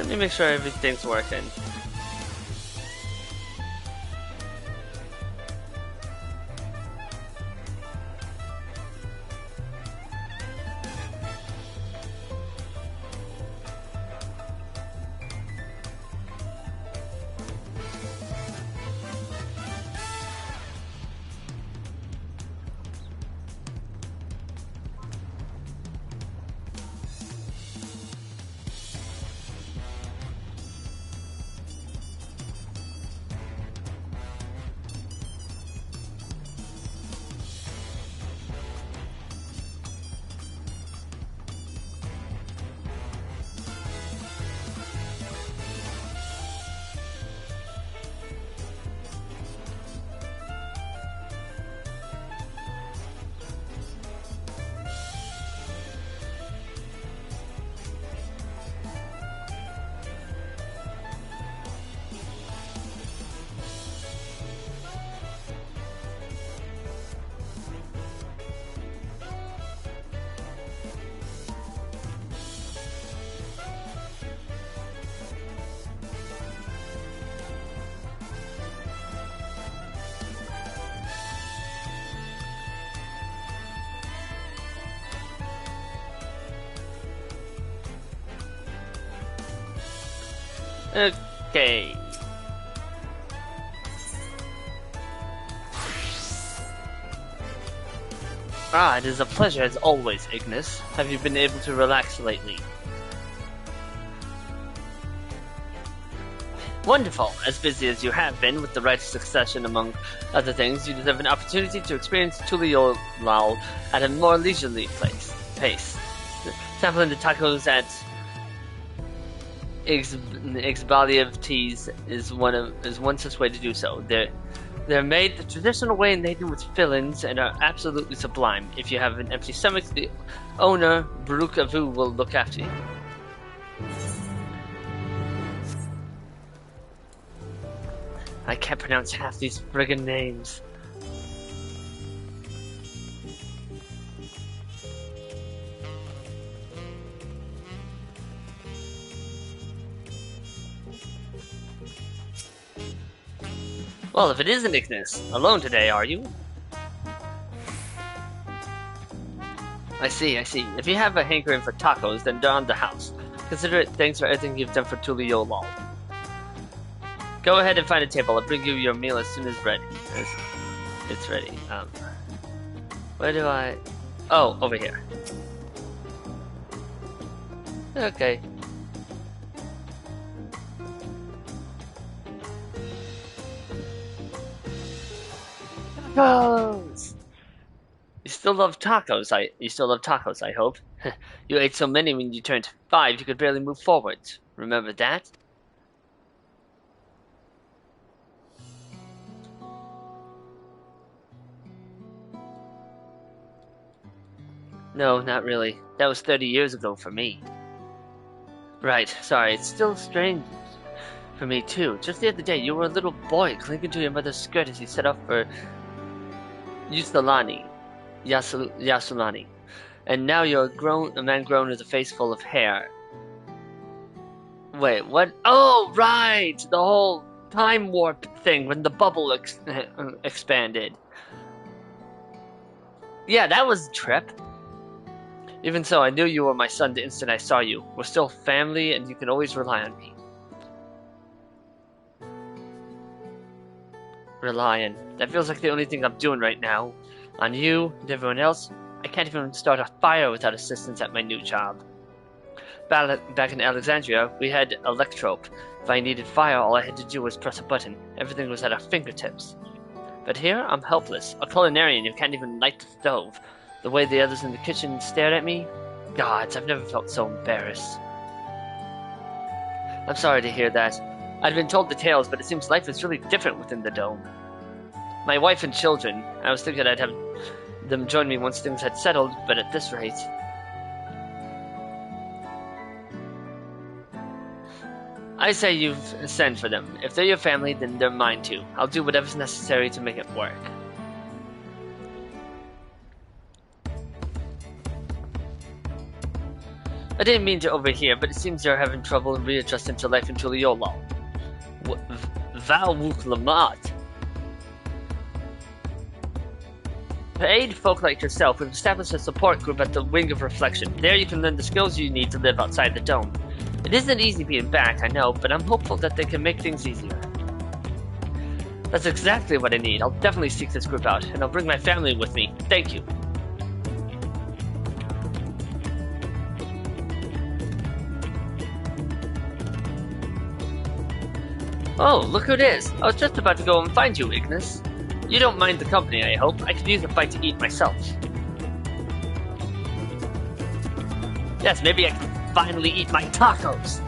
Let me make sure everything's working. Okay. Ah, it is a pleasure as always, Ignis. Have you been able to relax lately? Wonderful! As busy as you have been with the right succession among other things, you deserve an opportunity to experience Tuliolal at a more leisurely pace. Sampling the tacos at Ixbaliev Teas is one such way to do so. They're made the traditional way and laden with fillings and are absolutely sublime. If you have an empty stomach, the owner, Baruch Avu, will look after you. I can't pronounce half these friggin' names. Well, if it isn't Ignis, alone today, are you? I see. If you have a hankering for tacos, then don the house. Consider it thanks for everything you've done for Tuliolal. Go ahead and find a table. I'll bring you your meal as soon as it's ready. Where do I... Oh, over here. Okay. Tacos! You still love tacos, I hope. You ate so many when you turned 5, you could barely move forward. Remember that? No, not really. That was 30 years ago for me. Right, sorry, it's still strange for me too. Just the other day, you were a little boy clinging to your mother's skirt as you set off for Yasulani. And now you're a man grown with a face full of hair. Wait, what? Oh, right! The whole time warp thing when the bubble expanded. Yeah, that was a trip. Even so, I knew you were my son the instant I saw you. We're still family, and you can always rely on me. Relying. That feels like the only thing I'm doing right now. On you and everyone else, I can't even start a fire without assistance at my new job. Back in Alexandria, we had Electrope. If I needed fire, all I had to do was press a button. Everything was at our fingertips. But here, I'm helpless. A culinarian who can't even light the stove. The way the others in the kitchen stared at me? Gods, I've never felt so embarrassed. I'm sorry to hear that. I'd been told the tales, but it seems life is really different within the dome. My wife and children, I was thinking I'd have them join me once things had settled, but at this rate... I say you send for them. If they're your family, then they're mine too. I'll do whatever's necessary to make it work. I didn't mean to overhear, but it seems you're having trouble readjusting to life in Tuliolo. Valwuk Lamat. To aid folk like yourself, we've established a support group at the Wing of Reflection. There you can learn the skills you need to live outside the dome. It isn't easy being back, I know, but I'm hopeful that they can make things easier. That's exactly what I need. I'll definitely seek this group out, and I'll bring my family with me. Thank you. Oh, look who it is. I was just about to go and find you, Ignis. You don't mind the company, I hope. I could use a bite to eat myself. Yes, maybe I can finally eat my tacos.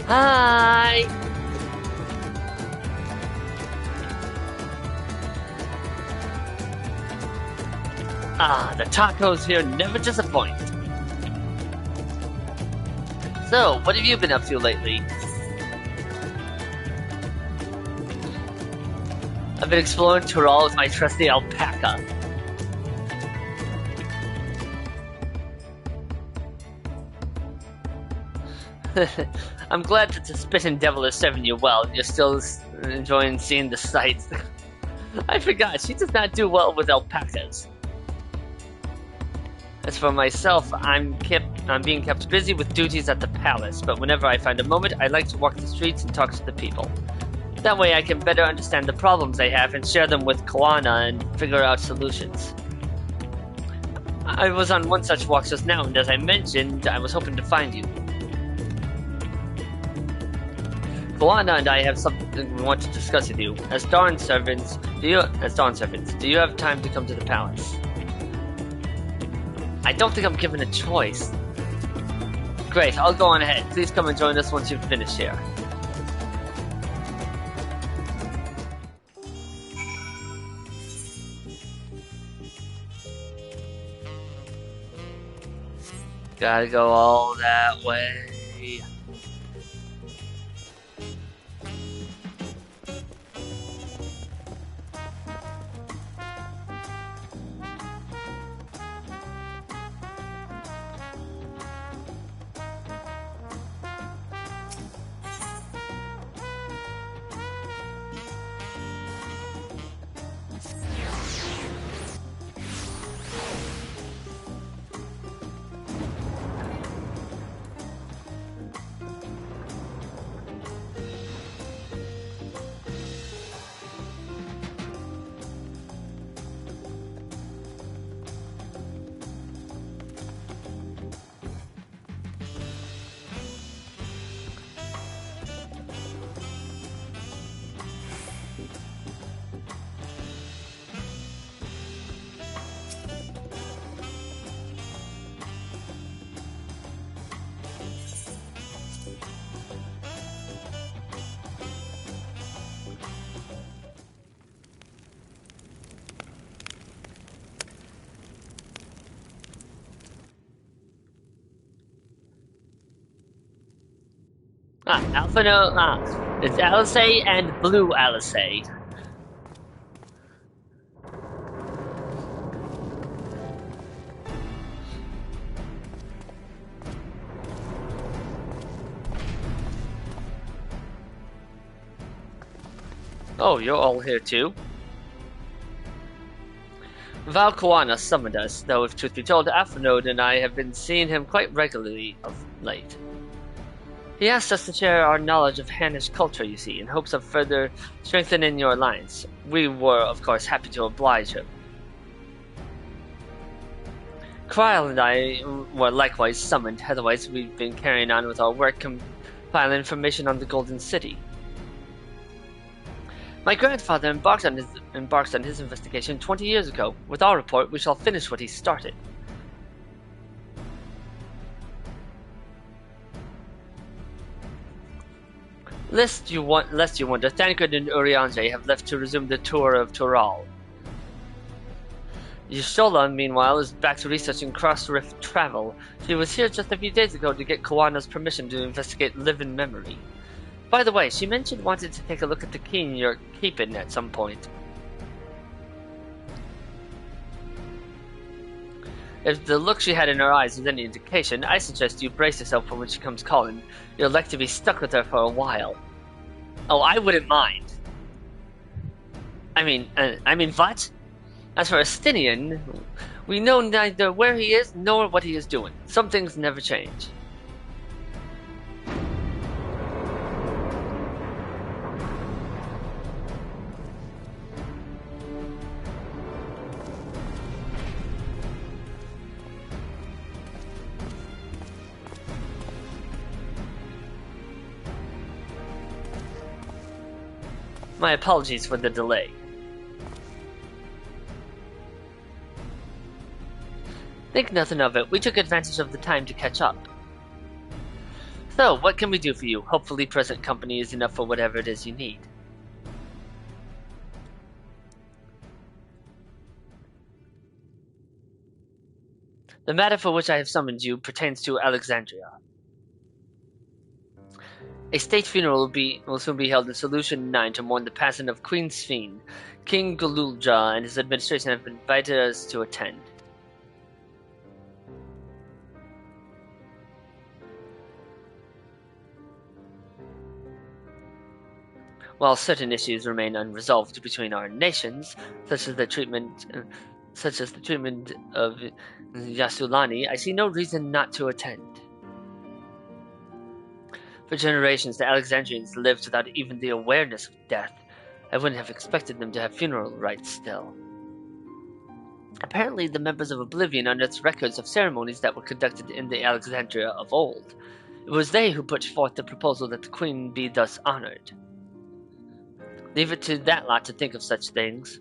Hi! Ah, the tacos here never disappoint. So, what have you been up to lately? I've been exploring Tural with my trusty alpaca. I'm glad that the Spittin' Devil is serving you well. You're still enjoying seeing the sights. I forgot, she does not do well with alpacas. As for myself, I'm being kept busy with duties at the palace, but whenever I find a moment, I like to walk the streets and talk to the people. That way I can better understand the problems they have and share them with Koana and figure out solutions. I was on one such walk just now, and as I mentioned, I was hoping to find you. Koana and I have something we want to discuss with you. As Dawn servants, do you have time to come to the palace? I don't think I'm given a choice. Great, I'll go on ahead. Please come and join us once you've finished here. Gotta go all that way. It's Alice and Blue Alice. Oh, you're all here too? Val Koana summoned us, though if truth be told, Aphrodite and I have been seeing him quite regularly of late. He asked us to share our knowledge of Hannish culture, you see, in hopes of further strengthening your alliance. We were, of course, happy to oblige him. Kryle and I were likewise summoned, otherwise we've been carrying on with our work compiling information on the Golden City. My grandfather embarked on his investigation 20 years ago. With our report, we shall finish what he started. Lest you wonder, Thancred and Urianger have left to resume the tour of Tural. Yashola, meanwhile, is back to researching cross-rift travel. She was here just a few days ago to get Koana's permission to investigate living memory. By the way, she mentioned wanting to take a look at the key you're keeping at some point. If the look she had in her eyes is any indication, I suggest you brace yourself for when she comes calling. You'll like to be stuck with her for a while. Oh, I wouldn't mind. I mean, what? As for Astinian, we know neither where he is nor what he is doing. Some things never change. My apologies for the delay. Think nothing of it. We took advantage of the time to catch up. So, what can we do for you? Hopefully present company is enough for whatever it is you need. The matter for which I have summoned you pertains to Alexandria. A state funeral will soon be held in Solution 9 to mourn the passing of Queen Sphene. King Gululja and his administration have invited us to attend. While certain issues remain unresolved between our nations, such as the treatment of Yasulani, I see no reason not to attend. For generations, the Alexandrians lived without even the awareness of death. I wouldn't have expected them to have funeral rites still. Apparently, the members of Oblivion unearthed records of ceremonies that were conducted in the Alexandria of old. It was they who put forth the proposal that the queen be thus honored. Leave it to that lot to think of such things.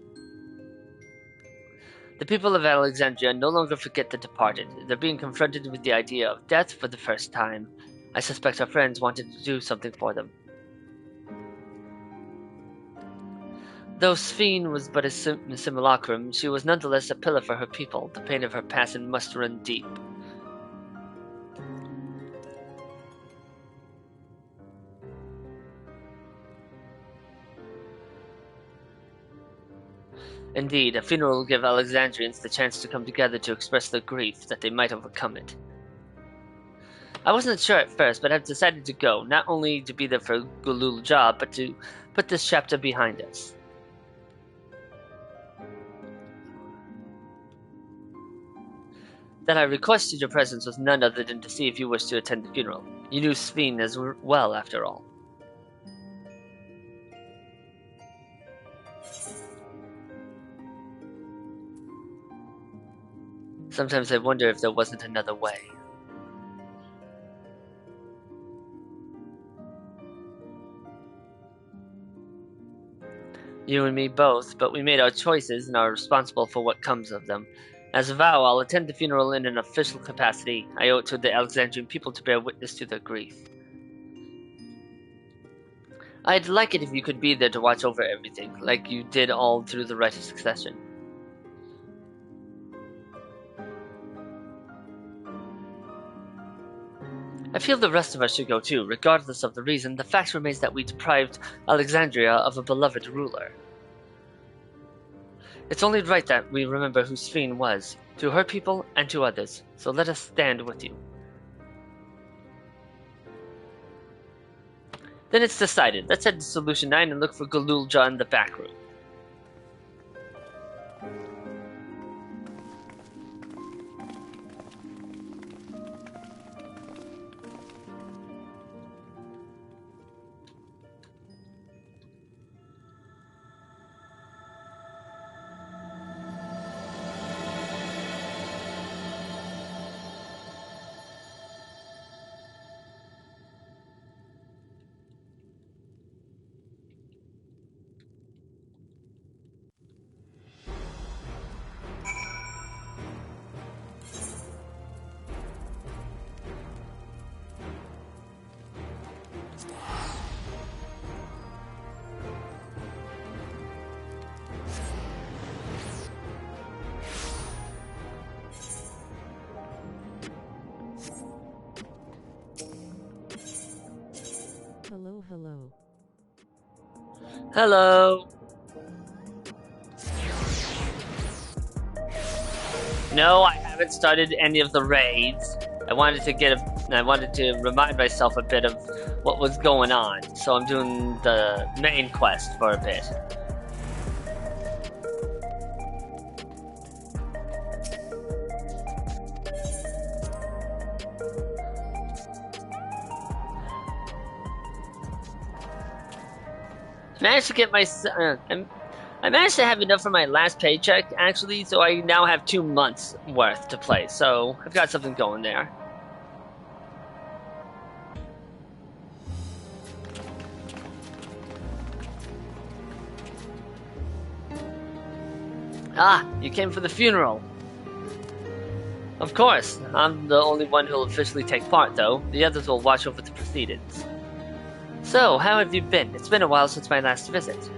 The people of Alexandria no longer forget the departed. They're being confronted with the idea of death for the first time. I suspect our friends wanted to do something for them. Though Sphene was but a simulacrum, she was nonetheless a pillar for her people. The pain of her passing must run deep. Indeed, a funeral will give Alexandrians the chance to come together to express their grief, that they might overcome it. I wasn't sure at first, but I've decided to go, not only to be there for Gululja, but to put this chapter behind us. That I requested your presence was none other than to see if you wished to attend the funeral. You knew Sphene as well, after all. Sometimes I wonder if there wasn't another way. You and me both, but we made our choices and are responsible for what comes of them. As a vow, I'll attend the funeral in an official capacity. I owe it to the Alexandrian people to bear witness to their grief. I'd like it if you could be there to watch over everything, like you did all through the Rite of Succession. I feel the rest of us should go too. Regardless of the reason, the fact remains that we deprived Alexandria of a beloved ruler. It's only right that we remember who Sphene was, to her people and to others, so let us stand with you. Then it's decided. Let's head to Solution 9 and look for Gululja in the back room. Hello. Hello. No, I haven't started any of the raids. I wanted to remind myself a bit of what was going on, so I'm doing the main quest for a bit. I managed to have enough for my last paycheck, actually, so I now have 2 months worth to play, so I've got something going there. Ah, you came for the funeral. Of course, I'm the only one who'll officially take part, though. The others will watch over the proceedings. So, how have you been? It's been a while since my last visit.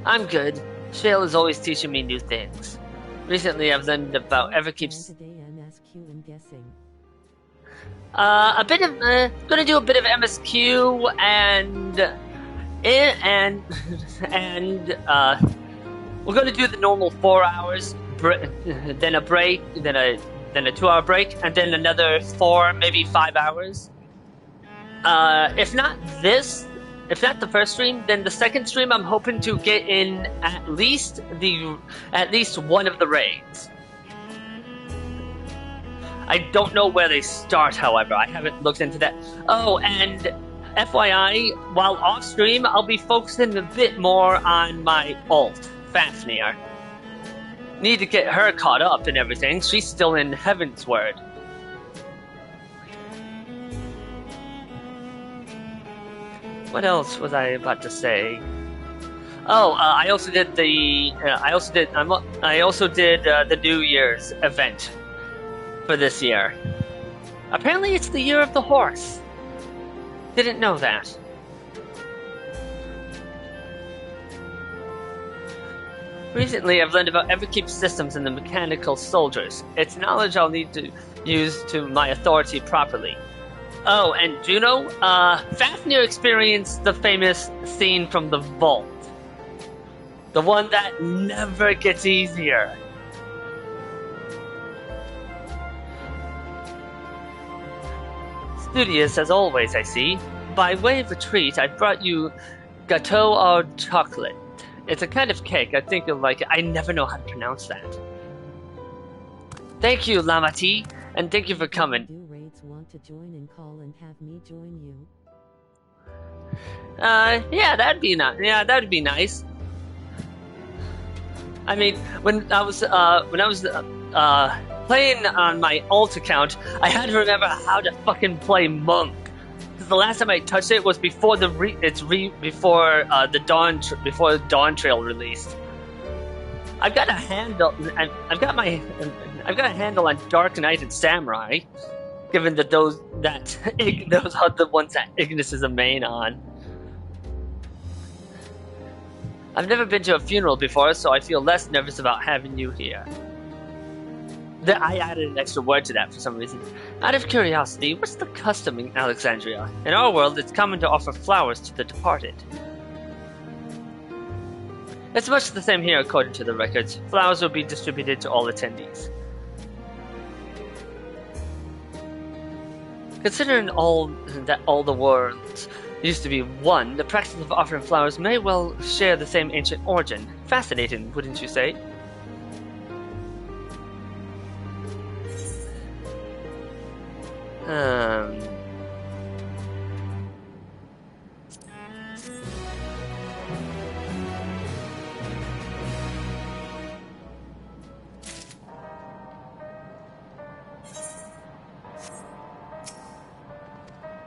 I'm good. Shale is always teaching me new things. Recently, I've learned about Everkeep's... gonna do a bit of MSQ we're gonna do the normal 4 hours, then a break, then a 2-hour break, and then another 4, maybe 5 hours. If not the first stream, then the second stream I'm hoping to get in at least one of the raids. I don't know where they start, however. I haven't looked into that. Oh, and FYI, while off stream, I'll be focusing a bit more on my alt, Fafnir. Need to get her caught up and everything. She's still in Heaven's Word. What else was I about to say? Oh, I also did the New Year's event for this year. Apparently, it's the year of the horse. Didn't know that. Recently, I've learned about Everkeep systems and the mechanical soldiers. It's knowledge I'll need to use to my authority properly. Oh, and Juno, Fafnir experienced the famous scene from the vault. The one that never gets easier. Studious as always, I see. By way of a treat, I brought you gâteau au chocolat. It's a kind of cake. I think you'll like it. I never know how to pronounce that. Thank you, Lamati, and thank you for coming. Want to join and call and have me join you? Yeah, that'd be nice. Yeah, that'd be nice. I mean, when I was playing on my alt account, I had to remember how to fucking play Monk. Because the last time I touched it was before the Dawn Trail released. I've got a handle. I've got a handle on Dark Knight and Samurai. Given that those are the ones that Ignis is a main on. I've never been to a funeral before, so I feel less nervous about having you here. I added an extra word to that for some reason. Out of curiosity, what's the custom in Alexandria? In our world, it's common to offer flowers to the departed. It's much the same here according to the records. Flowers will be distributed to all attendees. Considering all the worlds used to be one, the practice of offering flowers may well share the same ancient origin. Fascinating, wouldn't you say?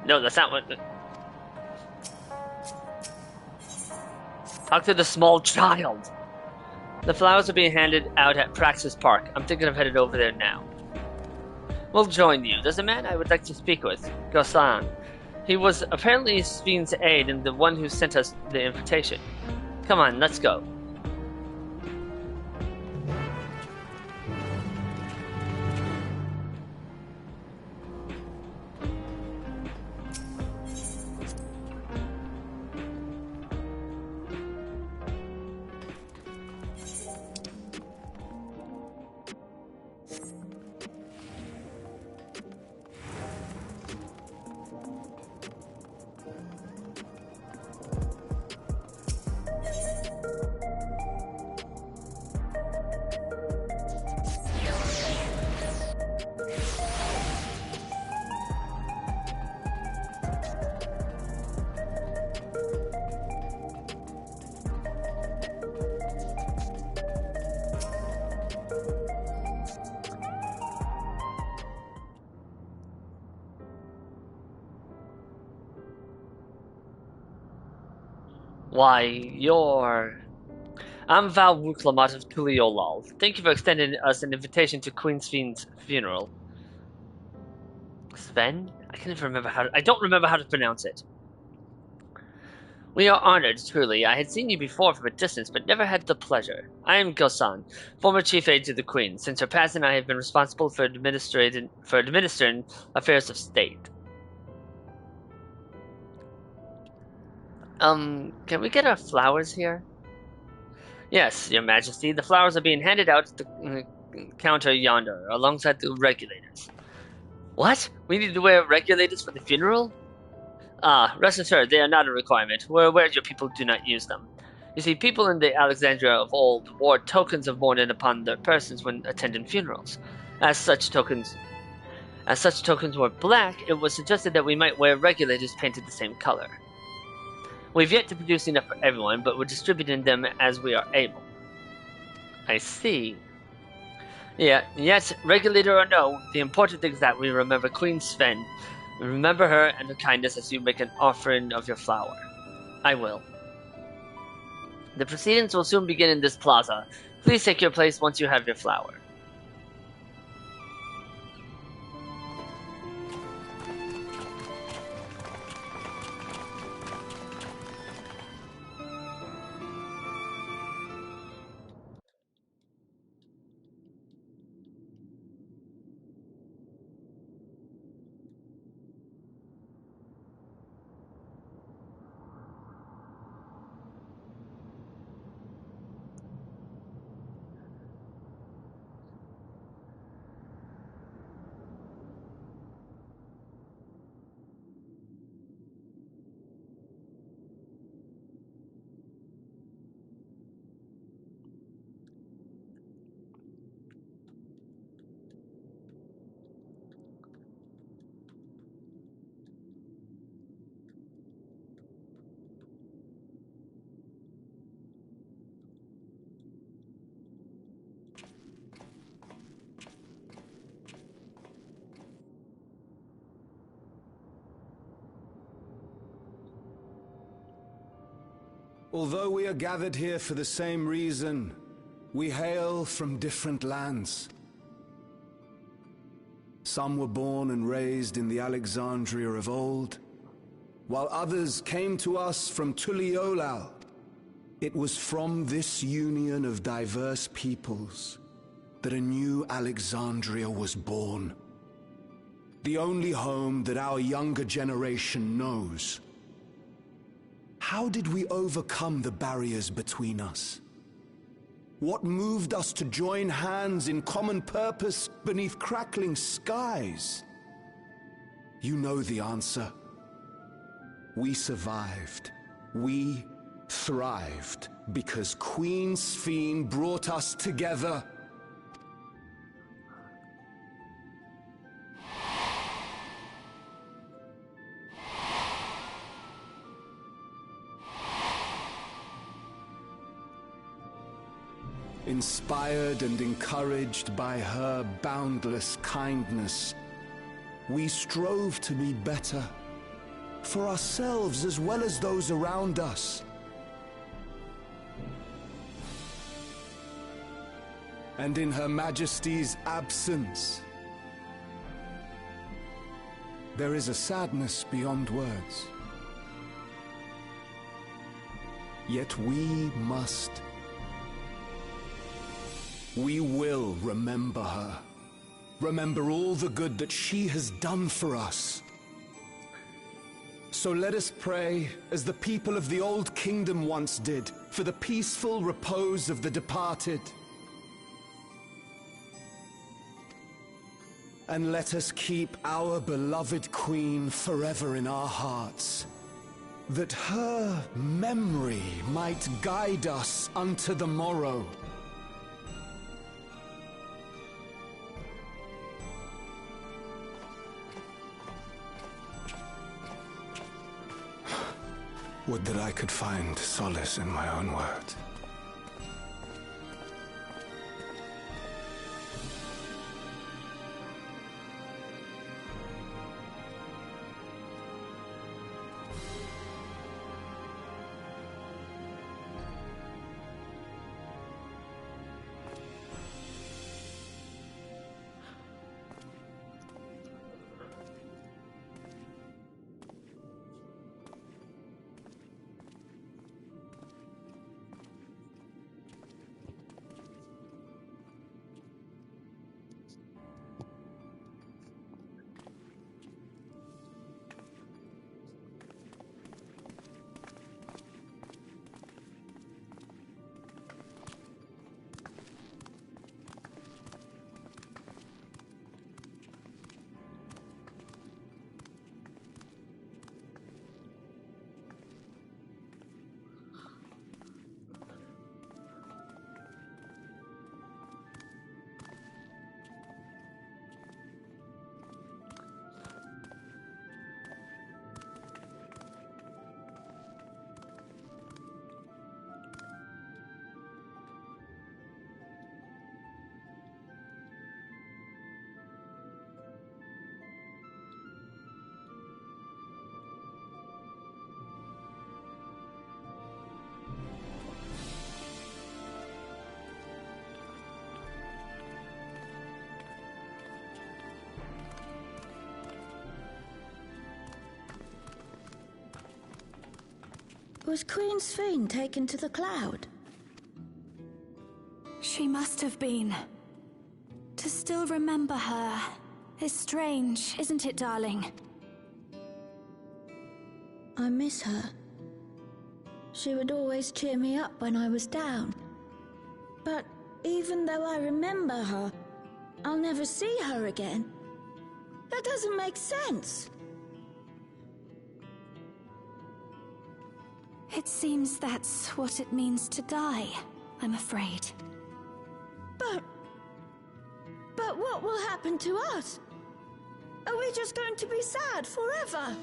No, that's not what... Talk to the small child. The flowers are being handed out at Praxis Park. I'm thinking of headed over there now. We'll join you. There's a man I would like to speak with, Gosan. He was apparently Sven's aide and the one who sent us the invitation. Come on, let's go. Why, I'm Val Wuklamat of Tuliolal. Thank you for extending us an invitation to Queen Sven's funeral. Sven? I don't remember how to pronounce it. We are honored, truly. I had seen you before from a distance, but never had the pleasure. I am Gosan, former chief aide to the Queen. Since her passing, I have been responsible for administering affairs of state. Can we get our flowers here? Yes, Your Majesty. The flowers are being handed out at the counter yonder, alongside the regulators. What? We need to wear regulators for the funeral? Ah, rest assured, they are not a requirement. We're aware your people do not use them. You see, people in the Alexandria of old wore tokens of mourning upon their persons when attending funerals. As such tokens were black, it was suggested that we might wear regulators painted the same color. We've yet to produce enough for everyone, but we're distributing them as we are able. I see. Yeah, yet, regulator or no, the important thing is that we remember Queen Sven. Remember her and her kindness as you make an offering of your flower. I will. The proceedings will soon begin in this plaza. Please take your place once you have your flower. Although we are gathered here for the same reason, we hail from different lands. Some were born and raised in the Alexandria of old, while others came to us from Tuliolal. It was from this union of diverse peoples that a new Alexandria was born. The only home that our younger generation knows. How did we overcome the barriers between us? What moved us to join hands in common purpose beneath crackling skies? You know the answer. We survived. We thrived because Queen Sven brought us together. Inspired and encouraged by her boundless kindness, we strove to be better, for ourselves as well as those around us. And in Her Majesty's absence, there is a sadness beyond words. Yet we will remember her. Remember all the good that she has done for us. So let us pray, as the people of the Old Kingdom once did, for the peaceful repose of the departed. and let us keep our beloved queen forever in our hearts, that her memory might guide us unto the morrow. Would that I could find solace in my own words. Was Queen Sphene taken to the cloud? She must have been. To still remember her is strange, isn't it, darling? I miss her. She would always cheer me up when I was down. But even though I remember her, I'll never see her again. That doesn't make sense. It seems that's what it means to die, I'm afraid. But what will happen to us? Are we just going to be sad forever?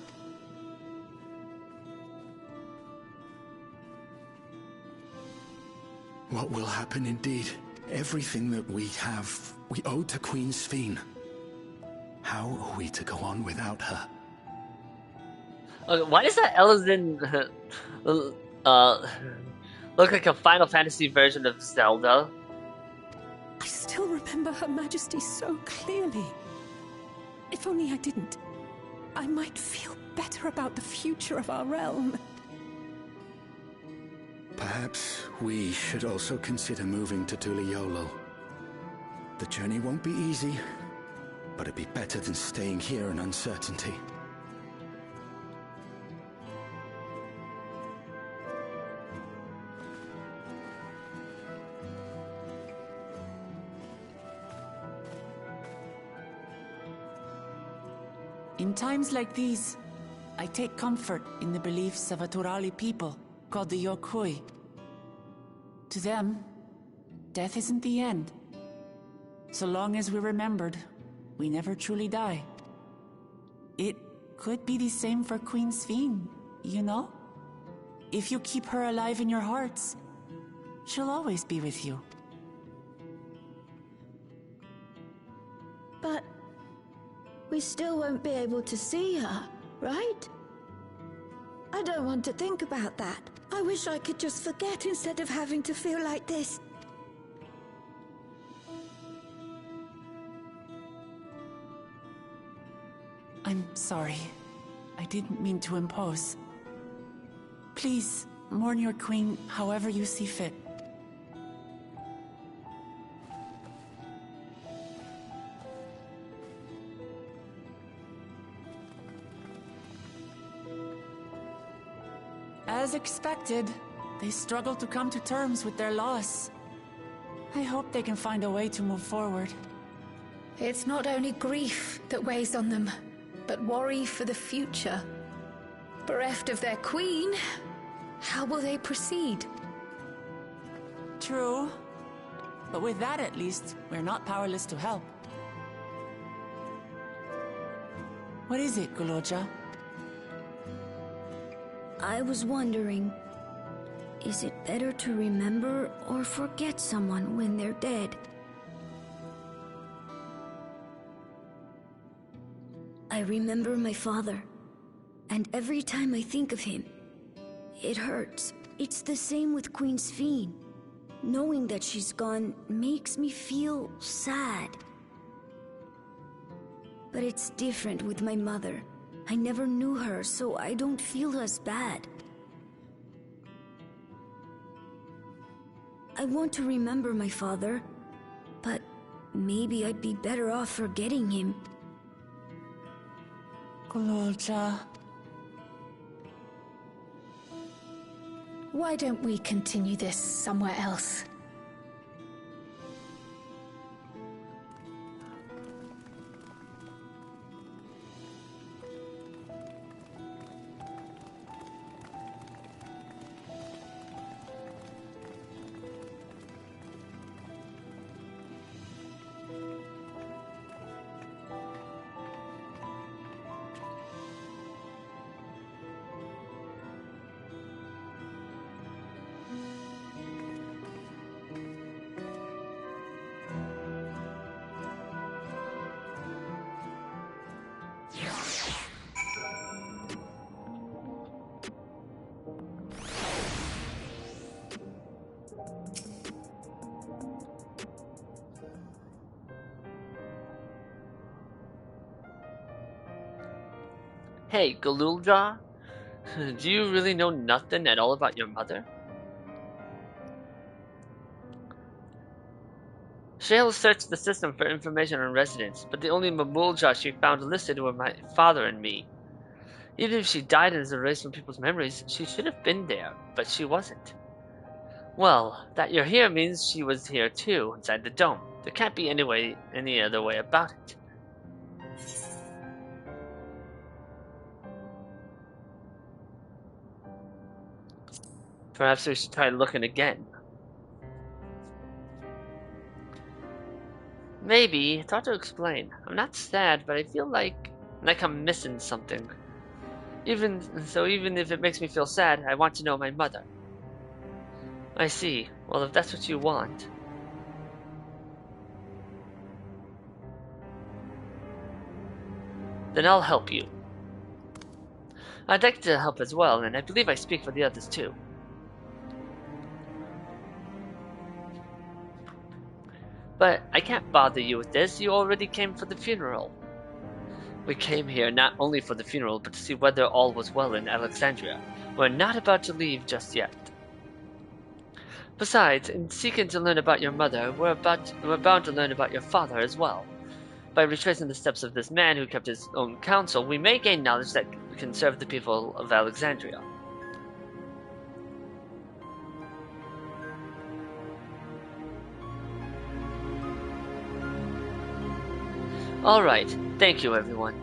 What will happen indeed? Everything that we have, we owe to Queen Sphene. How are we to go on without her? Why does that Elizin look like a Final Fantasy version of Zelda? I still remember Her Majesty so clearly. If only I didn't, I might feel better about the future of our realm. Perhaps we should also consider moving to Tuliolo. The journey won't be easy, but it'd be better than staying here in uncertainty. In times like these, I take comfort in the beliefs of a Turali people called the Yokui. To them, death isn't the end. So long as we're remembered, we never truly die. It could be the same for Queen Sphene, you know? If you keep her alive in your hearts, she'll always be with you. But we still won't be able to see her, right? I don't want to think about that. I wish I could just forget instead of having to feel like this. I'm sorry. I didn't mean to impose. Please, mourn your queen however you see fit. As expected, they struggle to come to terms with their loss. I hope they can find a way to move forward. It's not only grief that weighs on them, but worry for the future. Bereft of their queen, how will they proceed? True. But with that at least, we're not powerless to help. What is it, Goloja? I was wondering, is it better to remember or forget someone when they're dead? I remember my father, and every time I think of him, it hurts. It's the same with Queen Sphene. Knowing that she's gone makes me feel sad. But it's different with my mother. I never knew her, so I don't feel as bad. I want to remember my father, but maybe I'd be better off forgetting him. Goloja. Why don't we continue this somewhere else? Hey, Galulja, do you really know nothing at all about your mother? Shale searched the system for information on residents, but the only Mamulja she found listed were my father and me. Even if she died and is erased from people's memories, she should have been there, but she wasn't. Well, that you're here means she was here too, inside the dome. There can't be any other way about it. Perhaps we should try looking again. Maybe. It's hard to explain. I'm not sad, but I feel like I'm missing something. Even if it makes me feel sad, I want to know my mother. I see. Well, if that's what you want. Then I'll help you. I'd like to help as well, and I believe I speak for the others too. But I can't bother you with this. You already came for the funeral. We came here not only for the funeral, but to see whether all was well in Alexandria. We're not about to leave just yet. Besides, in seeking to learn about your mother, we're bound to learn about your father as well. By retracing the steps of this man who kept his own counsel, we may gain knowledge that can serve the people of Alexandria. Alright, thank you everyone.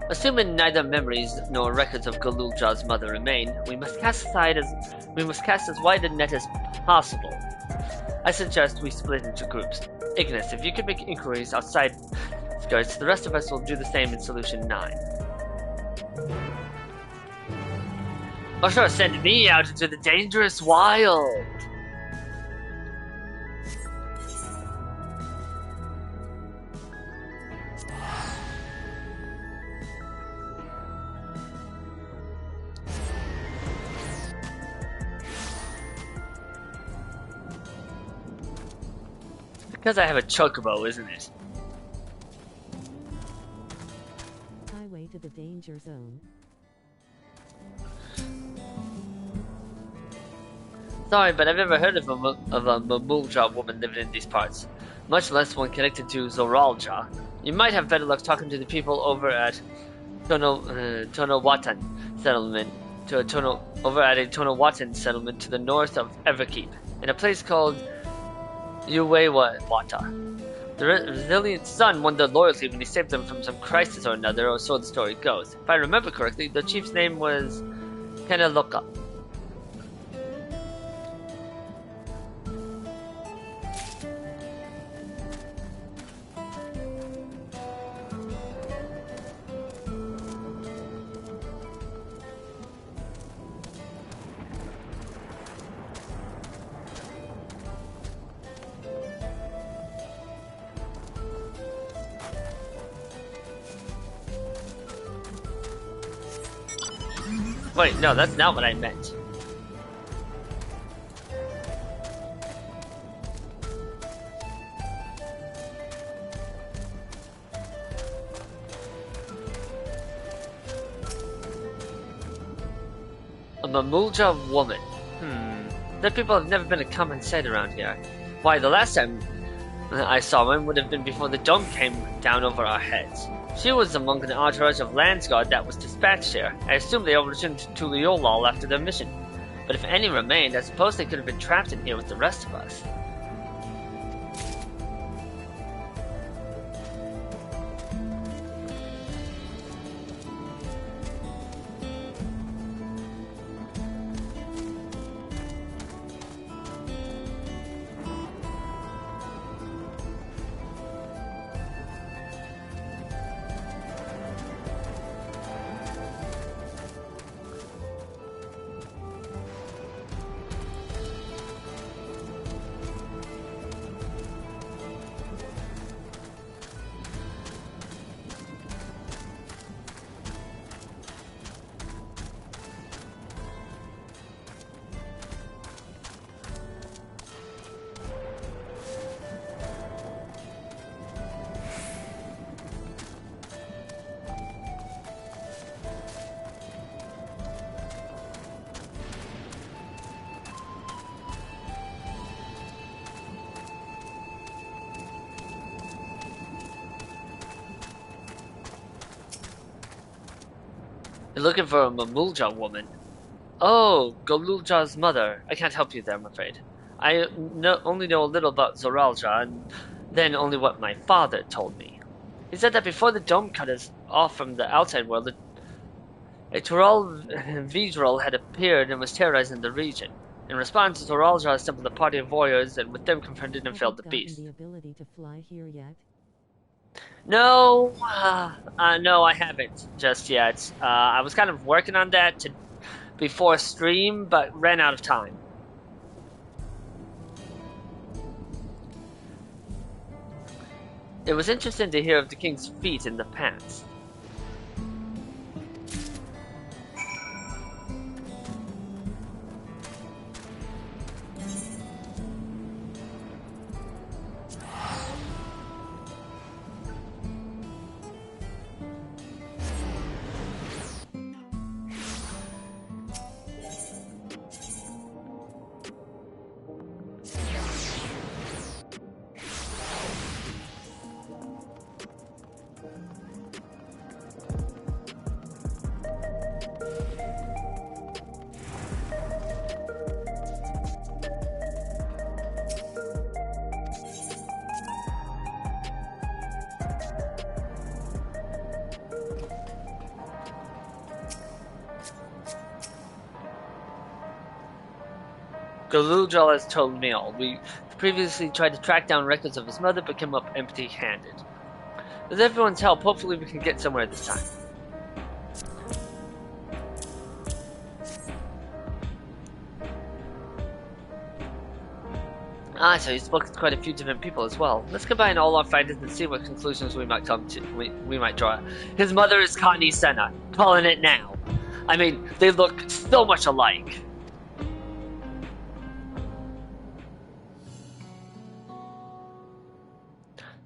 Assuming neither memories nor records of Galulja's mother remain, we must cast as wide a net as possible. I suggest we split into groups. Ignis, if you could make inquiries outside skirts, the rest of us will do the same in Solution 9. Or sure, send me out into the dangerous wild! Because I have a chocobo, isn't it? Highway to the danger zone. Sorry, but I've never heard of a Mamulja woman living in these parts, much less one connected to Zoralja. You might have better luck talking to the people over at Tonowatan settlement, over at a Tonowatan settlement to the north of Everkeep, in a place called Uwewata. The resilient son won their loyalty when he saved them from some crisis or another, or so the story goes. If I remember correctly, the chief's name was Kenaloka. Wait, no, that's not what I meant. A Mamulja woman. That people have never been a common sight around here. Why, the last time I saw one would have been before the dome came down over our heads. She was among the entourage of Landsguard that was dispatched here. I assume they all returned to Liolal after their mission. But if any remained, I suppose they could have been trapped in here with the rest of us. You're looking for a Mamulja woman. Oh, Golulja's mother. I can't help you there, I'm afraid. I only know a little about Zoralja, and then only what my father told me. He said that before the dome cut us off from the outside world, a Tural Vidral had appeared and was terrorizing the region. In response, Zoralja assembled a party of warriors, and with them confronted and felled the beast. The ability to fly here yet? No, no, I haven't just yet. I was kind of working on that before stream, but ran out of time. It was interesting to hear of the king's feat in the past. Golujal has told me all. We previously tried to track down records of his mother, but came up empty-handed. With everyone's help, hopefully we can get somewhere this time. Ah, so you spoke to quite a few different people as well. Let's combine all our findings and see what conclusions we might come to. We might draw. His mother is Connie Senna. Calling it now. I mean, they look so much alike.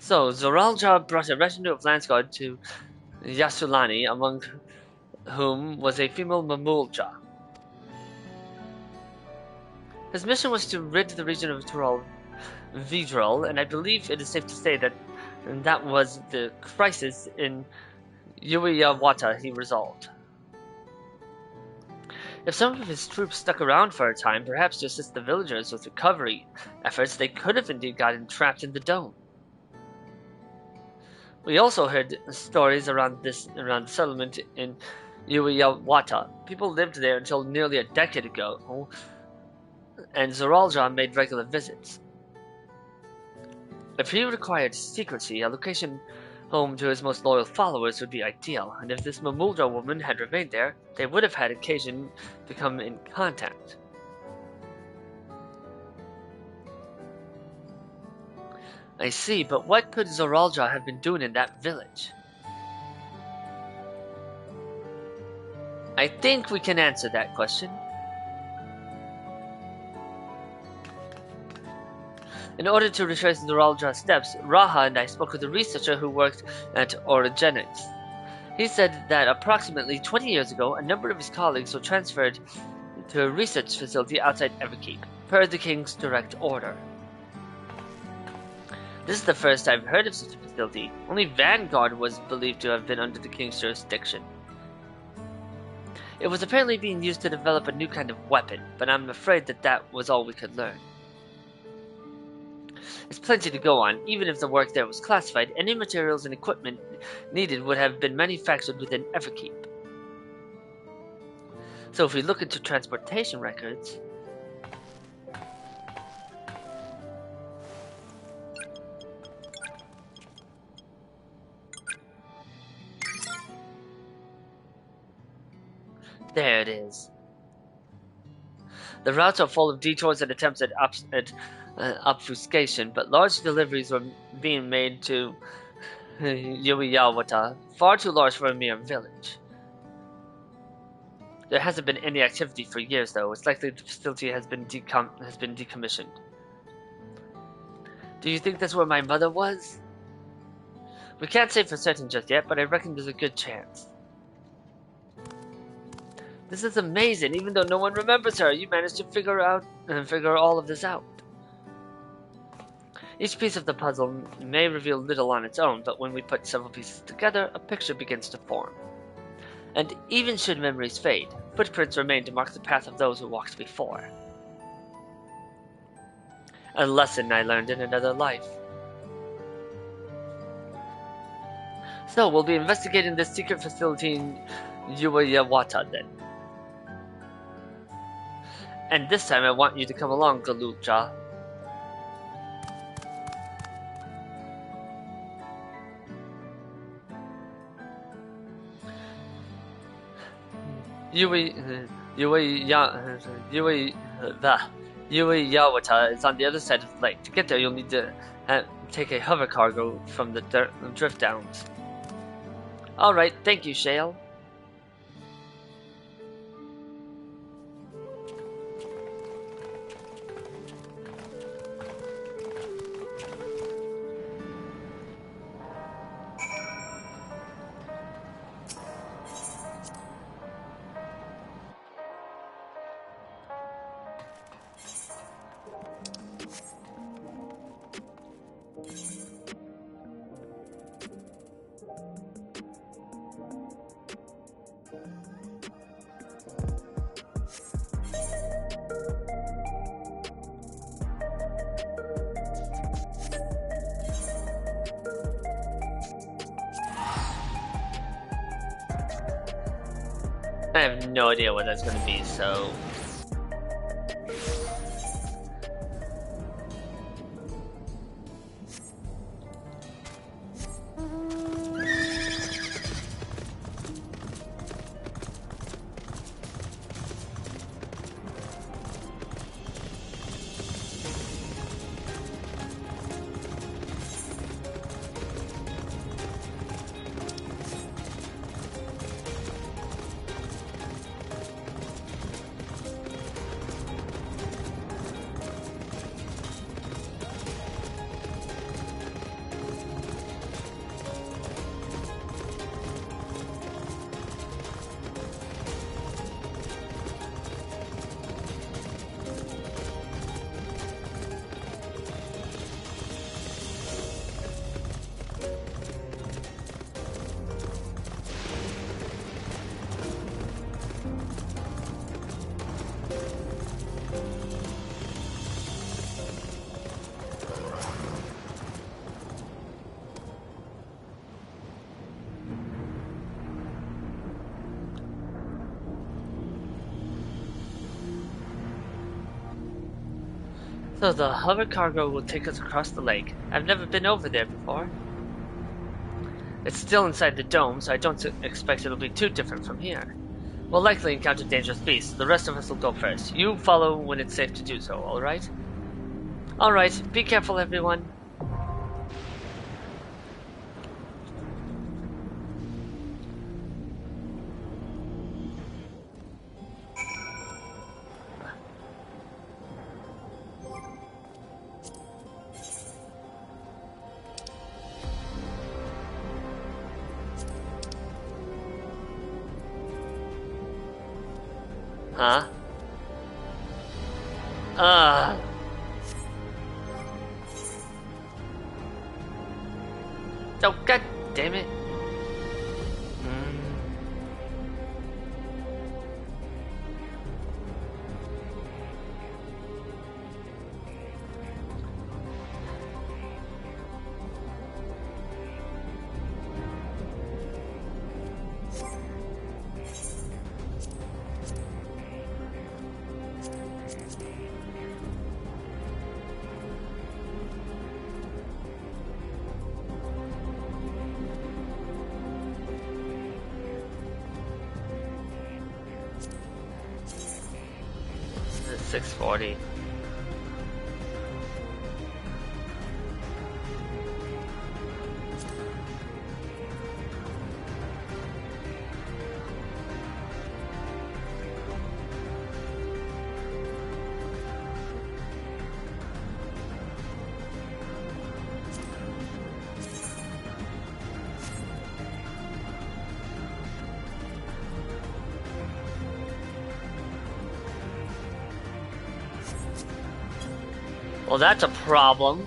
So, Zoralja brought a retinue of Landsguard to Yasulani, among whom was a female Mamulja. His mission was to rid the region of Vidrol, and I believe it is safe to say that that was the crisis in Yuiyawata he resolved. If some of his troops stuck around for a time, perhaps to assist the villagers with recovery efforts, they could have indeed gotten trapped in the dome. We also heard stories around the settlement in Yuiyawata. People lived there until nearly a decade ago, and Zoralja made regular visits. If he required secrecy, a location home to his most loyal followers would be ideal, and if this Mamuldra woman had remained there, they would have had occasion to come in contact. I see, but what could Zoralja have been doing in that village? I think we can answer that question. In order to retrace Zoralja's steps, Raha and I spoke with a researcher who worked at Orogenics. He said that approximately 20 years ago, a number of his colleagues were transferred to a research facility outside Everkeep, per the King's direct order. This is the first I've heard of such a facility. Only Vanguard was believed to have been under the King's jurisdiction. It was apparently being used to develop a new kind of weapon, but I'm afraid that was all we could learn. There's plenty to go on. Even if the work there was classified, any materials and equipment needed would have been manufactured within Everkeep. So if we look into transportation records, there it is. The routes are full of detours and attempts at obfuscation, but large deliveries were being made to Yuiyawata, far too large for a mere village. There hasn't been any activity for years, though. It's likely the facility has been decommissioned. Do you think that's where my mother was? We can't say for certain just yet, but I reckon there's a good chance. This is amazing. Even though no one remembers her, you managed to figure all of this out. Each piece of the puzzle may reveal little on its own, but when we put several pieces together, a picture begins to form. And even should memories fade, footprints remain to mark the path of those who walked before. A lesson I learned in another life. So, we'll be investigating this secret facility in Yuiyawata then. And this time I want you to come along, Galukja. Yuiyawata is on the other side of the lake. To get there, you'll need to take a hover cargo from the drift downs. Alright, thank you, Shale. I have no idea what that's going to be, so... So the hover cargo will take us across the lake. I've never been over there before. It's still inside the dome, so I don't expect it'll be too different from here. We'll likely encounter dangerous beasts. The rest of us will go first. You follow when it's safe to do so, alright? Alright, be careful everyone. Huh? Oh, god damn it. It's 640. Well, that's a problem.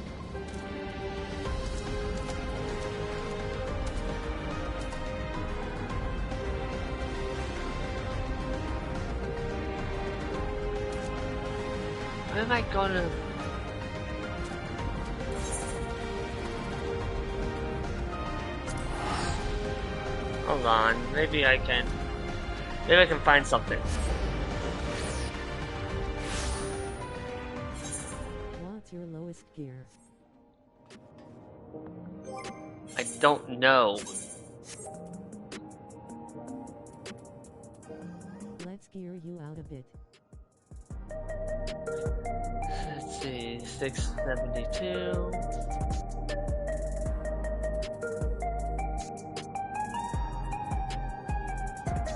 Where am I gonna... Hold on, maybe I can find something. What's your lowest gear? I don't know. Let's gear you out a bit. Let's see, 672.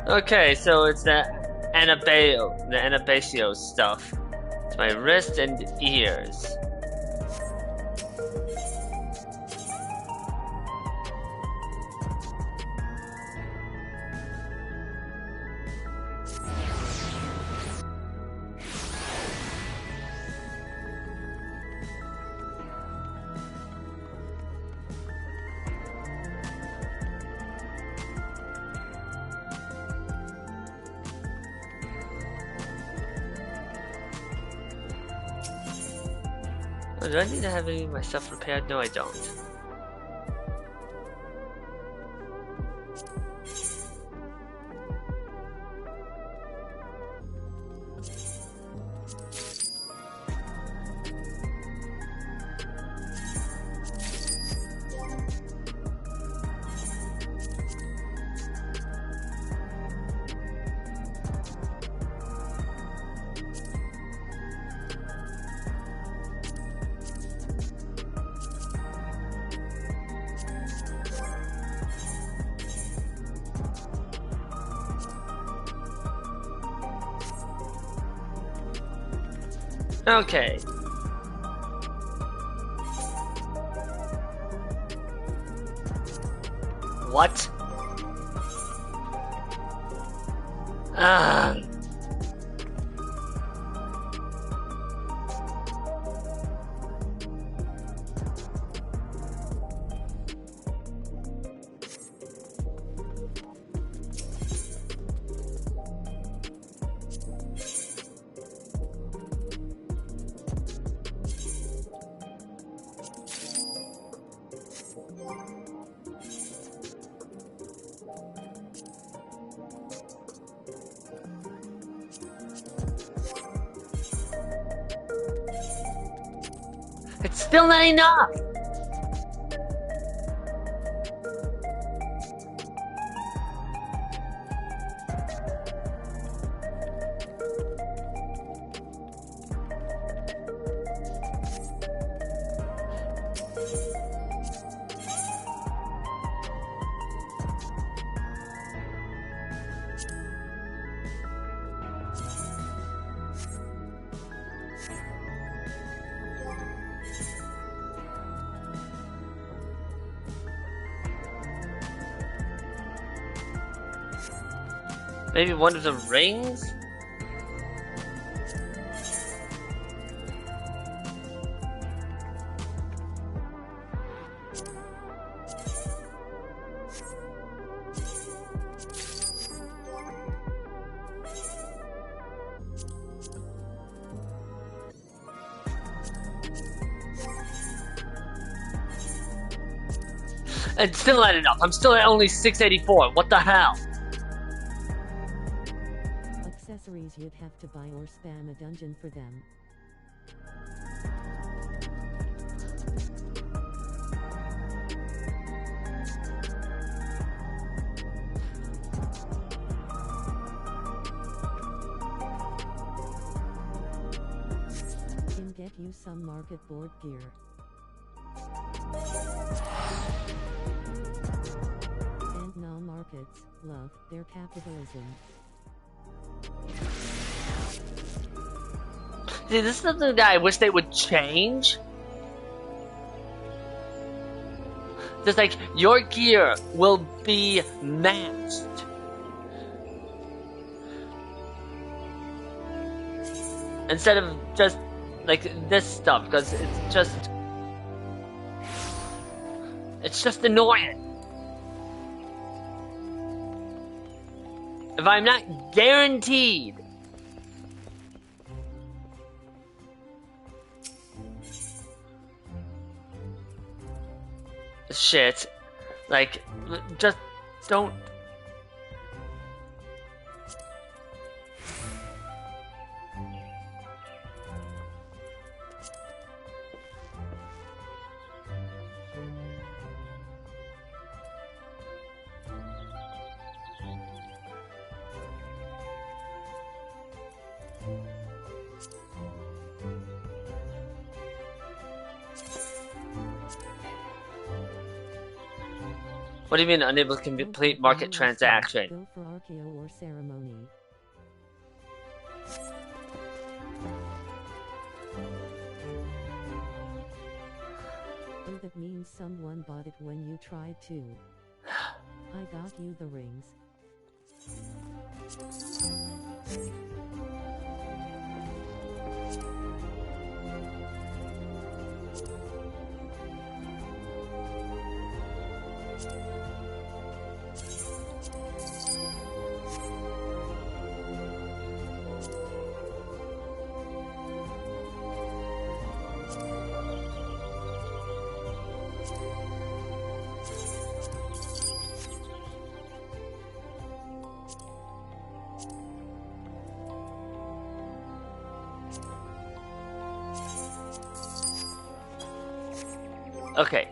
Okay, so it's the Anabasio stuff. It's my wrist and ears. Oh, do I need to have any of my stuff repaired? No, I don't. Okay. What? Ah. It's still not enough! Maybe one of the rings? It's still not enough. I'm still at only 684. What the hell? Accessories you'd have to buy or spam a dungeon for them. Can get you some market board gear. And now markets love their capitalism. See, this is something that I wish they would change. Just like, your gear will be matched. Instead of just, like, this stuff, because it's just annoying. If I'm not guaranteed shit, like, just don't. What do you mean unable to complete market transaction? Go for archeo or ceremony. Oh, that means someone bought it when you tried to. I got you the rings. Okay.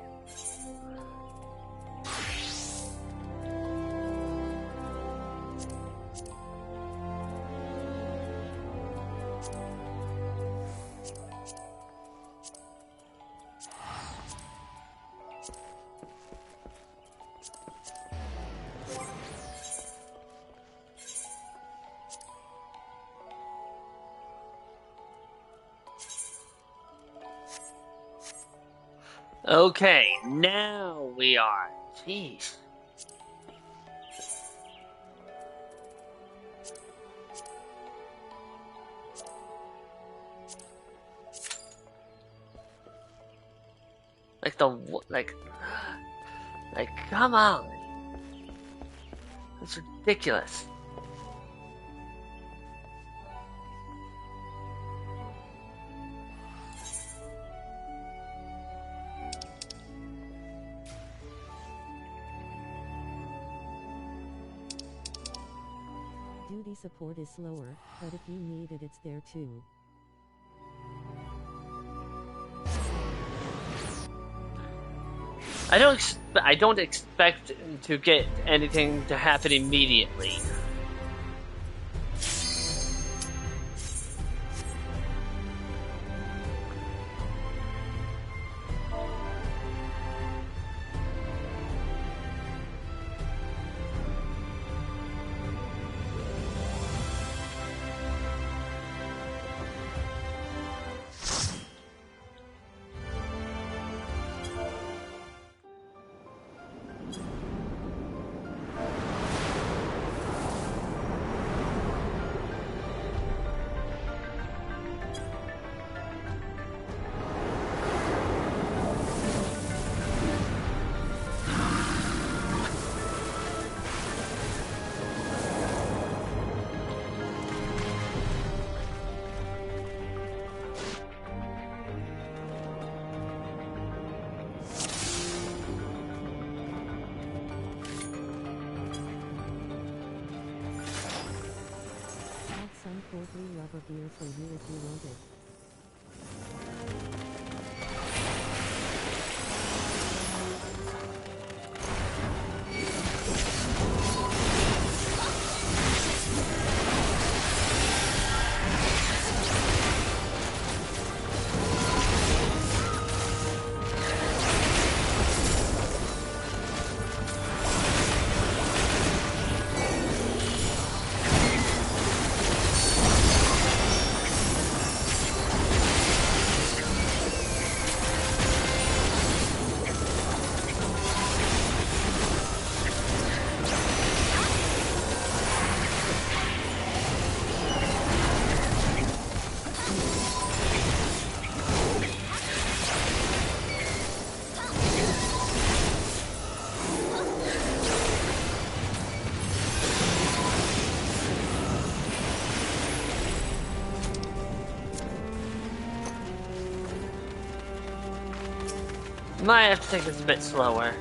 Okay, now we are. Jeez. Like, come on. It's ridiculous. Duty support is slower, but if you need it, it's there too. I don't expect to get anything to happen immediately. Some courtly rubber gear for you if you want it. Might have to take this a bit slower.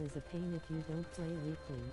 is a pain if you don't play weekly.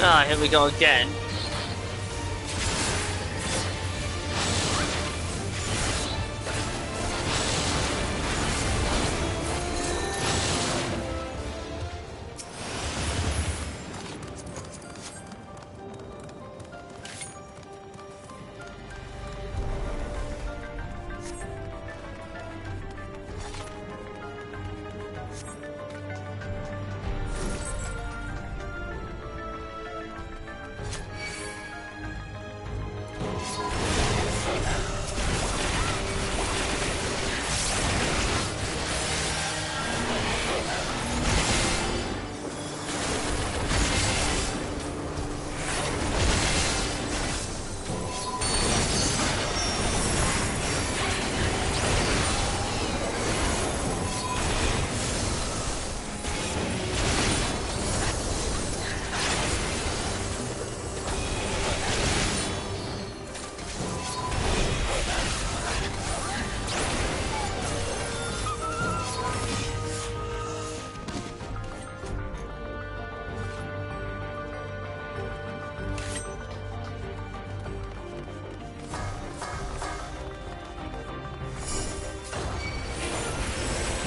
Ah, here we go again.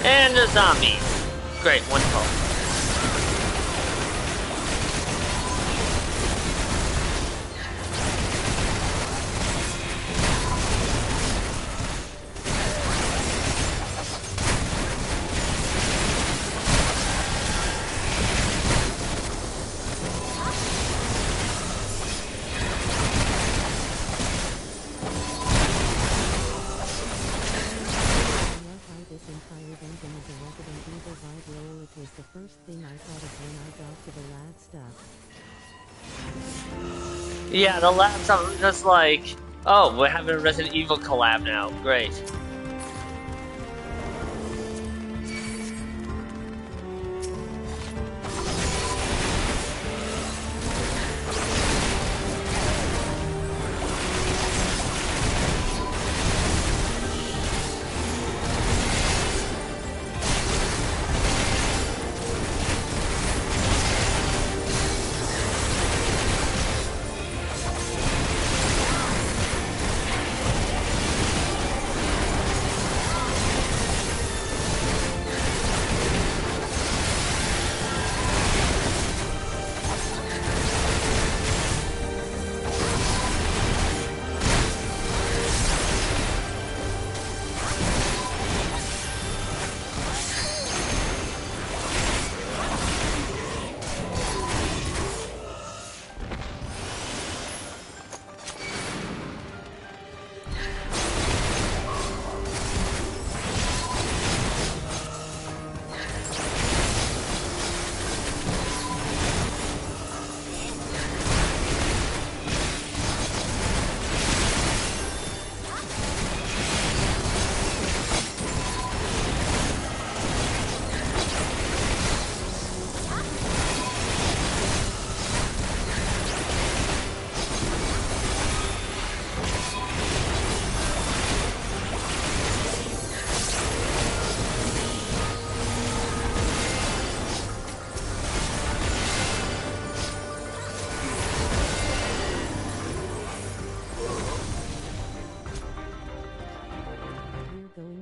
And a zombie. Great, wonderful. Was the first thing I thought of when I got to the lab stuff. Yeah, the lab stuff was just like, oh, we're having a Resident Evil collab now. Great.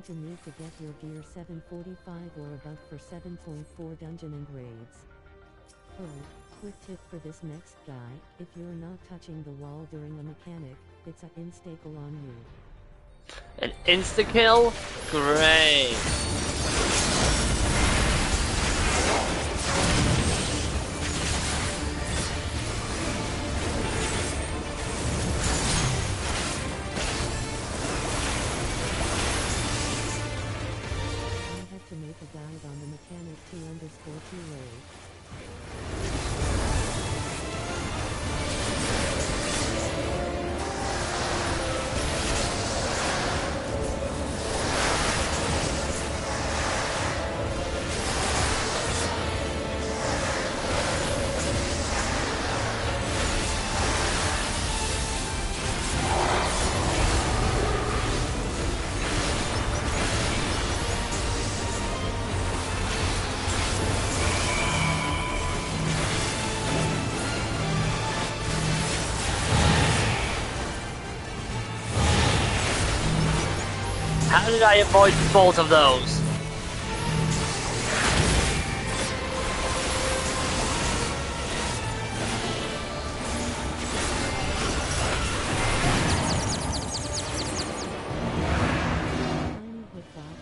To need to get your gear 745 or above for 7.4 dungeon and raids. Oh, quick tip for this next guy, if you're not touching the wall during a mechanic, it's a insta-kill on you. An insta-kill? Great. To make a guide on the mechanic 2_2 raid. How did I avoid both of those? Tiny hitbox.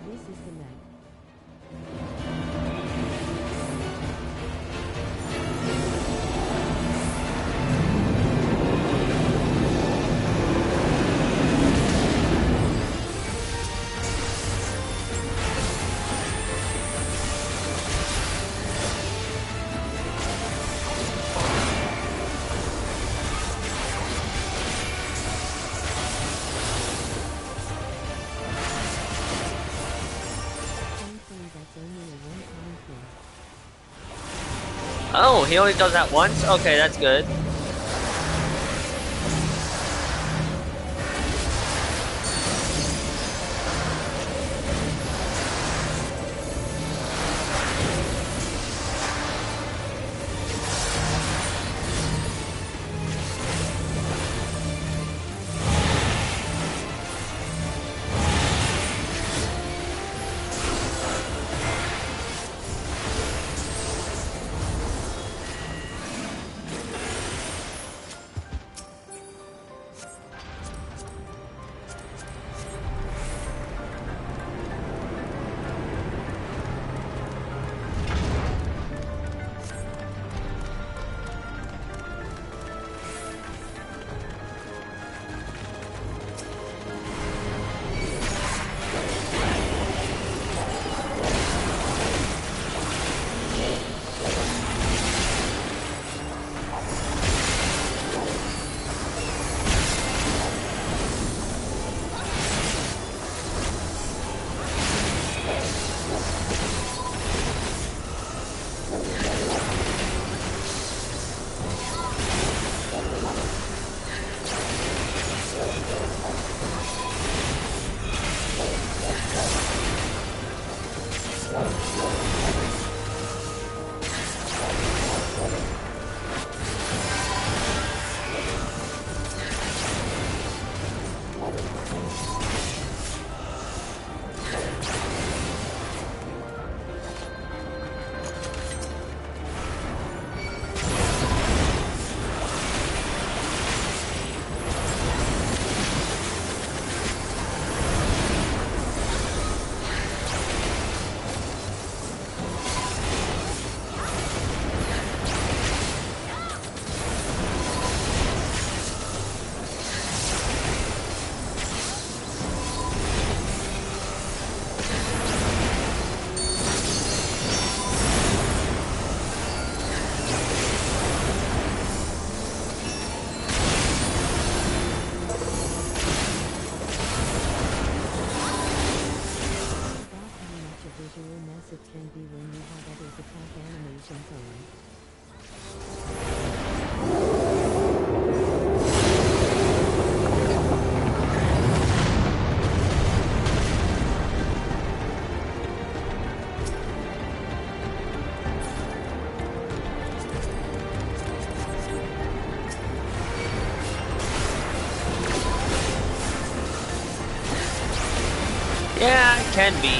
This is the mech. Thankfully, that's only a one-time thing. Oh, he only does that once? Okay, that's good. Visual mess it can be when you have others attack animations on. Yeah, it can be.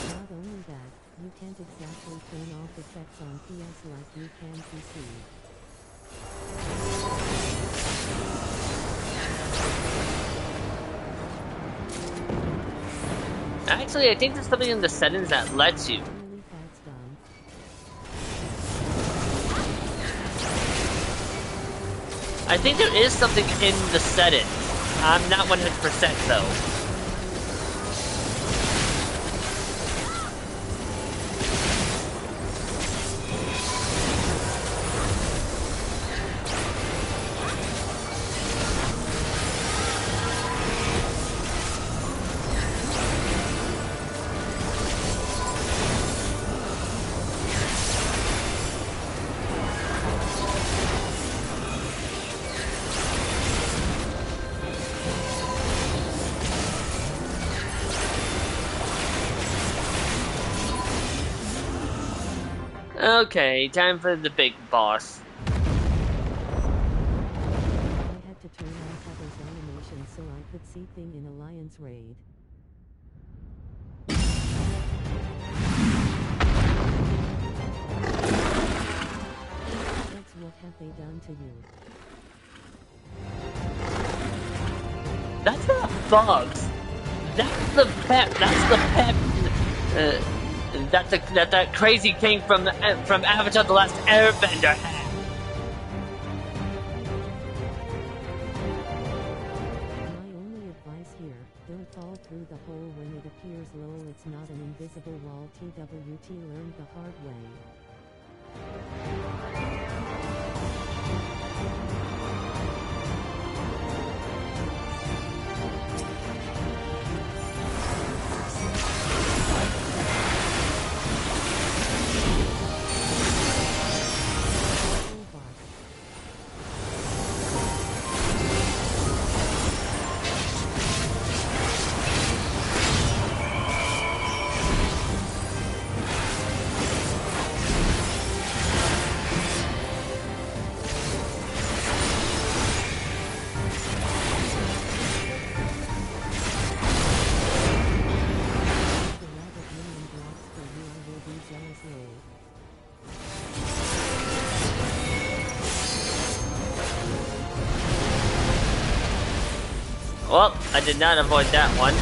Not only that, you can't exactly turn off effects on PS like you can PC. Actually, I think there's something in the settings that lets you. Really fast done. I think there is something in the settings. I'm not 100% though. Okay, time for the big boss. I had to turn on Heather's animation so I could see Thing in Alliance Raid. That's what have they done to you? That's not bugs. That's the pep. That's the pep. That crazy king from Avatar: The Last Airbender had. My only advice here, don't fall through the hole when it appears lol, it's not an invisible wall. TWT learned the hard way. Well, I did not avoid that one.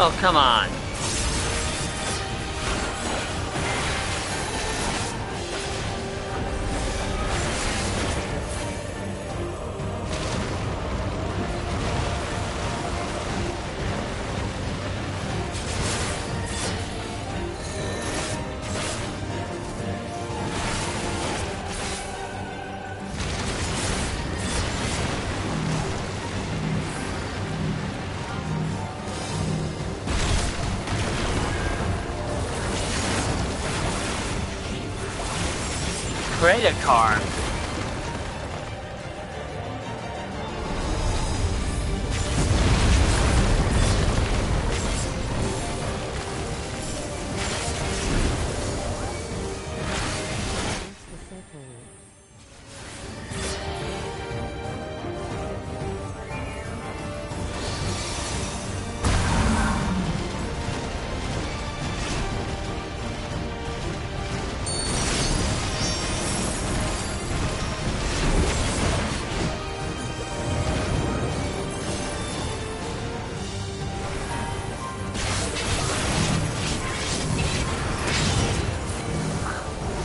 Oh, come on. Credit card.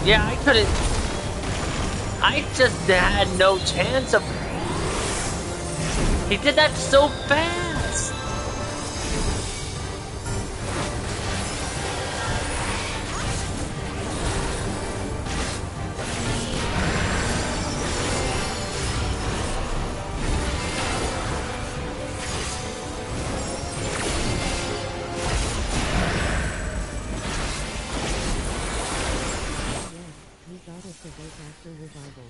Yeah, I couldn't. I just had no chance of. He did that so fast. After revival.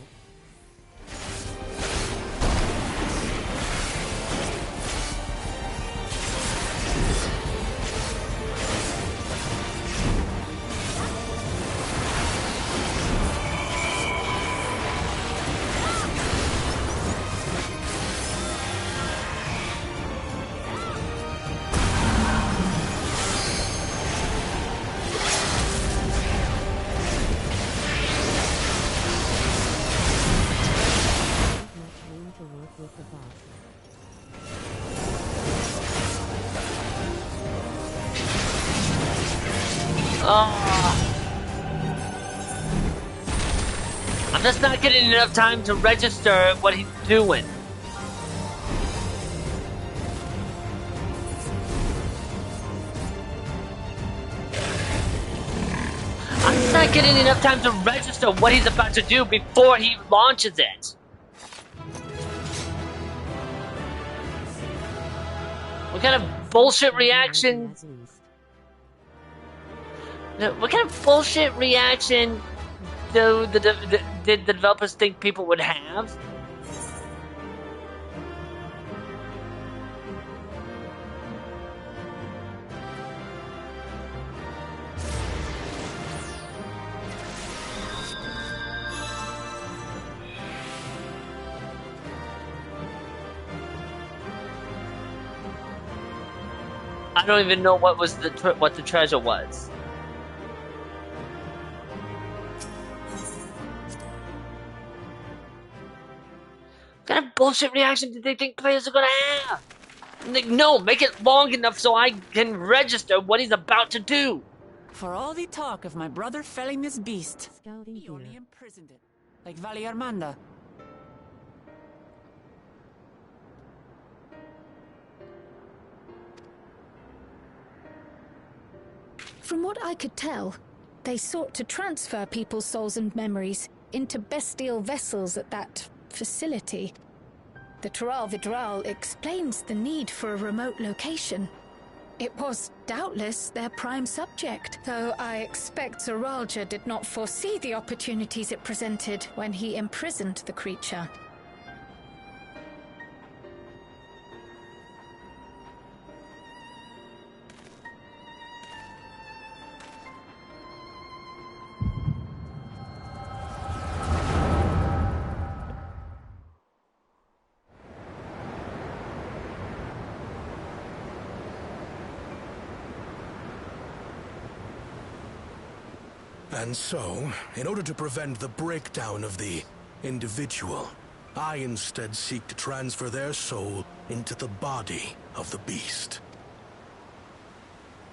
With the boss. I'm just not getting enough time to register what he's doing. I'm just not getting enough time to register what he's about to do before he launches it. What kind of bullshit reaction? What kind of bullshit reaction did the developers think people would have? I don't even know what the treasure was. What kind of bullshit reaction did they think players are gonna have? Like, no, make it long enough so I can register what he's about to do. For all the talk of my brother felling this beast, Scouting he only here. imprisoned it, like Vali Armanda. From what I could tell, they sought to transfer people's souls and memories into bestial vessels at that facility. The Tural Vidral explains the need for a remote location. It was doubtless their prime subject, though I expect Zoralja did not foresee the opportunities it presented when he imprisoned the creature. And so, in order to prevent the breakdown of the individual, I instead seek to transfer their soul into the body of the beast.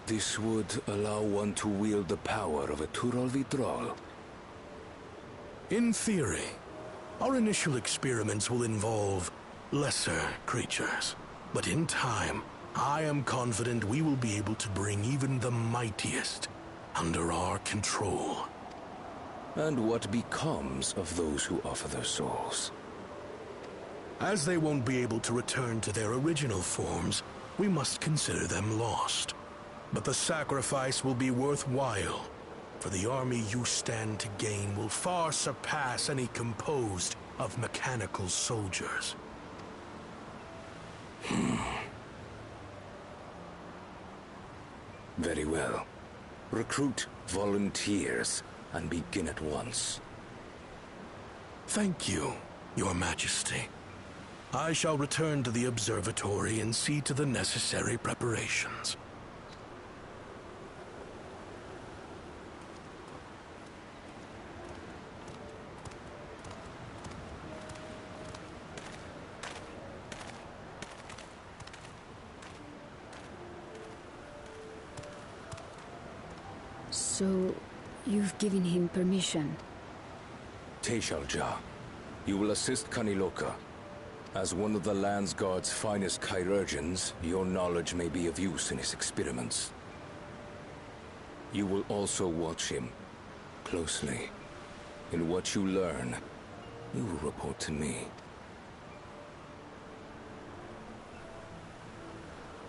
This would allow one to wield the power of a Tural Vidral. In theory, our initial experiments will involve lesser creatures. But in time, I am confident we will be able to bring even the mightiest under our control. And what becomes of those who offer their souls? As they won't be able to return to their original forms, we must consider them lost. But the sacrifice will be worthwhile, for the army you stand to gain will far surpass any composed of mechanical soldiers. Very well. Recruit volunteers and begin at once. Thank you, Your Majesty. I shall return to the observatory and see to the necessary preparations. So, you've given him permission? Teshalja, you will assist Kaniloka. As one of the Land's Guard's finest chirurgeons, your knowledge may be of use in his experiments. You will also watch him closely. In what you learn, you will report to me.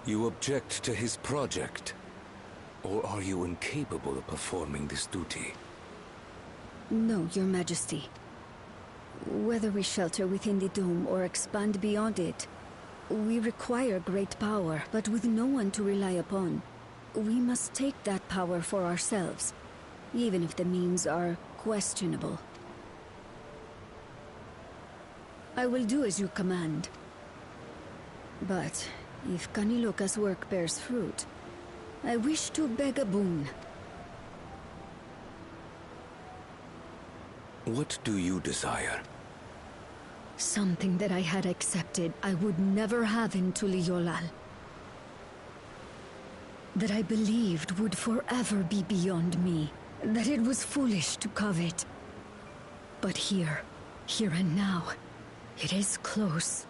You object to his project? Or are you incapable of performing this duty? No, Your Majesty. Whether we shelter within the dome or expand beyond it, we require great power, but with no one to rely upon. We must take that power for ourselves, even if the means are questionable. I will do as you command. But if Kaniloka's work bears fruit, I wish to beg a boon. What do you desire? Something that I had accepted I would never have in Tuliolal. That I believed would forever be beyond me. That it was foolish to covet. But here and now, it is close.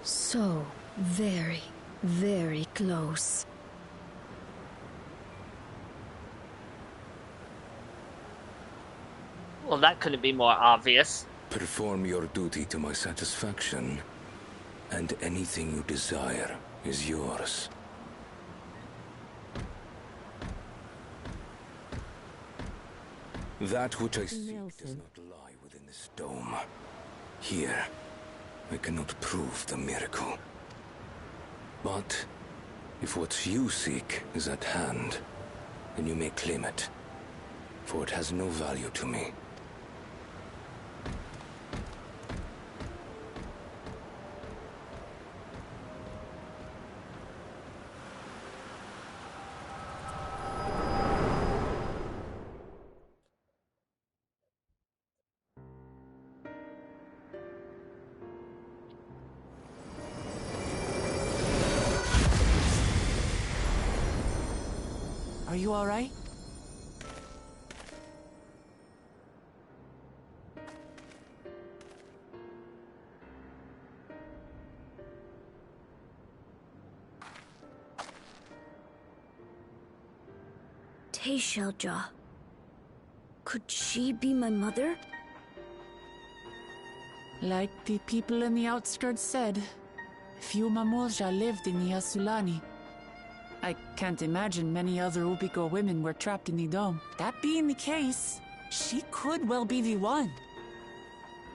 So very, very close. Well, that couldn't be more obvious. Perform your duty to my satisfaction, and anything you desire is yours. That which I seek does not lie within this dome. Here, I cannot prove the miracle. But if what you seek is at hand, then you may claim it, for it has no value to me. Are you all right? Teishalja. Could she be my mother? Like the people in the outskirts said, few Mamulja lived in the Yasulani. I can't imagine many other Ubigo women were trapped in the dome. That being the case, she could well be the one.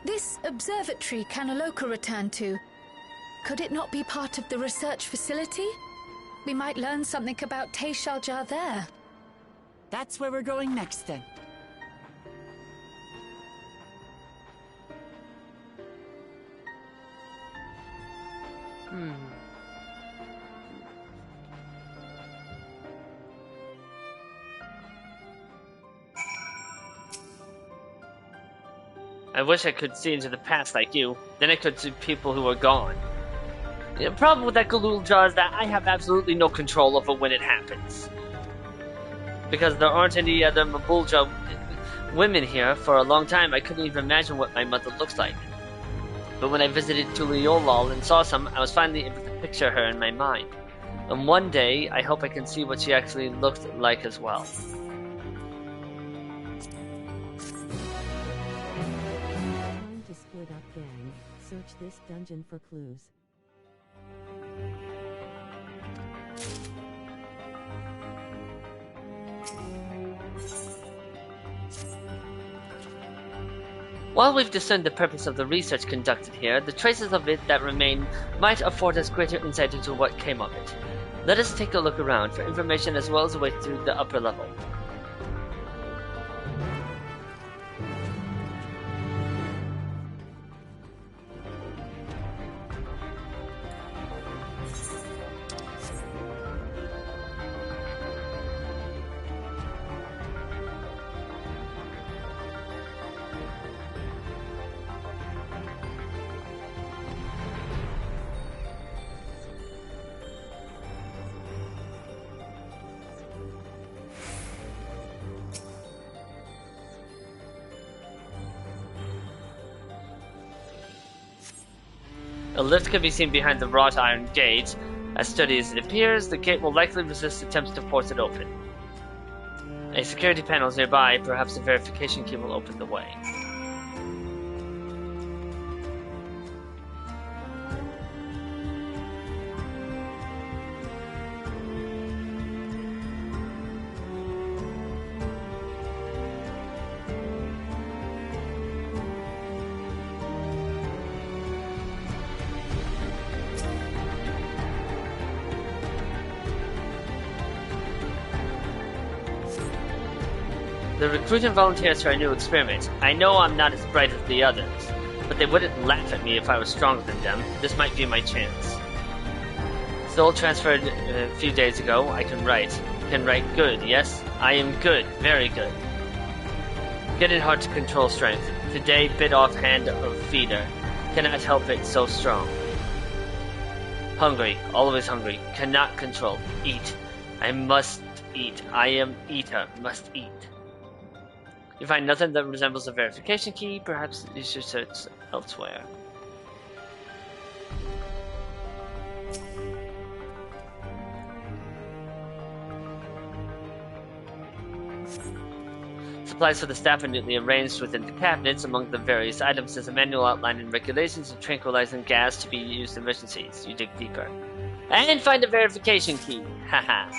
This observatory Kanaloka returned to, could it not be part of the research facility? We might learn something about Teishalja there. That's where we're going next, then. I wish I could see into the past like you. Then I could see people who are gone. The problem with that Galul Jar is that I have absolutely no control over when it happens. Because there aren't any other Mabulja women here for a long time, I couldn't even imagine what my mother looks like. But when I visited Tuliolal and saw some, I was finally able to picture her in my mind. And one day, I hope I can see what she actually looked like as well. Time to split up, gang. Search this dungeon for clues. While we've discerned the purpose of the research conducted here, the traces of it that remain might afford us greater insight into what came of it. Let us take a look around for information as well as a way through the upper level. A lift can be seen behind the wrought iron gate. As steady as it appears, the gate will likely resist attempts to force it open. A security panel is nearby, perhaps a verification key will open the way. The recruiting volunteers for a new experiment. I know I'm not as bright as the others, but they wouldn't laugh at me if I was stronger than them. This might be my chance. Soul transferred a few days ago. I can write. Can write good, yes? I am good. Very good. Getting hard to control strength. Today, bit off hand of feeder. Cannot help it, so strong. Hungry. Always hungry. Cannot control. Eat. I must eat. I am eater. Must eat. You find nothing that resembles a verification key, perhaps you should search elsewhere. Supplies for the staff are neatly arranged within the cabinets. Among the various items is a manual outlining regulations and tranquilizing gas to be used in emergencies. You dig deeper. And find a verification key. Haha.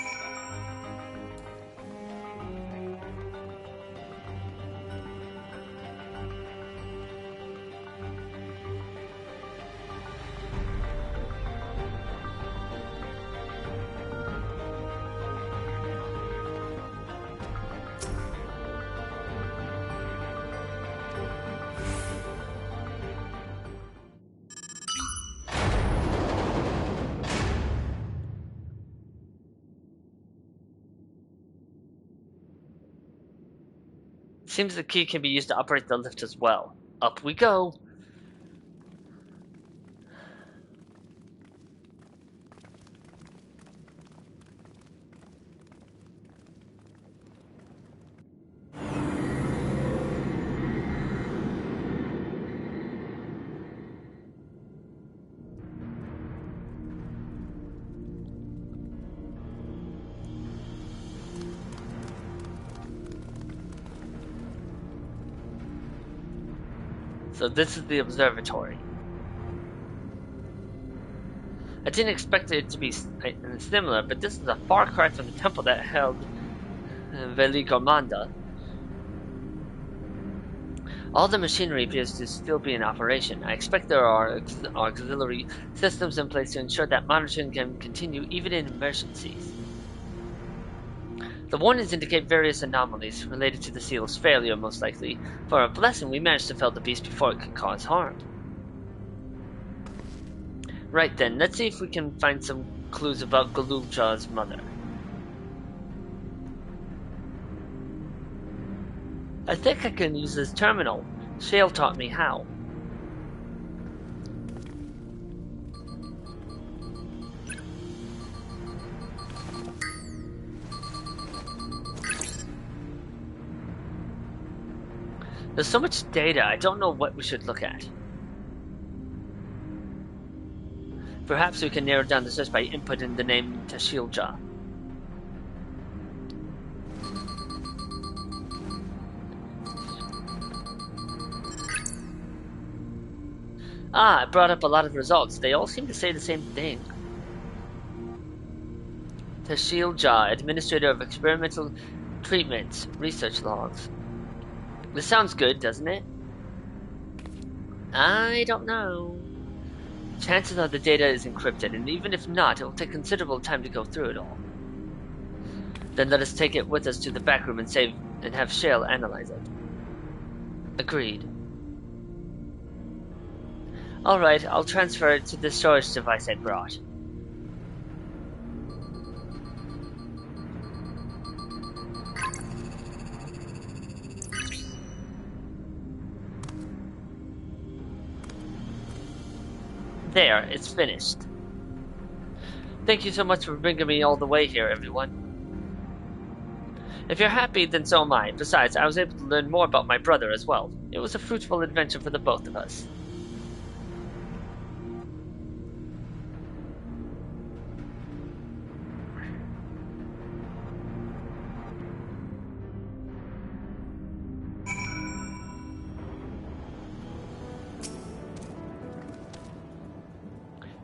Seems the key can be used to operate the lift as well. Up we go. So this is the observatory. I didn't expect it to be similar, but this is a far cry from the temple that held Veligormanda. All the machinery appears to still be in operation. I expect there are auxiliary systems in place to ensure that monitoring can continue even in emergencies. The warnings indicate various anomalies related to the seal's failure, most likely. For a blessing, we managed to fell the beast before it could cause harm. Right then, let's see if we can find some clues about Galulja's mother. I think I can use this terminal. Shale taught me how. There's so much data, I don't know what we should look at. Perhaps we can narrow down the search by inputting the name Tashilja. Ah, it brought up a lot of results. They all seem to say the same thing. Tashilja, Administrator of Experimental Treatments, Research Logs. This sounds good, doesn't it? I don't know. Chances are the data is encrypted, and even if not, it will take considerable time to go through it all. Then let us take it with us to the back room and have Shale analyze it. Agreed. Alright, I'll transfer it to the storage device I brought. There, it's finished. Thank you so much for bringing me all the way here, everyone. If you're happy, then so am I. Besides, I was able to learn more about my brother as well. It was a fruitful adventure for the both of us.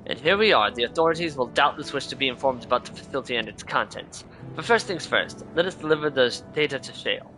And here we are. The authorities will doubtless wish to be informed about the facility and its contents. But first things first, let us deliver the data to Shale.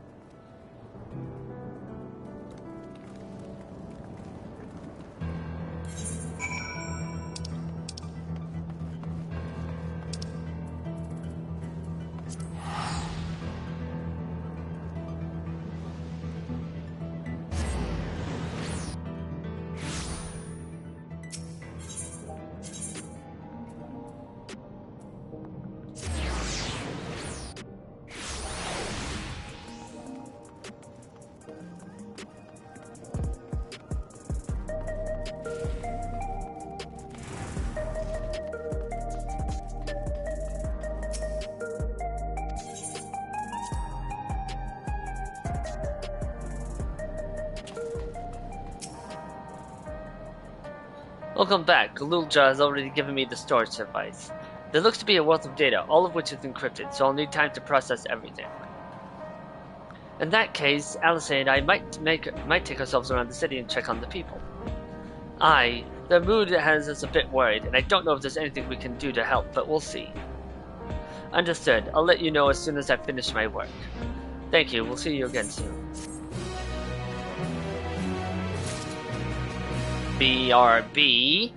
Welcome back. Galulja has already given me the storage device. There looks to be a wealth of data, all of which is encrypted, so I'll need time to process everything. In that case, Alice and I might take ourselves around the city and check on the people. The mood has us a bit worried, and I don't know if there's anything we can do to help, but we'll see. Understood. I'll let you know as soon as I finish my work. Thank you. We'll see you again soon. BRB.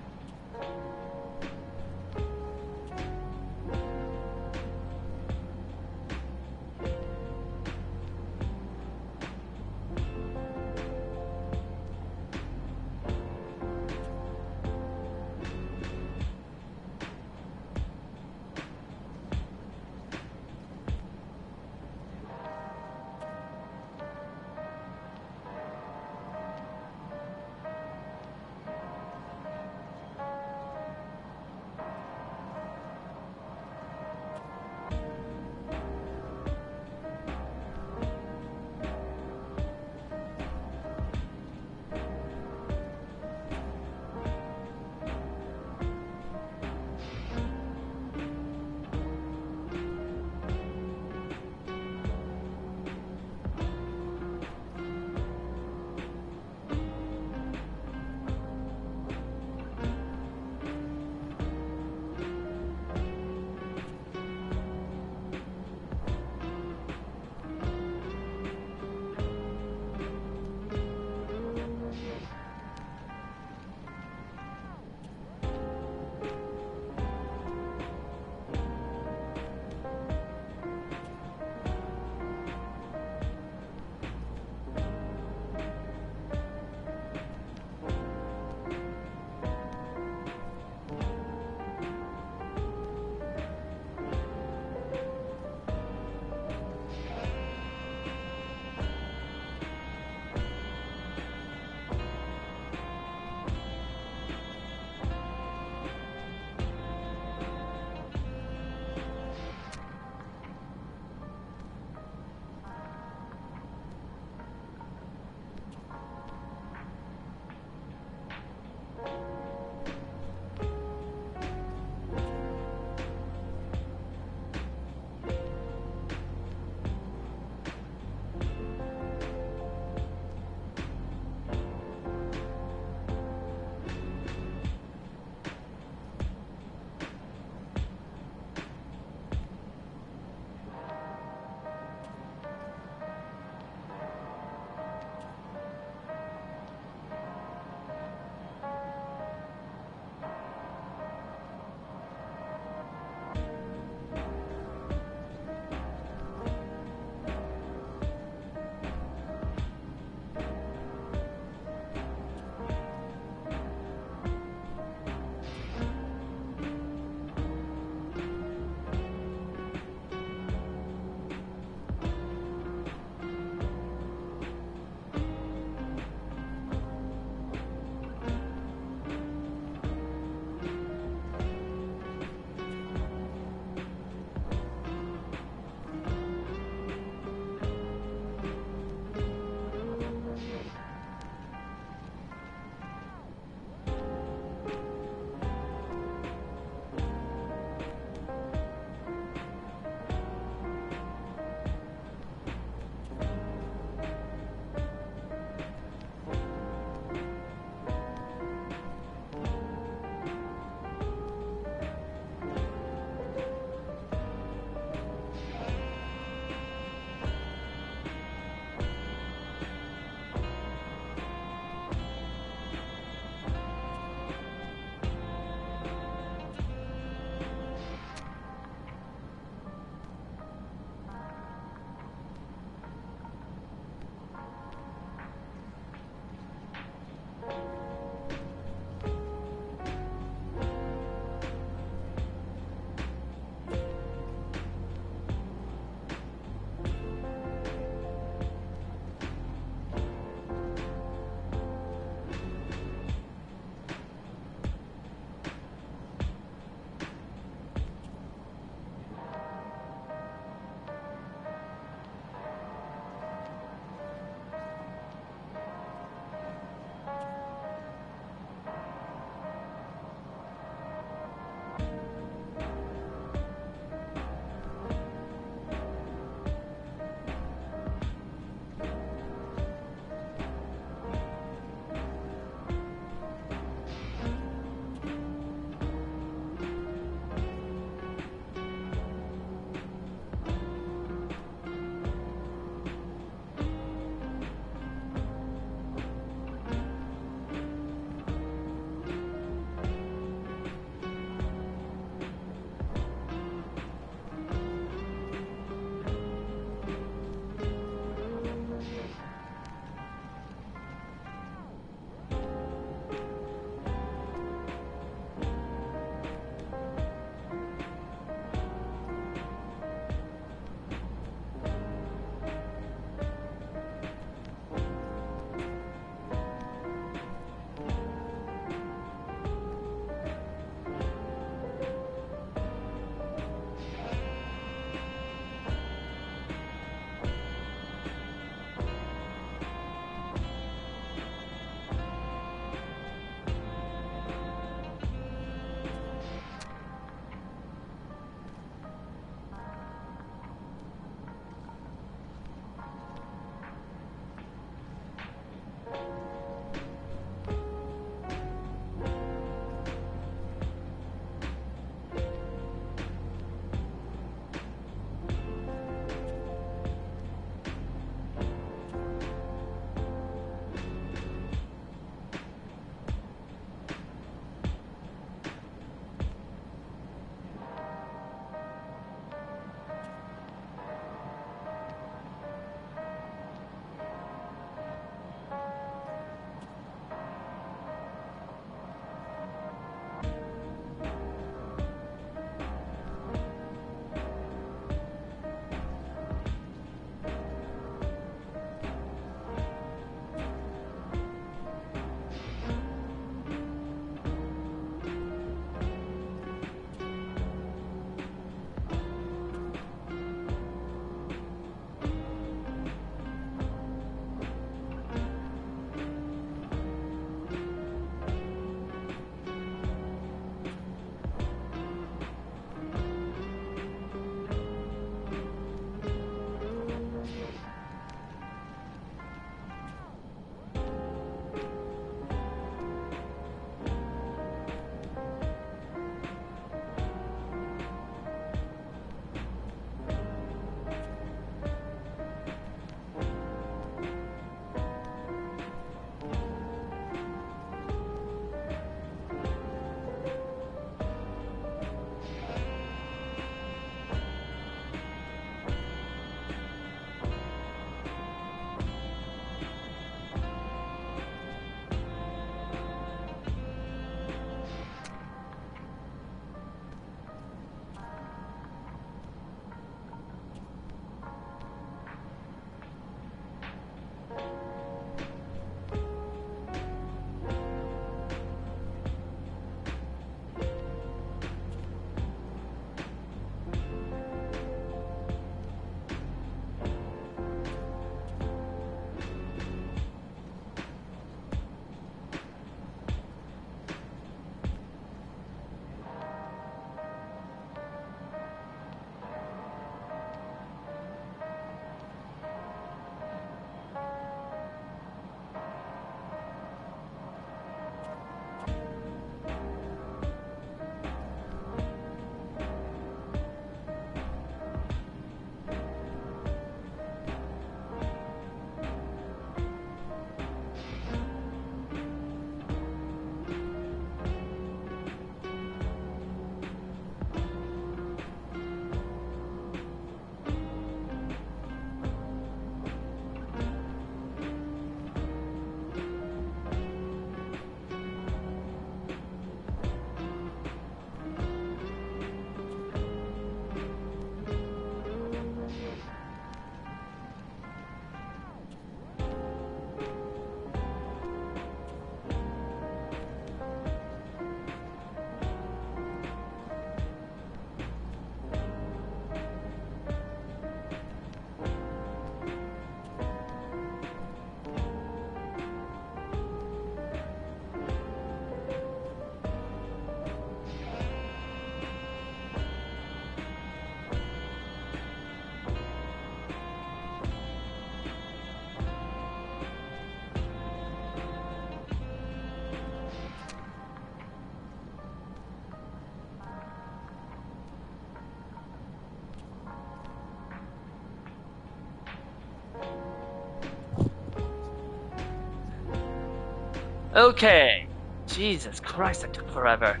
Okay. Jesus Christ, that took forever.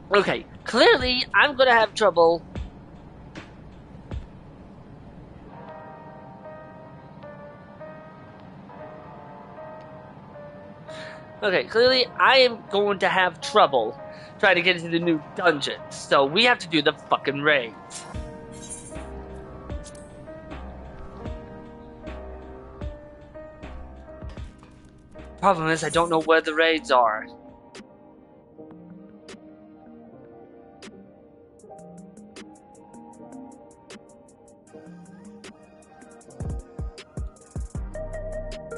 Okay, clearly I'm gonna have trouble. Okay, clearly I am going to have trouble trying to get into the new dungeon, so we have to do the fucking raids. Problem is, I don't know where the raids are.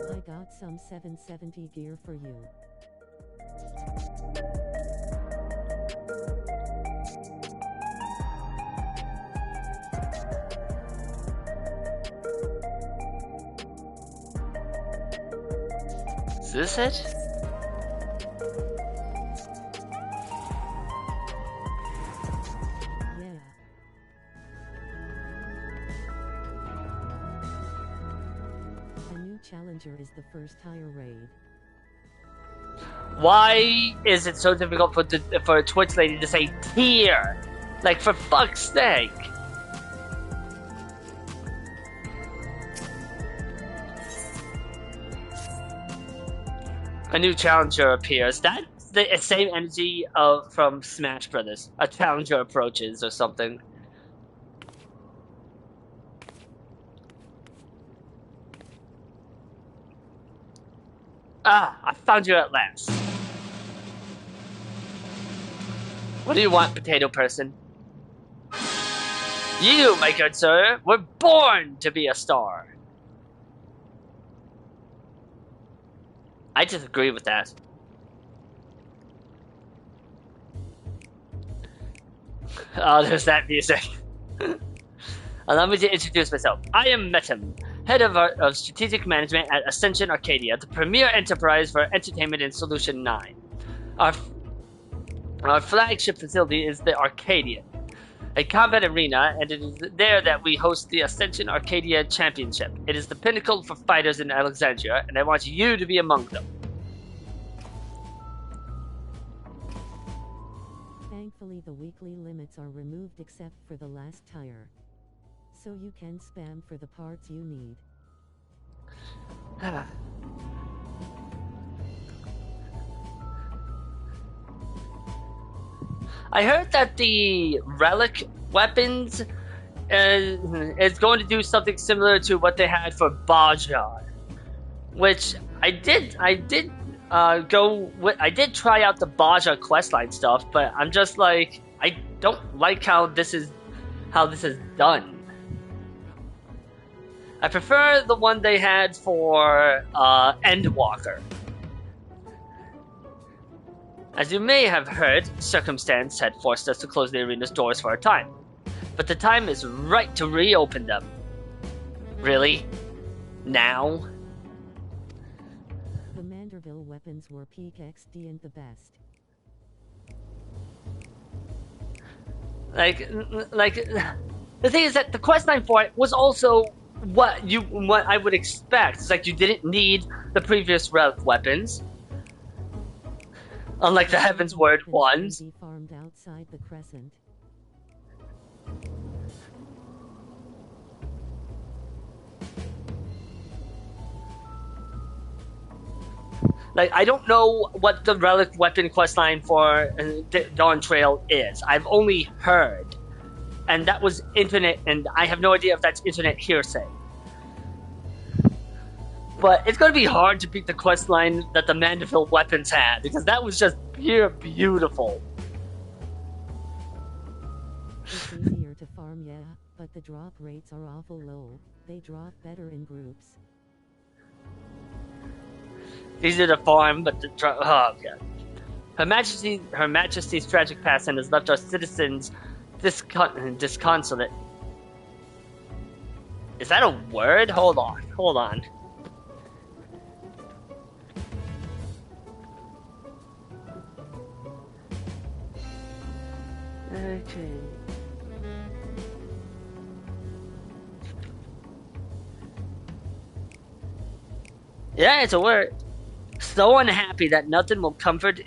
I got some 770 gear for you. Is this it? Yeah. A new challenger is the first higher raid. Why is it so difficult for a Twitch lady to say tier? Like, for fuck's sake. A new challenger appears. That's the same energy from Smash Brothers. A challenger approaches or something. Ah, I found you at last. What do you want, potato person? You, my good sir, were born to be a star. I disagree with that. Oh, there's that music. Allow me to introduce myself. I am Metam, head of strategic management at Ascension Arcadia, the premier enterprise for entertainment in Solution 9. Our flagship facility is the Arcadian, a combat arena, and it is there that we host the Ascension Arcadia Championship. It is the pinnacle for fighters in Alexandria, and I want you to be among them. Thankfully, the weekly limits are removed except for the last tire. So you can spam for the parts you need. I heard that the relic weapons is going to do something similar to what they had for Baja, which I did try out the Baja questline stuff, but I'm just like, I don't like how this is done. I prefer the one they had for Endwalker. As you may have heard, circumstance had forced us to close the arena's doors for a time. But the time is right to reopen them. Really? Now? The Manderville weapons were peak XD and the best. Like, the thing is that the questline for it was also what I would expect. It's like you didn't need the previous relic weapons. Unlike the Heaven's Word ones. Farmed outside the Crescent. Like, I don't know what the relic weapon questline for Dawn Trail is. I've only heard. And that was internet, and I have no idea if that's internet hearsay. But it's going to be hard to beat the questline that the Mandeville weapons had, because that was just pure beautiful. It's easier to farm, yeah, but the drop rates are awful low. They drop better in groups. Easier to farm, but the drop... Oh, God. Her Majesty's tragic passing has left our citizens disconsolate. Is that a word? Hold on. Okay. Yeah, it's a word. So unhappy that nothing will comfort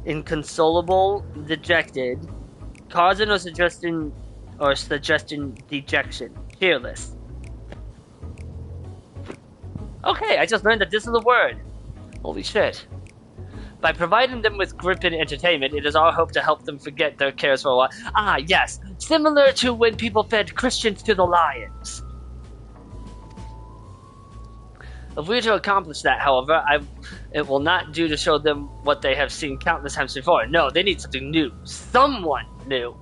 inconsolable, dejected, causing or suggesting dejection, cheerless. Okay, I just learned that this is a word. Holy shit. By providing them with grip and entertainment, it is our hope to help them forget their cares for a while. Ah, yes. Similar to when people fed Christians to the lions. If we are to accomplish that, however, it will not do to show them what they have seen countless times before. No, they need something new. Someone new.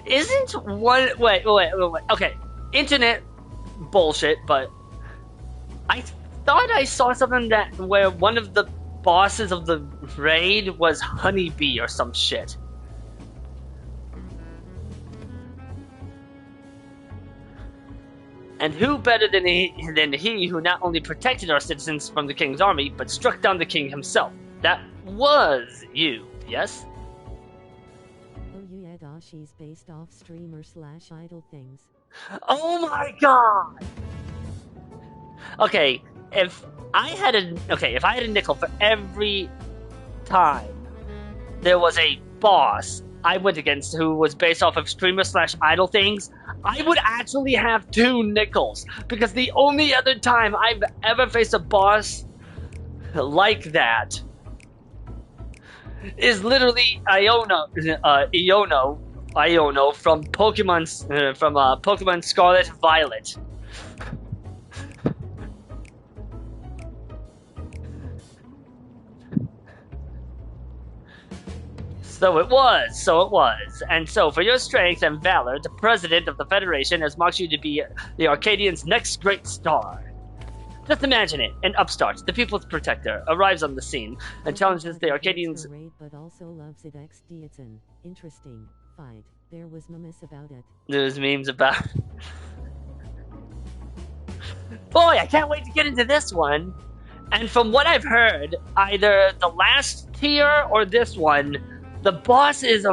Isn't one... Wait. Okay. Internet bullshit, but... I thought I saw something where one of the bosses of the raid was Honeybee or some shit. And who better than he who not only protected our citizens from the king's army, but struck down the king himself? That was you, yes? Oyuadashi's based off streamer/idle things. Oh my god! Okay, if I had a nickel for every time there was a boss I went against who was based off of streamer/idle things, I would actually have 2 nickels, because the only other time I've ever faced a boss like that is literally Iono from Pokemon Scarlet Violet. So it was. And so, for your strength and valor, the president of the Federation has marked you to be the Arcadians' next great star. Just imagine it. An upstart, the people's protector, arrives on the scene and challenges the Arcadians... But also loves it interesting fight. There was memes about it. There's memes about... Boy, I can't wait to get into this one. And from what I've heard, either the last tier or this one, the boss has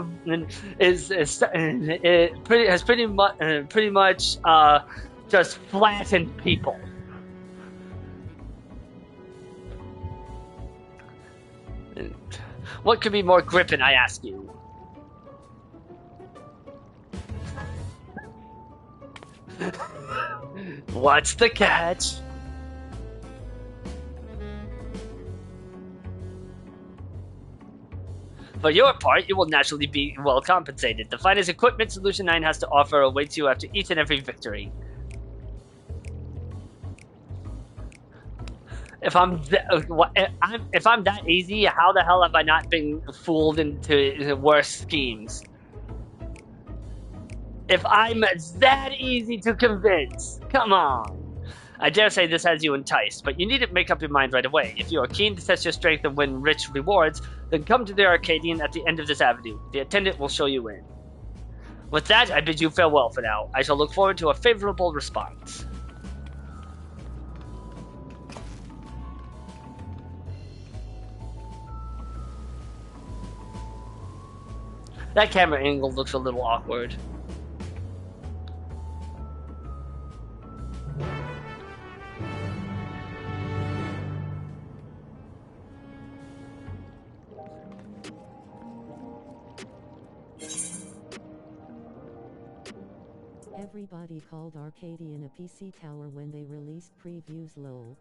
pretty much just flattened people. What could be more gripping, I ask you? What's the catch? For your part, you will naturally be well compensated. The finest equipment Solution 9 has to offer awaits you after each and every victory. If I'm that easy, how the hell have I not been fooled into worse schemes? If I'm that easy to convince, come on. I dare say this has you enticed, but you needn't make up your mind right away. If you are keen to test your strength and win rich rewards, then come to the Arcadian at the end of this avenue. The attendant will show you in. With that, I bid you farewell for now. I shall look forward to a favorable response. That camera angle looks a little awkward. Everybody called Arcadian a PC tower when they released previews, lol.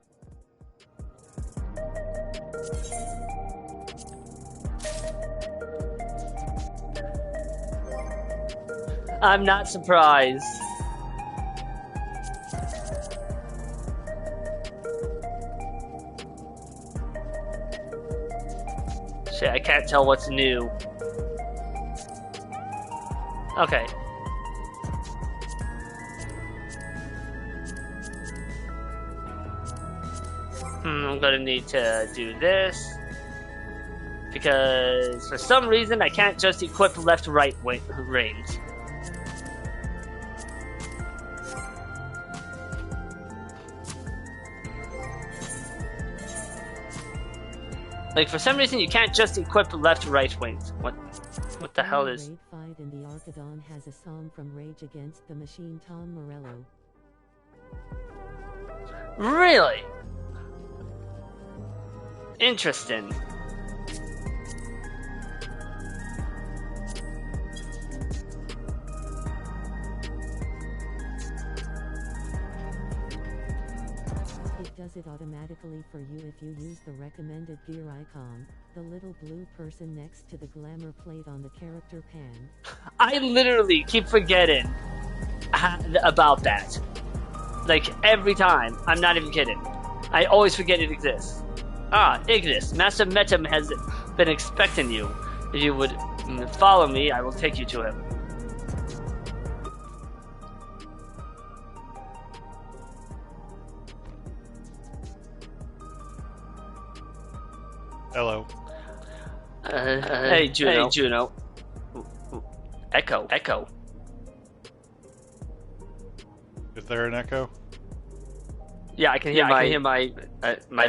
I'm not surprised. Shit, I can't tell what's new. Okay. I'm gonna need to do this. Because for some reason I can't just equip left-right reins. Like, for some reason you can't just equip left-right wings. What the hell is... Raid fight in the Arcadon has a song from Rage Against the Machine, Tom Morello. Really? Interesting. It does it automatically for you if you use the recommended gear icon, the little blue person next to the glamour plate on the character pan. I literally keep forgetting about that. Like, every time. I'm not even kidding. I always forget it exists. Ah, Ignis, Master Metum has been expecting you. If you would follow me, I will take you to him. Hello. Hey, Juno. Hey, Juno. Echo. Echo. Is there an echo? Yeah, I can hear my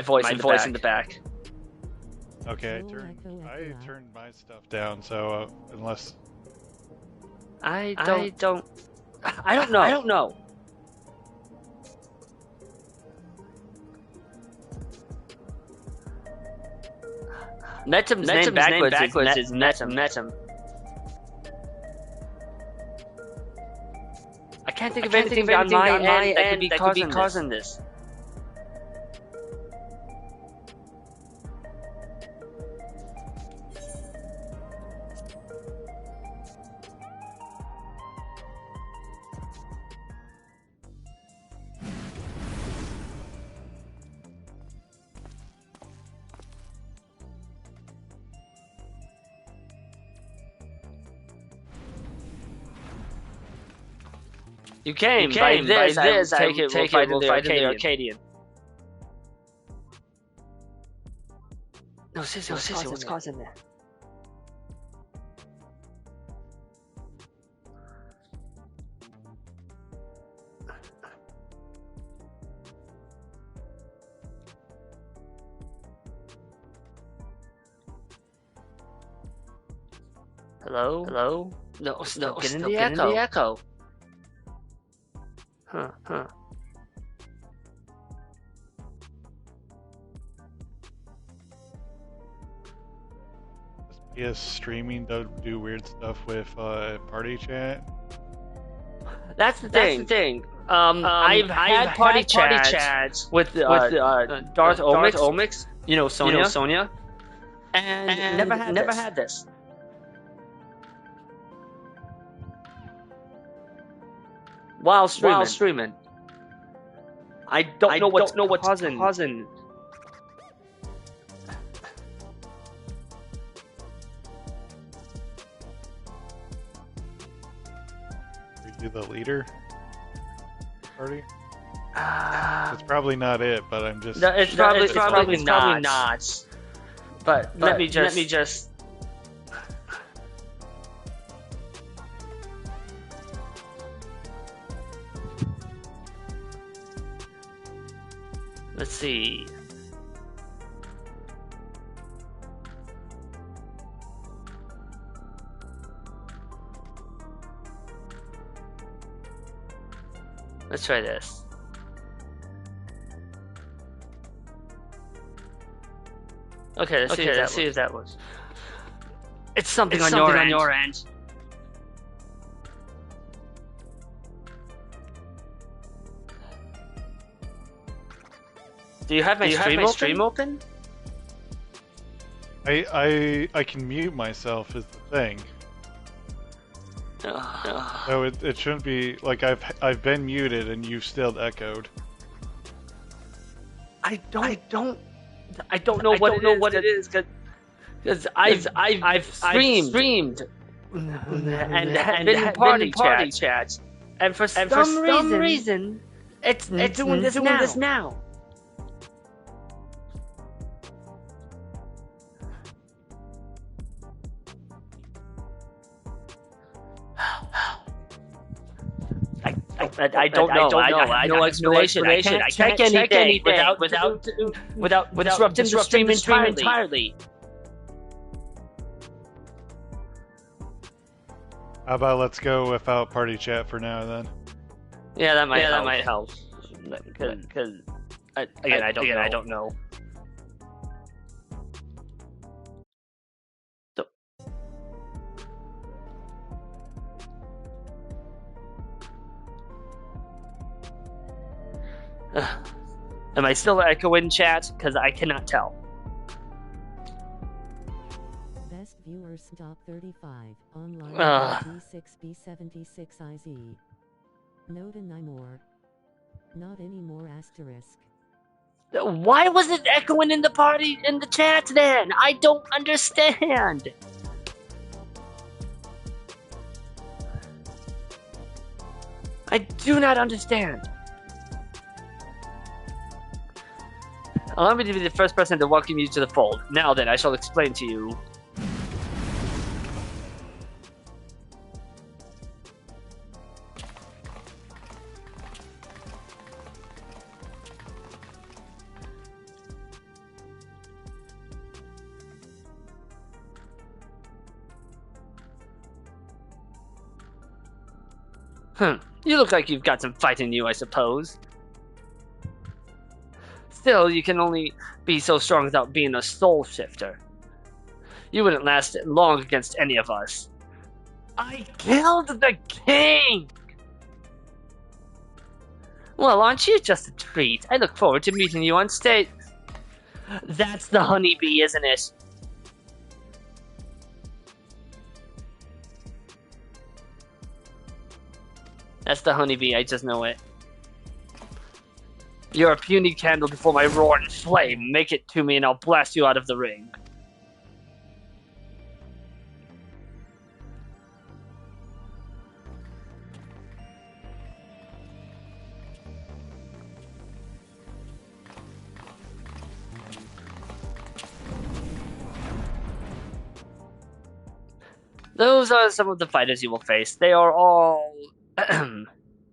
voice in the back. Okay, I turned my stuff down, so unless I don't know. I don't know. Metum's name backwards is Metum. I can't think of anything on my end that could be causing this. You came by this, I will take it, we'll fight in the Arcadian. No, seriously, what's causing that? Hello? Hello? No, get in the echo. Huh. PS streaming does do weird stuff with party chat. That's the thing. I've had party chats with Darth Omix. You know Sonya. And never had this. While streaming. I don't know what's causing. Are you the leader? Party? It's probably not it, but I'm just. No, it's probably not. But let me just. Let's see. Let's try this. Okay, let's see if that was. It's something on your end. Do you have my stream open? I can mute myself is the thing. So it shouldn't be like I've been muted and you've still echoed. I don't know what it is because I've streamed and been in party chats and for some reason it's doing this now. I don't know. I have no explanation. I can't check anything without disrupting the stream entirely. How about let's go without party chat for now then? Yeah, that might help. Because I don't know. Am I still echoing, chat? Because I cannot tell. Best viewers stop 35 online G6B76IZ. Note and I more. Not anymore asterisk. Why was it echoing in the chat then? I don't understand. I do not understand. Allow me to be the first person to welcome you to the fold. Now then, I shall explain to you. You look like you've got some fight in you, I suppose. Still, you can only be so strong without being a soul shifter. You wouldn't last long against any of us. I killed the king! Well, aren't you just a treat? I look forward to meeting you on stage. That's the honeybee, isn't it? That's the honeybee, I just know it. You're a puny candle before my roaring flame. Make it to me and I'll blast you out of the ring. Those are some of the fighters you will face. They are all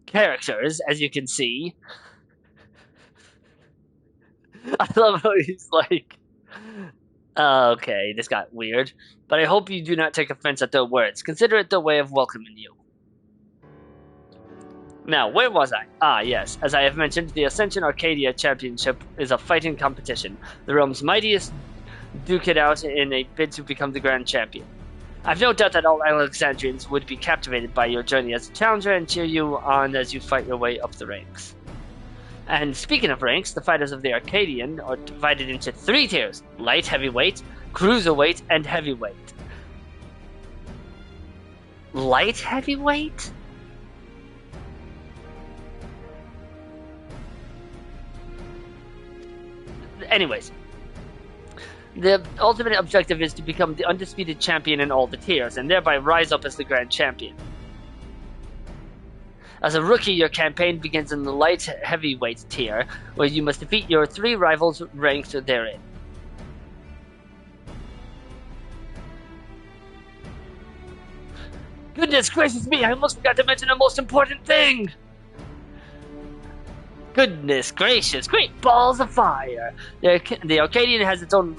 characters, as you can see. I love how he's like, okay, this got weird, but I hope you do not take offense at their words. Consider it their way of welcoming you. Now, where was I? Ah, yes. As I have mentioned, the Ascension Arcadia Championship is a fighting competition. The realm's mightiest duke it out in a bid to become the grand champion. I've no doubt that all Alexandrians would be captivated by your journey as a challenger and cheer you on as you fight your way up the ranks. And speaking of ranks, the fighters of the Arcadian are divided into 3 tiers: light heavyweight, cruiserweight, and heavyweight. Light heavyweight? Anyways, the ultimate objective is to become the undisputed champion in all the tiers, and thereby rise up as the grand champion. As a rookie, your campaign begins in the light heavyweight tier, where you must defeat your 3 rivals ranked therein. Goodness gracious me, I almost forgot to mention the most important thing! Goodness gracious, great balls of fire! The Arcadian has its own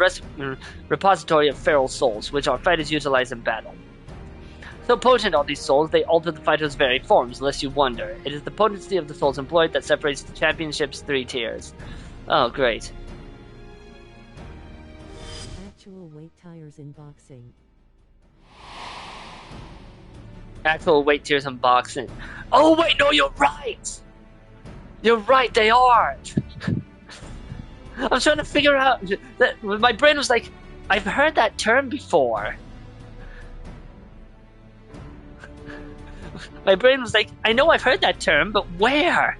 repository of feral souls, which our fighters utilize in battle. So potent are these souls, they alter the fighter's very forms, lest you wonder. It is the potency of the souls employed that separates the championship's 3 tiers. Oh, great. Actual weight tires in boxing. Actual weight tiers in boxing. Oh wait, no, you're right! You're right, they are! I'm trying to figure out... My brain was like, I've heard that term before. My brain was like, I know I've heard that term, but where?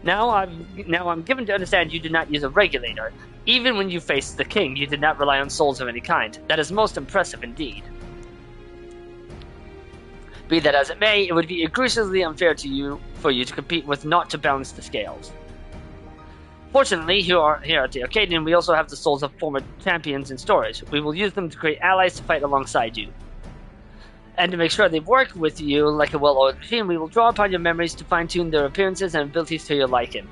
Now I'm given to understand you did not use a regulator. Even when you faced the king, you did not rely on souls of any kind. That is most impressive indeed. Be that as it may, it would be egregiously unfair for you to compete with naught to balance the scales. Fortunately, here at the Arcadian, we also have the souls of former champions in storage. We will use them to create allies to fight alongside you. And to make sure they work with you like a well-oiled machine, we will draw upon your memories to fine-tune their appearances and abilities to your liking.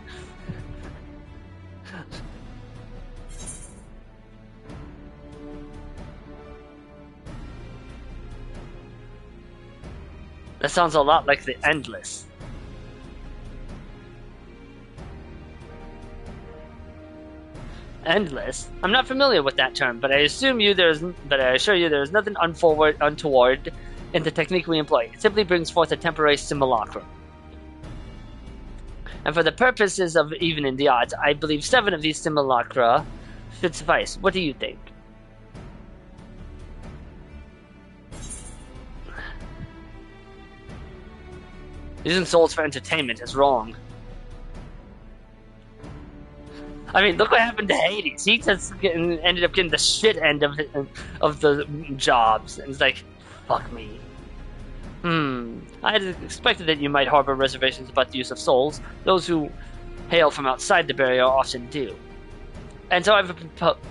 That sounds a lot like the Endless. Endless? I'm not familiar with that term, but I assure you there is nothing untoward in the technique we employ. It simply brings forth a temporary simulacrum. And for the purposes of evening the odds, I believe 7 of these simulacra should suffice. What do you think? Using souls for entertainment is wrong. I mean, look what happened to Hades. He just ended up getting the shit end of the jobs. And it's like, fuck me. I had expected that you might harbor reservations about the use of souls. Those who hail from outside the barrier often do. And so I have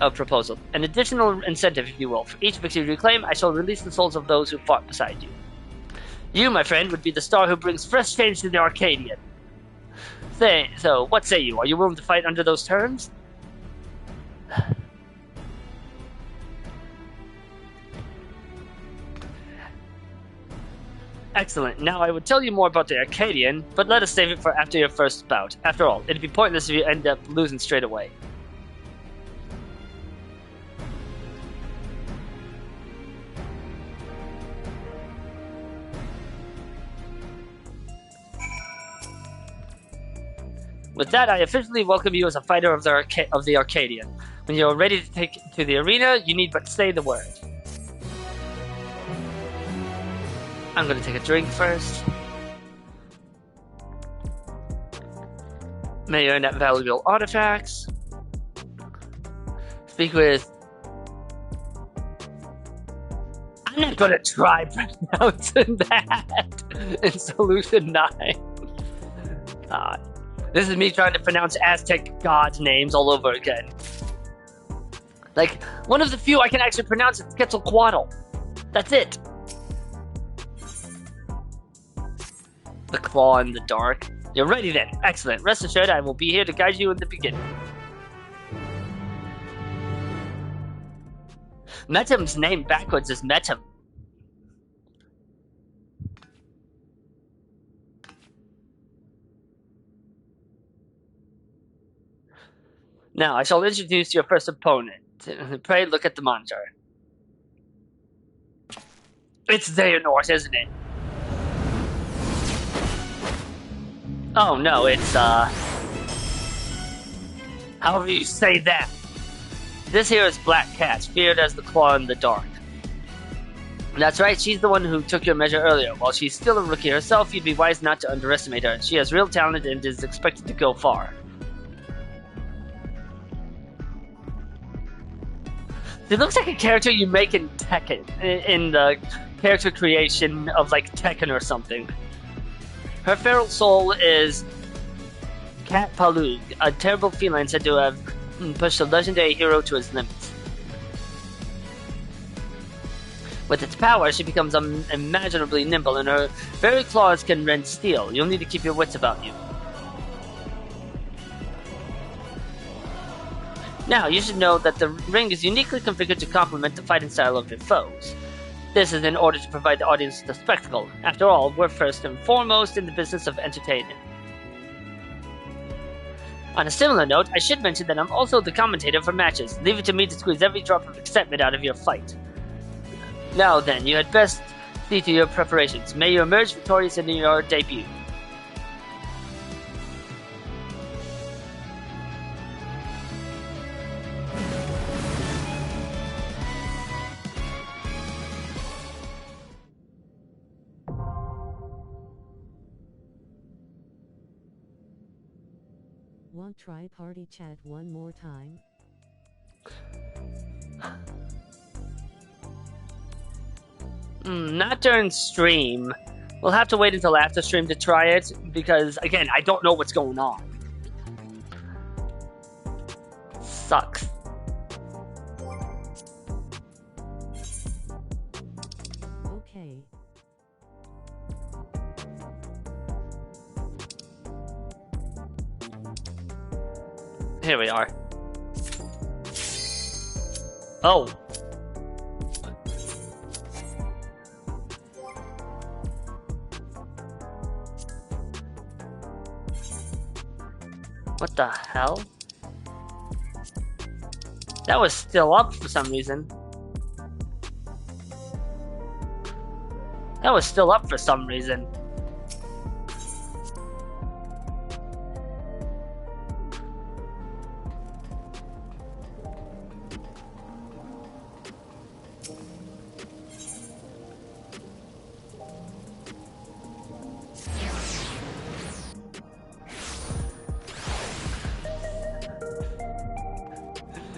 a proposal. An additional incentive, if you will. For each victory you claim, I shall release the souls of those who fought beside you. You, my friend, would be the star who brings fresh change to the Arcadian. So, what say you? Are you willing to fight under those terms? Excellent. Now I would tell you more about the Arcadian, but let us save it for after your first bout. After all, it'd be pointless if you end up losing straight away. With that, I officially welcome you as a fighter of the Arcadian. When you are ready to take to the arena, you need but say the word. I'm going to take a drink first. May earn that valuable artifacts. Speak with... I'm not going to try pronouncing that in Solution 9. God. This is me trying to pronounce Aztec gods' names all over again. Like, one of the few I can actually pronounce is Quetzalcoatl. That's it. The claw in the dark. You're ready then. Excellent. Rest assured, I will be here to guide you in the beginning. Metum's name backwards is Metum. Now, I shall introduce your first opponent. Pray look at the monitor. It's Xehanort, isn't it? Oh no, it's, however you say that. This here is Black Cat, feared as the claw in the dark. That's right, she's the one who took your measure earlier. While she's still a rookie herself, you'd be wise not to underestimate her. She has real talent and is expected to go far. It looks like a character you make in Tekken, in the character creation of like Tekken or something. Her feral soul is Cat Palug, a terrible feline said to have pushed a legendary hero to his limits. With its power, she becomes unimaginably nimble, and her very claws can rend steel. You'll need to keep your wits about you. Now, you should know that the ring is uniquely configured to complement the fighting style of your foes. This is in order to provide the audience with a spectacle. After all, we're first and foremost in the business of entertainment. On a similar note, I should mention that I'm also the commentator for matches. Leave it to me to squeeze every drop of excitement out of your fight. Now then, you had best see to your preparations. May you emerge victorious in your debut. Want try party chat one more time? Not during stream. We'll have to wait until after stream to try it, because, again, I don't know what's going on. Sucks. Okay. Here we are. Oh. What the hell? That was still up for some reason. That was still up for some reason.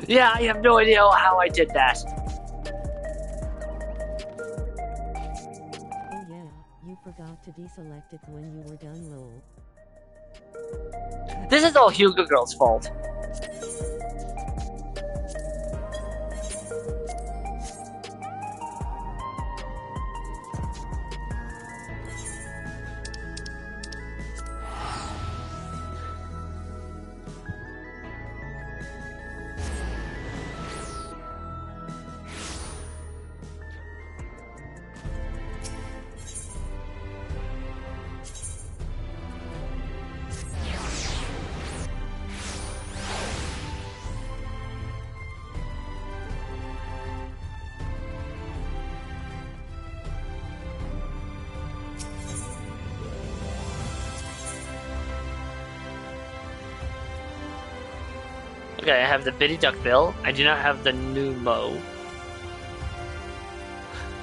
Yeah, I have no idea how I did that. Oh yeah, you forgot to deselect it when you were done, lol. This is all Hugo Girl's fault. Okay, I have the Bitty Duckbill. I do not have the Numo.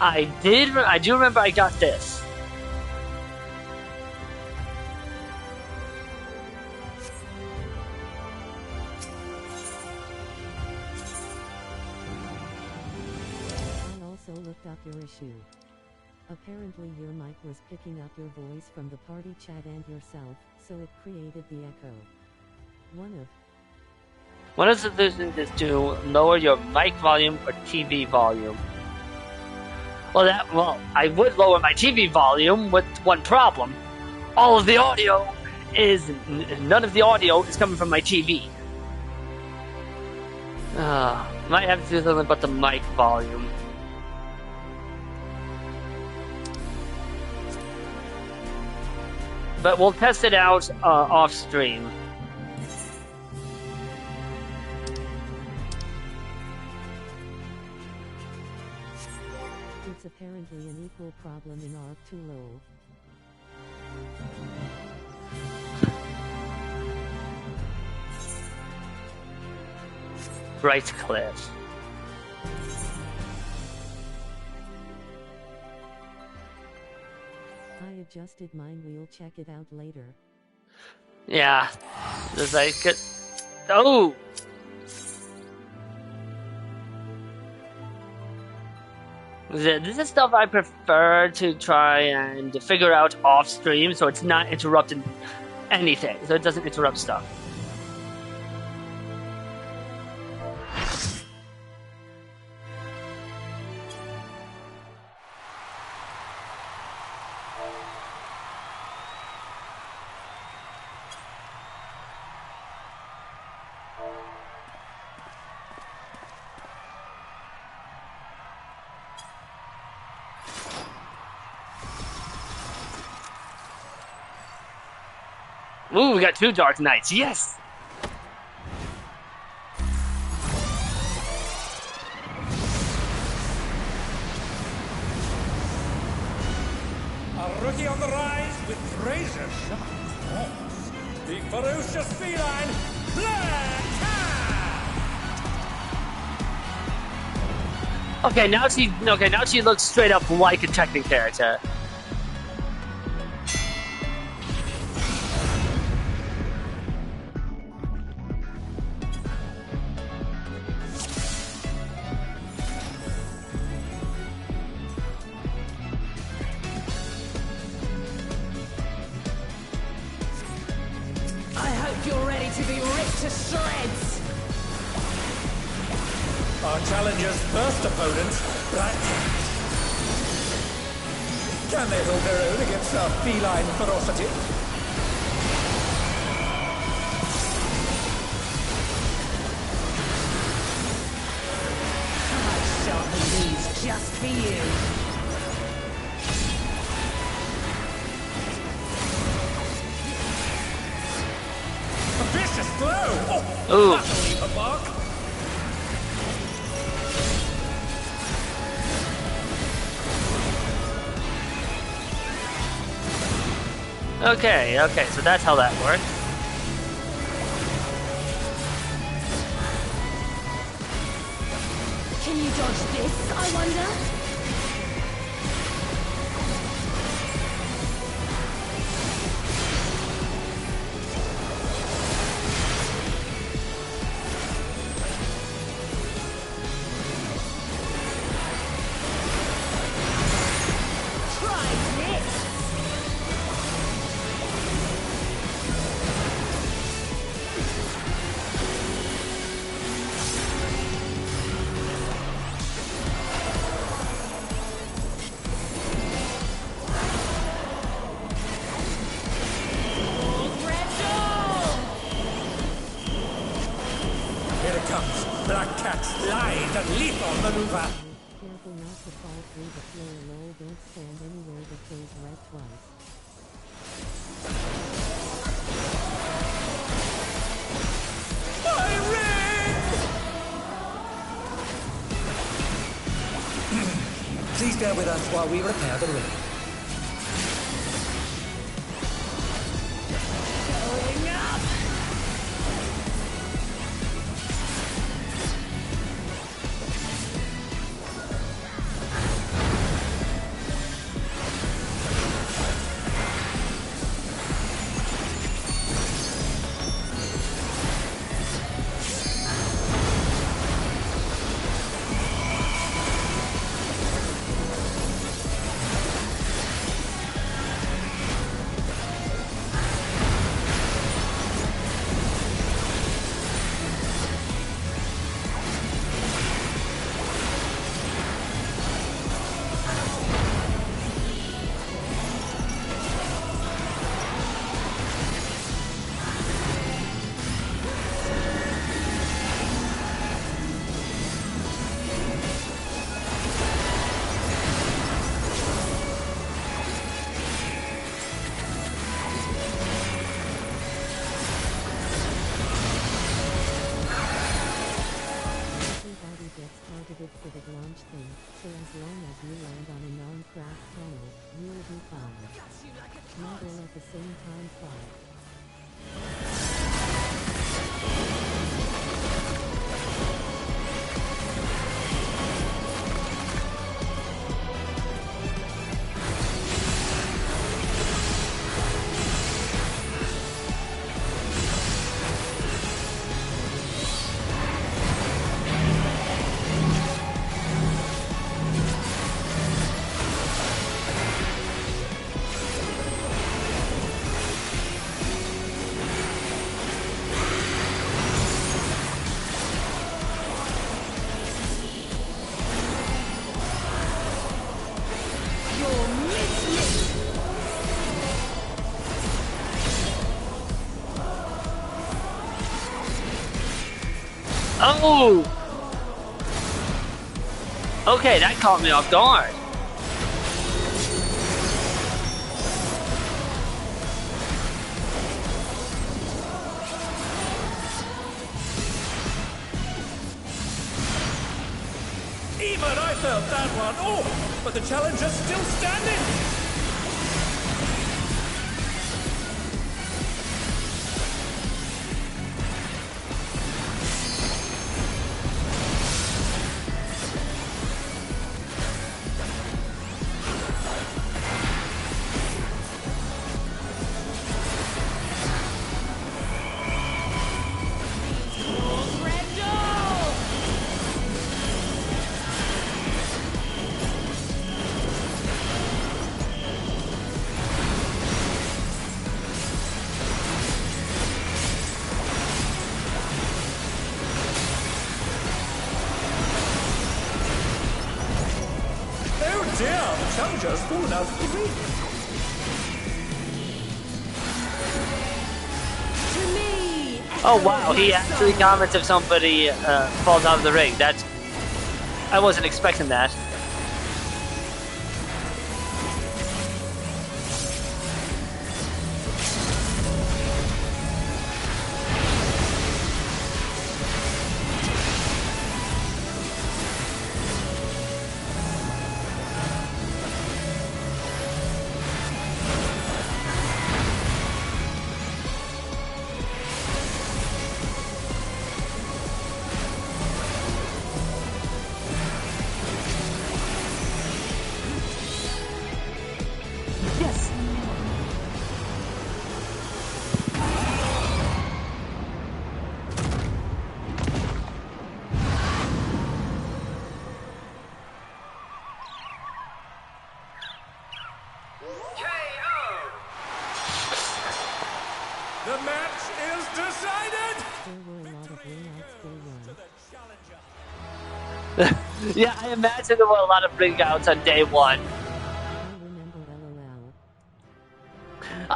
I do remember I got this. I also looked up your issue. Apparently your mic was picking up your voice from the party chat and yourself, so it created the echo. One of the solutions is to lower your mic volume or TV volume. Well, I would lower my TV volume with one problem. All of the audio none of the audio is coming from my TV. Might have to do something about the mic volume. But we'll test it out off stream. It's apparently an equal problem in ARC 2 low. Right cliff. I adjusted mine, we'll check it out later. Yeah. There's like oh! This is stuff I prefer to try and figure out off stream so it's not interrupting anything, so it doesn't interrupt stuff. Ooh, we got 2 Dark Knights, yes! A rookie on the rise with razor-sharp claws. The ferocious feline, Black Cat! Okay, now she looks straight up like a Tekken character. Our challenger's first opponent, Black Cat. Can they hold their own against our feline ferocity? I've sharpened these just for you. A vicious blow! Ooh. That'll leave a mark. Okay, so that's how that works. Can you dodge this, I wonder? Black Cat's lithe and lethal maneuver. Careful not to fall through the floor. Lol, don't stand anywhere that goes red twice. My ring! Please bear with us while we repair the ring. Going up! For the launch thing, so as long as you land on a non-cracked tunnel, you will be fine. Not all at the same time, fine. Oh! Okay, that caught me off guard. Even I felt that one. Oh, but the challenger's still standing. Challenger's fallen out of the ring. Oh wow, he actually comments if somebody falls out of the ring. I wasn't expecting that. The match is decided! There were a lot of ring-outs day one. Yeah, I imagine there were a lot of ring-outs on day one. I remember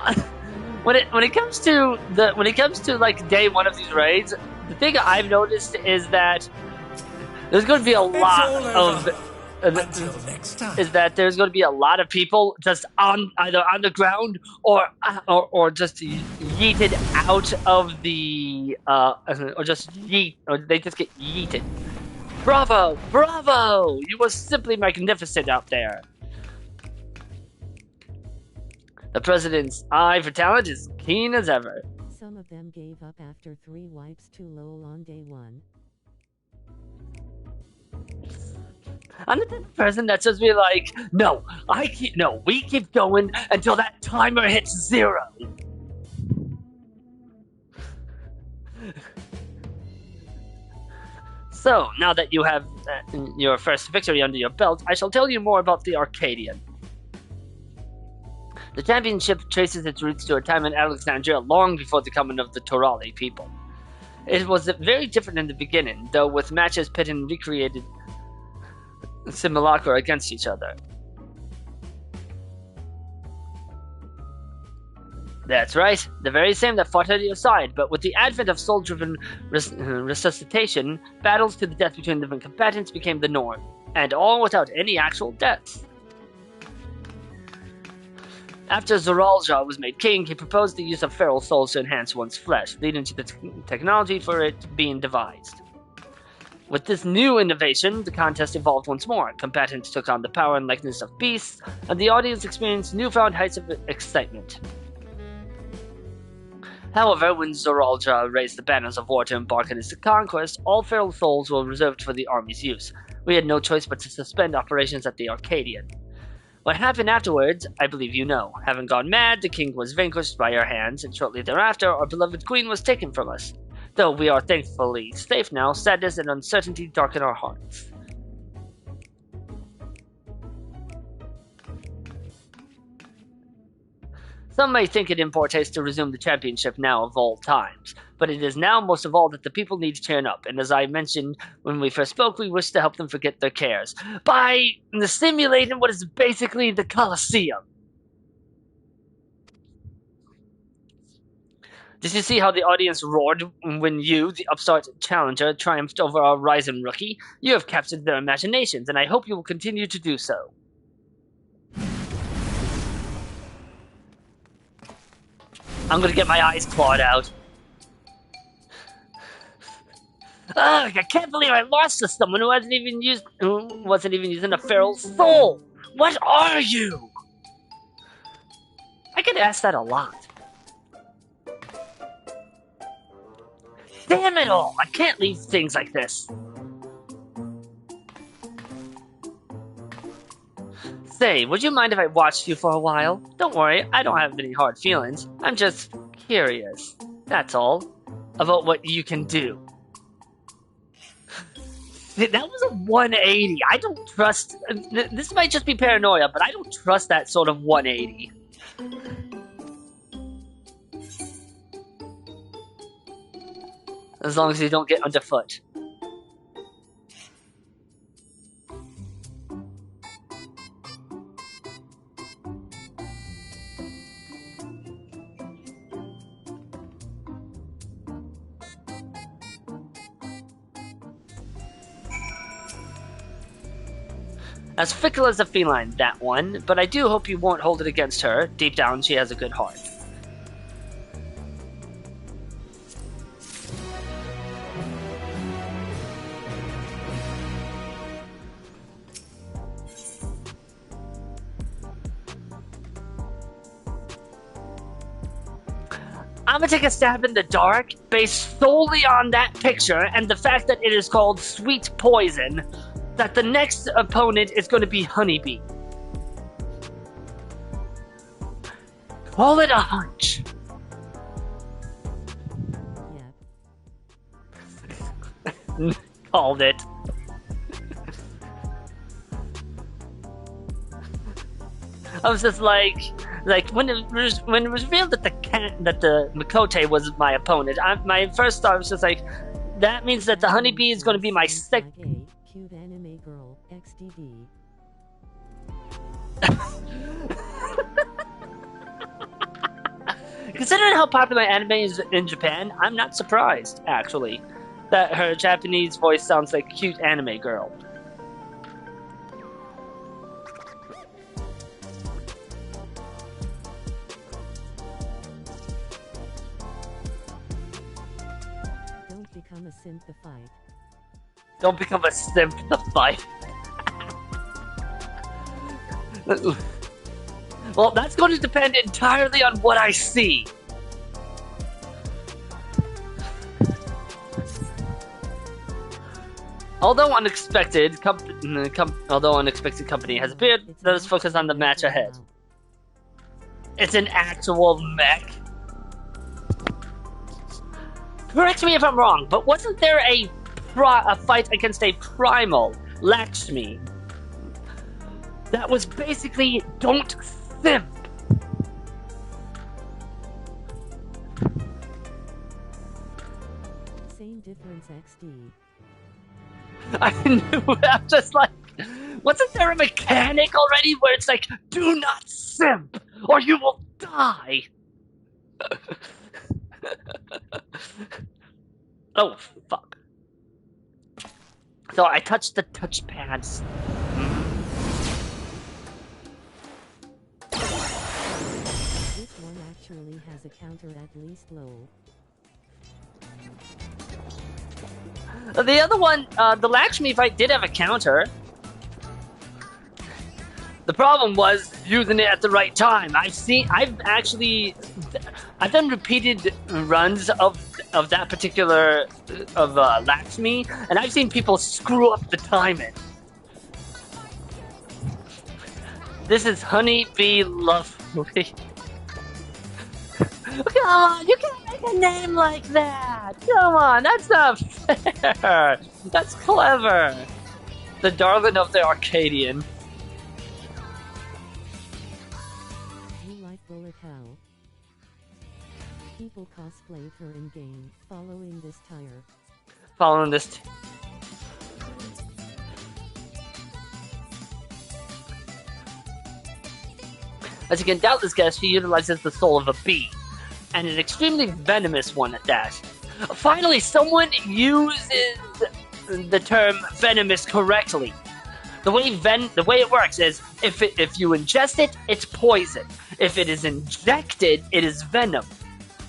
LOL. When it comes to like day one of these raids, the thing I've noticed is that there's going to be a lot of. Until next time. Is that there's going to be a lot of people just on either on the ground or just yeeted out of the or just or they just get yeeted. Bravo, bravo! You were simply magnificent out there. The president's eye for talent is keen as ever. Some of them gave up after 3 wipes too low on day 1. I'm the type of person that's just be like, no, we keep going until that timer hits 0. So, now that you have your first victory under your belt, I shall tell you more about the Arcadian. The championship traces its roots to a time in Alexandria long before the coming of the Torali people. It was very different in the beginning, though with matches pitting recreated simulacra against each other. That's right, the very same that fought at your side, but with the advent of soul-driven resuscitation, battles to the death between living combatants became the norm, and all without any actual deaths. After Zoralja was made king, he proposed the use of feral souls to enhance one's flesh, leading to the technology for it being devised. With this new innovation, the contest evolved once more. Combatants took on the power and likeness of beasts, and the audience experienced newfound heights of excitement. However, when Zoralja raised the banners of war to embark on his conquest, all feral souls were reserved for the army's use. We had no choice but to suspend operations at the Arcadian. What happened afterwards, I believe you know. Having gone mad, the king was vanquished by our hands, and shortly thereafter, our beloved queen was taken from us. Though we are thankfully safe now, sadness and uncertainty darken our hearts. Some may think it in poor taste to resume the championship now of all times, but it is now most of all that the people need to cheer up, and as I mentioned when we first spoke, we wish to help them forget their cares by simulating what is basically the Colosseum. Did you see how the audience roared when you, the upstart challenger, triumphed over our rising rookie? You have captured their imaginations, and I hope you will continue to do so. I'm gonna get my eyes clawed out. Ugh, I can't believe I lost to someone who wasn't even using a feral soul. What are you? I get asked that a lot. Damn it all! I can't leave things like this. Say, would you mind if I watched you for a while? Don't worry, I don't have any hard feelings. I'm just curious, that's all, about what you can do. That was a 180. I don't trust... This might just be paranoia, but I don't trust that sort of 180. As long as you don't get underfoot. As fickle as a feline, that one, but I do hope you won't hold it against her. Deep down, she has a good heart. I'm gonna take a stab in the dark, based solely on that picture and the fact that it is called Sweet Poison, that the next opponent is going to be Honeybee. Call it a hunch. Yep. Called it. I was just like when it was revealed that the Makote was my opponent, my first thought was just like, that means that the Honeybee is going to be my second. Cute anime girl, XDD. Considering how popular anime is in Japan, I'm not surprised, actually. that her Japanese voice sounds like a cute anime girl. Don't become a simp to fight. Don't become a simp to fight. Well, that's going to depend entirely on what I see. Although unexpected company has appeared, let us focus on the match ahead. It's an actual mech. Correct me if I'm wrong, but wasn't there a fight against a primal Lakshmi that was basically don't simp? Same difference XD. I knew. I'm just like, wasn't there a mechanic already where it's like, do not simp or you will die? Oh, fuck. So I touched the touchpads. This one actually has a counter at least low. The other one, the Lakshmi fight did have a counter. The problem was using it at the right time. I've done repeated runs of that particular Lakshmi, and I've seen people screw up the timing. This is Honey Bee Lovely. Come on, you can't make a name like that. Come on, that's not fair. That's clever. The darling of the Arcadian. You like Bullet Hell? People cosplayed her in game, following this tire. Following this. As you can doubtless guess, she utilizes the soul of a bee, and an extremely venomous one at that. Finally, someone uses the term venomous correctly. The way it works is, if you ingest it, it's poison. If it is injected, it is venom.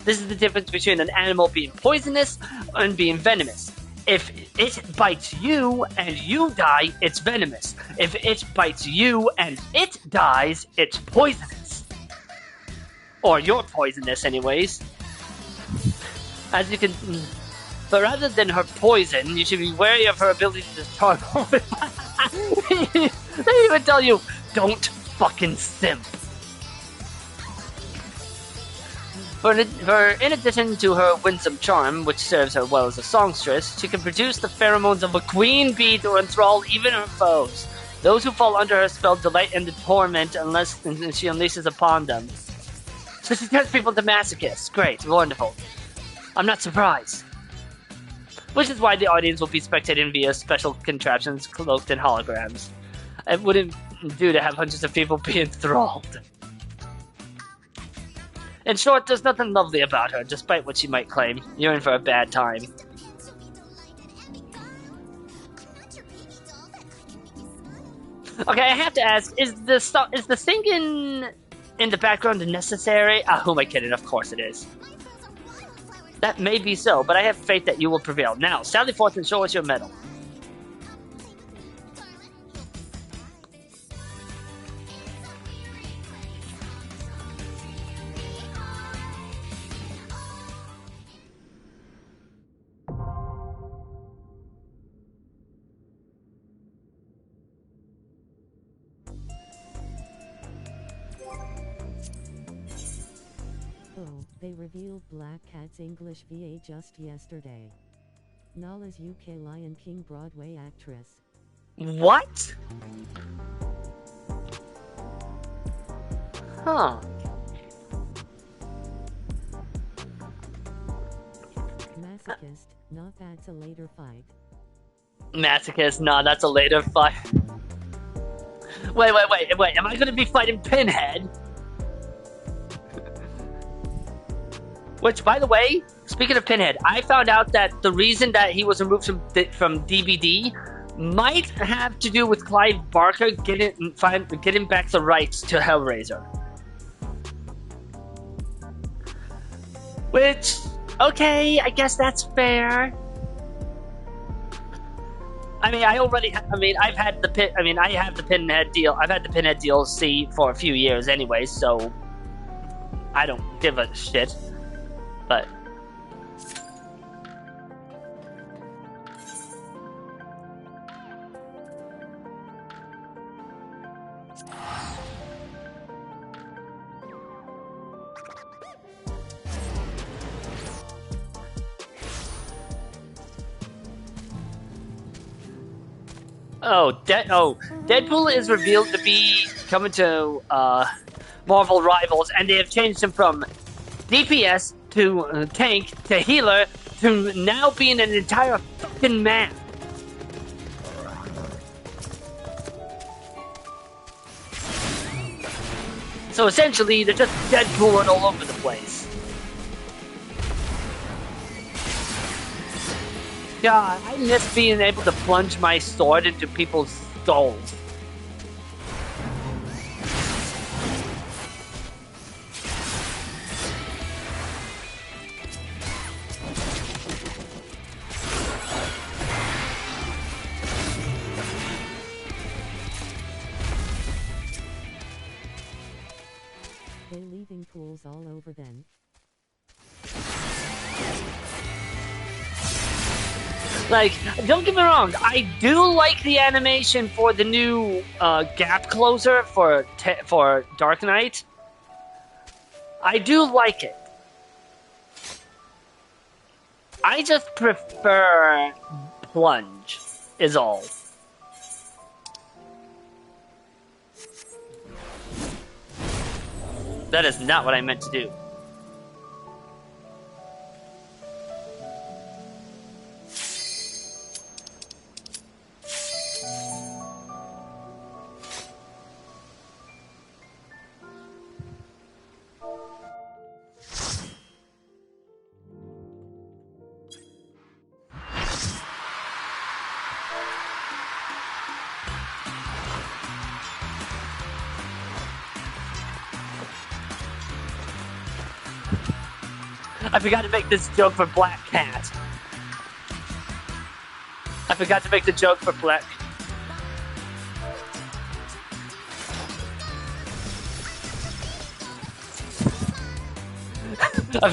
This is the difference between an animal being poisonous and being venomous. If it bites you and you die, it's venomous. If it bites you and it dies, it's poisonous. Or you're poisonous anyways. As you can... But rather than her poison, you should be wary of her ability to charge. They even tell you, don't fucking simp. For in addition to her winsome charm, which serves her well as a songstress, she can produce the pheromones of a queen bee to enthrall even her foes. Those who fall under her spell delight in the torment unless she unleashes upon them. So she turns people into masochists. Great, wonderful. I'm not surprised. Which is why the audience will be spectating via special contraptions cloaked in holograms. It wouldn't do to have hundreds of people be enthralled. In short, there's nothing lovely about her, despite what she might claim. You're in for a bad time. Okay, I have to ask, is the singing in the background necessary? Who am I kidding? Of course it is. That may be so, but I have faith that you will prevail. Now, sally forth and show us your medal. They revealed Black Cat's English VA just yesterday. Nala's UK Lion King Broadway actress. What? Huh. Masochist, not that's a later fight. Masochist, nah, that's a later fight. Wait, am I gonna be fighting Pinhead? Which, by the way, speaking of Pinhead, I found out that the reason that he was removed from DBD might have to do with Clive Barker getting back the rights to Hellraiser. Which, okay, I guess that's fair. I mean, I have the Pinhead deal. I've had the Pinhead DLC for a few years anyway, so I don't give a shit. But Deadpool is revealed to be coming to Marvel Rivals, and they have changed him from DPS to tank to healer to now being an entire fucking man. So essentially, they're just Deadpooling all over the place. God, I miss being able to plunge my sword into people's skulls. They're leaving pools all over them. Like, don't get me wrong, I do like the animation for the new gap closer for Dark Knight. I do like it. I just prefer plunge, is all. That is not what I meant to do. I forgot to make this joke for Black Cat. I forgot to make the joke for Black. I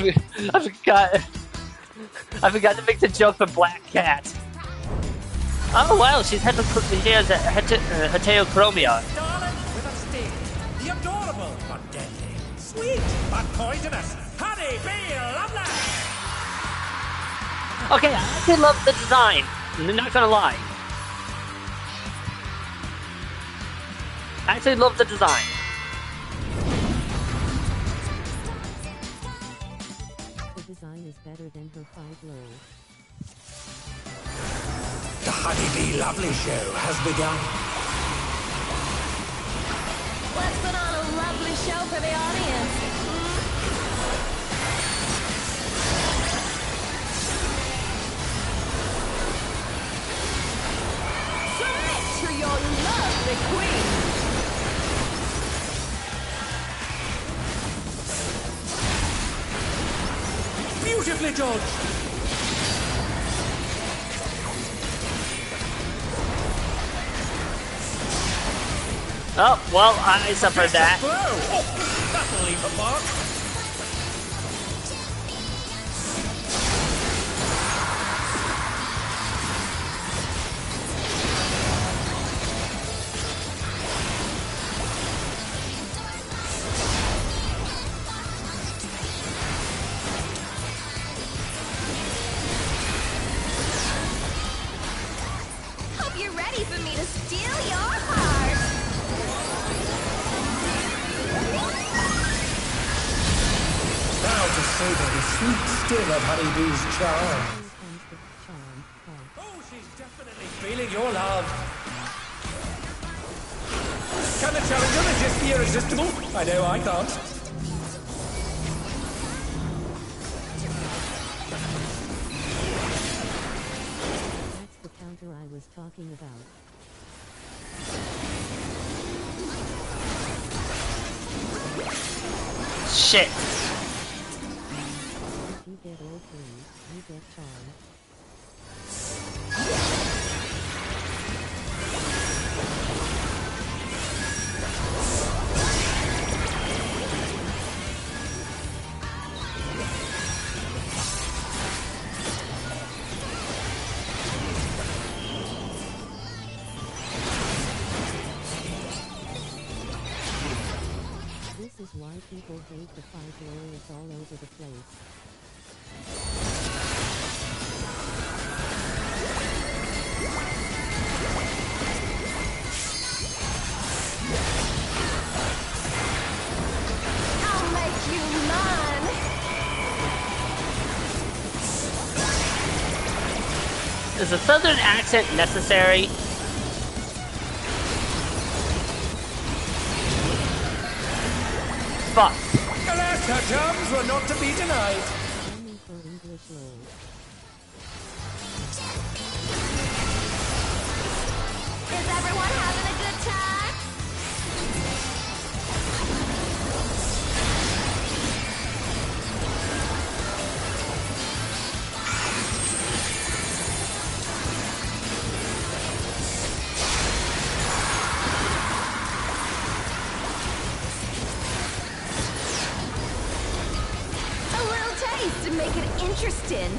forgot to make the joke for Black Cat. Oh wow, she has heterochromia. Darling with a sting. The adorable but deadly. Sweet but poisonous. Honey, be lovely. Okay, I actually love the design. I'm not gonna lie. I actually love the design. The design is better than her 5 low. The Honey Be Lovely show has begun. Let's put on a lovely show for the audience. Submit to your lovely queen. Beautifully judged. Oh, well, I suffered that. Oh, that'll leave a mark. Hope you're ready for me to steal your heart. Now to savor the sweet sting of Honeybee's charm. Oh, she's definitely feeling your love. Can the challenger resist the irresistible? I know I can't. was talking about. Shit. If you get all three, you get charmed. This is why people hate the fight warriors all over the place. I'll make you mine. Is a southern accent necessary? Fuck. Alas, her charms were not to be denied. Only for English lore. Is everyone having a good time? A little taste to make it interesting.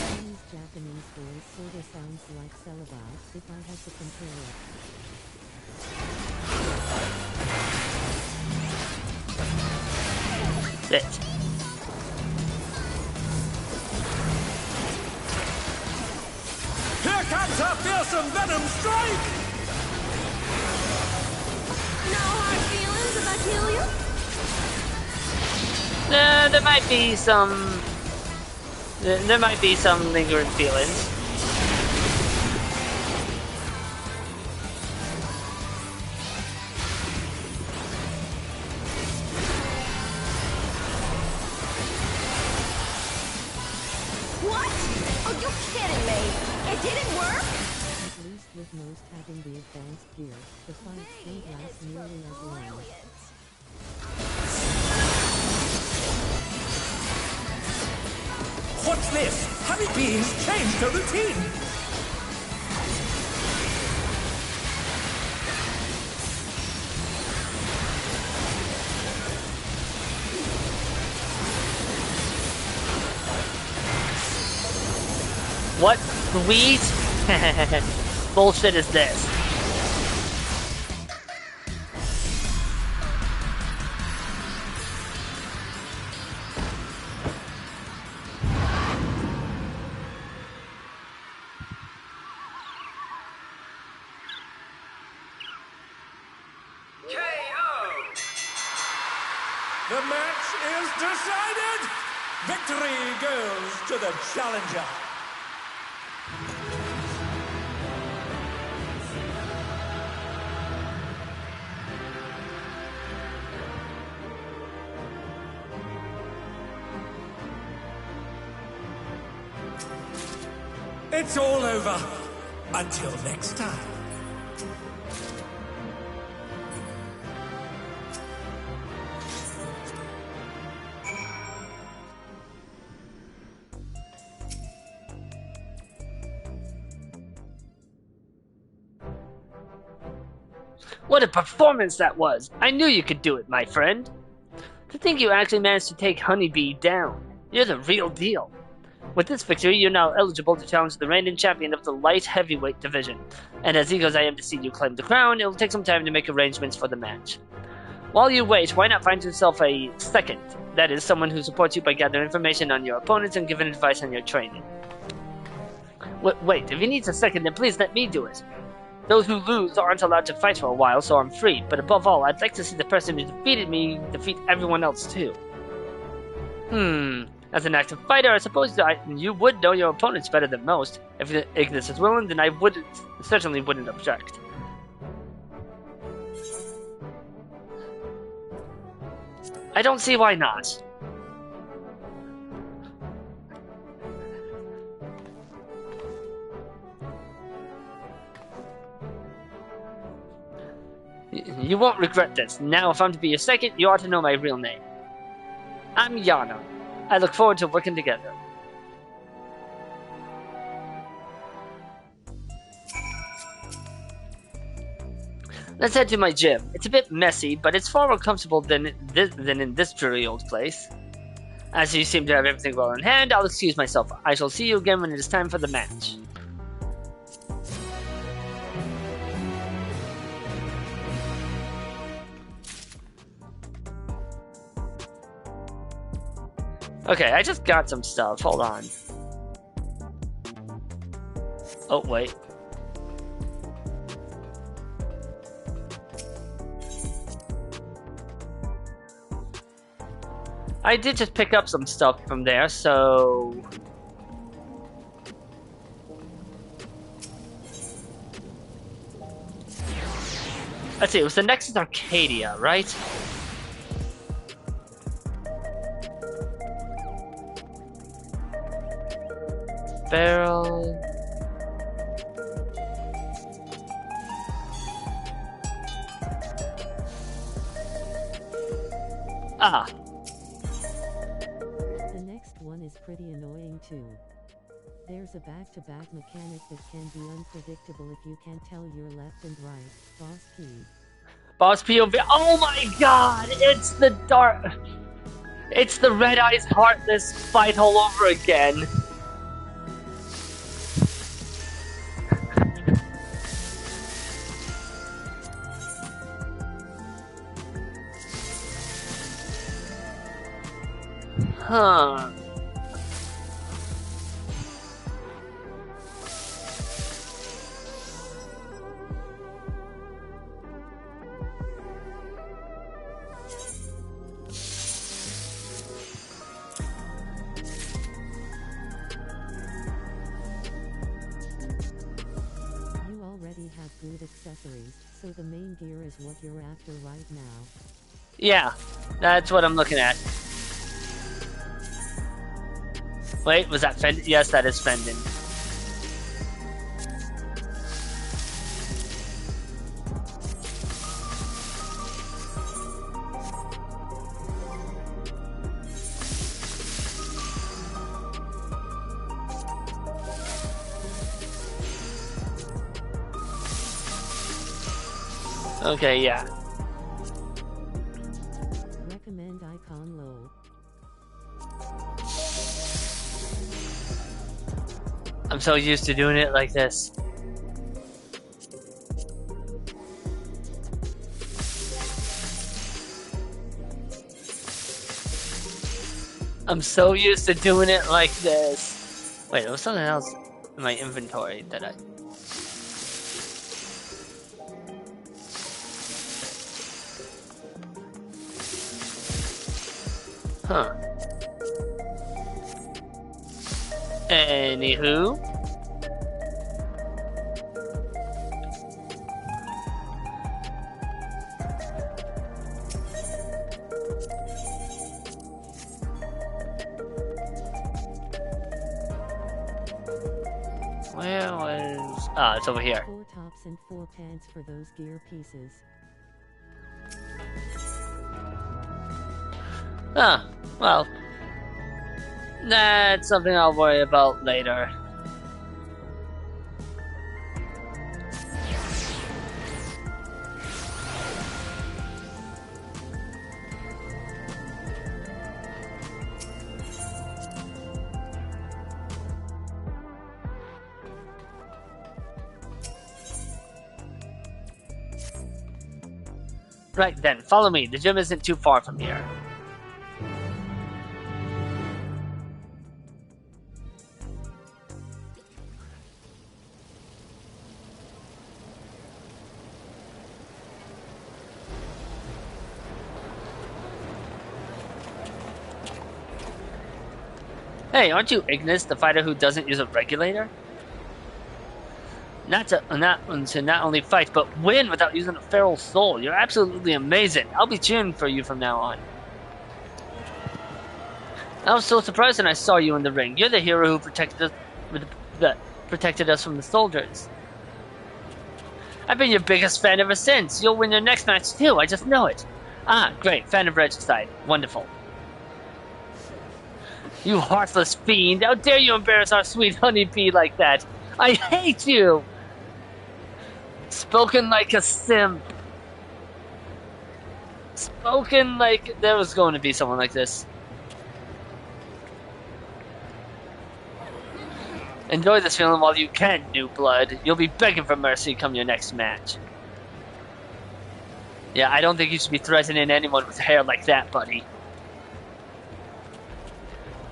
Chinese Japanese voice sorta sounds like Celebi, if I had to compare it. Shit. Here comes her fearsome venom strike! No hard feelings if I kill you? There might be some. There might be some lingering feelings. What? Are you kidding me? It didn't work? At least with most having the advanced gear, the fights don't last nearly as long. What's this? Honeybee has changed her routine! What sweet bullshit is this? The match is decided! Victory goes to the challenger. It's all over. Until next time. What a performance that was! I knew you could do it, my friend. To think you actually managed to take Honeybee down. You're the real deal. With this victory, you're now eligible to challenge the reigning champion of the light heavyweight division. And as eager as I am to see you claim the crown, it will take some time to make arrangements for the match. While you wait, why not find yourself a second? That is, someone who supports you by gathering information on your opponents and giving advice on your training. Wait, if he needs a second, then please let me do it. Those who lose aren't allowed to fight for a while, so I'm free. But above all, I'd like to see the person who defeated me defeat everyone else too. As an active fighter, I suppose you would know your opponents better than most. If Ignis is willing, then I certainly wouldn't object. I don't see why not. You won't regret this. Now, if I'm to be your second, you ought to know my real name. I'm Yana. I look forward to working together. Let's head to my gym. It's a bit messy, but it's far more comfortable than in this dreary old place. As you seem to have everything well in hand, I'll excuse myself. I shall see you again when it is time for the match. Okay, I just got some stuff. Hold on. Oh, wait. I did just pick up some stuff from there, so... Let's see, it was the Nexus Arcadia, right? Barrel... Ah! The next one is pretty annoying too. There's a back-to-back mechanic that can be unpredictable if you can't tell your left and right. Boss P. Boss POV. Oh my god! It's the dark... It's the Red Eyes Heartless fight all over again. Huh. You already have good accessories, so the main gear is what you're after right now. Yeah, that's what I'm looking at. Wait, was that Fendon? Yes, that is Fendon. Okay, yeah. Recommend icon low. I'm so used to doing it like this. I'm so used to doing it like this. Wait, there was something else in my inventory that I... Huh. Anywho. Where was... Ah, it's over here. 4 tops and 4 pants for those gear pieces. Ah, well. That's something I'll worry about later. Right then, follow me. The gym isn't too far from here. Hey, aren't you Ignis, the fighter who doesn't use a regulator? Not to not only fight, but win without using a feral soul. You're absolutely amazing. I'll be cheering for you from now on. I was so surprised when I saw you in the ring. You're the hero who protected us from the soldiers. I've been your biggest fan ever since. You'll win your next match too, I just know it. Ah, great, fan of Regicide. Wonderful. You heartless fiend! How dare you embarrass our sweet honeybee like that? I hate you! Spoken like a simp. Spoken like... There was going to be someone like this. Enjoy this feeling while you can, new blood. You'll be begging for mercy come your next match. Yeah, I don't think you should be threatening anyone with hair like that, buddy.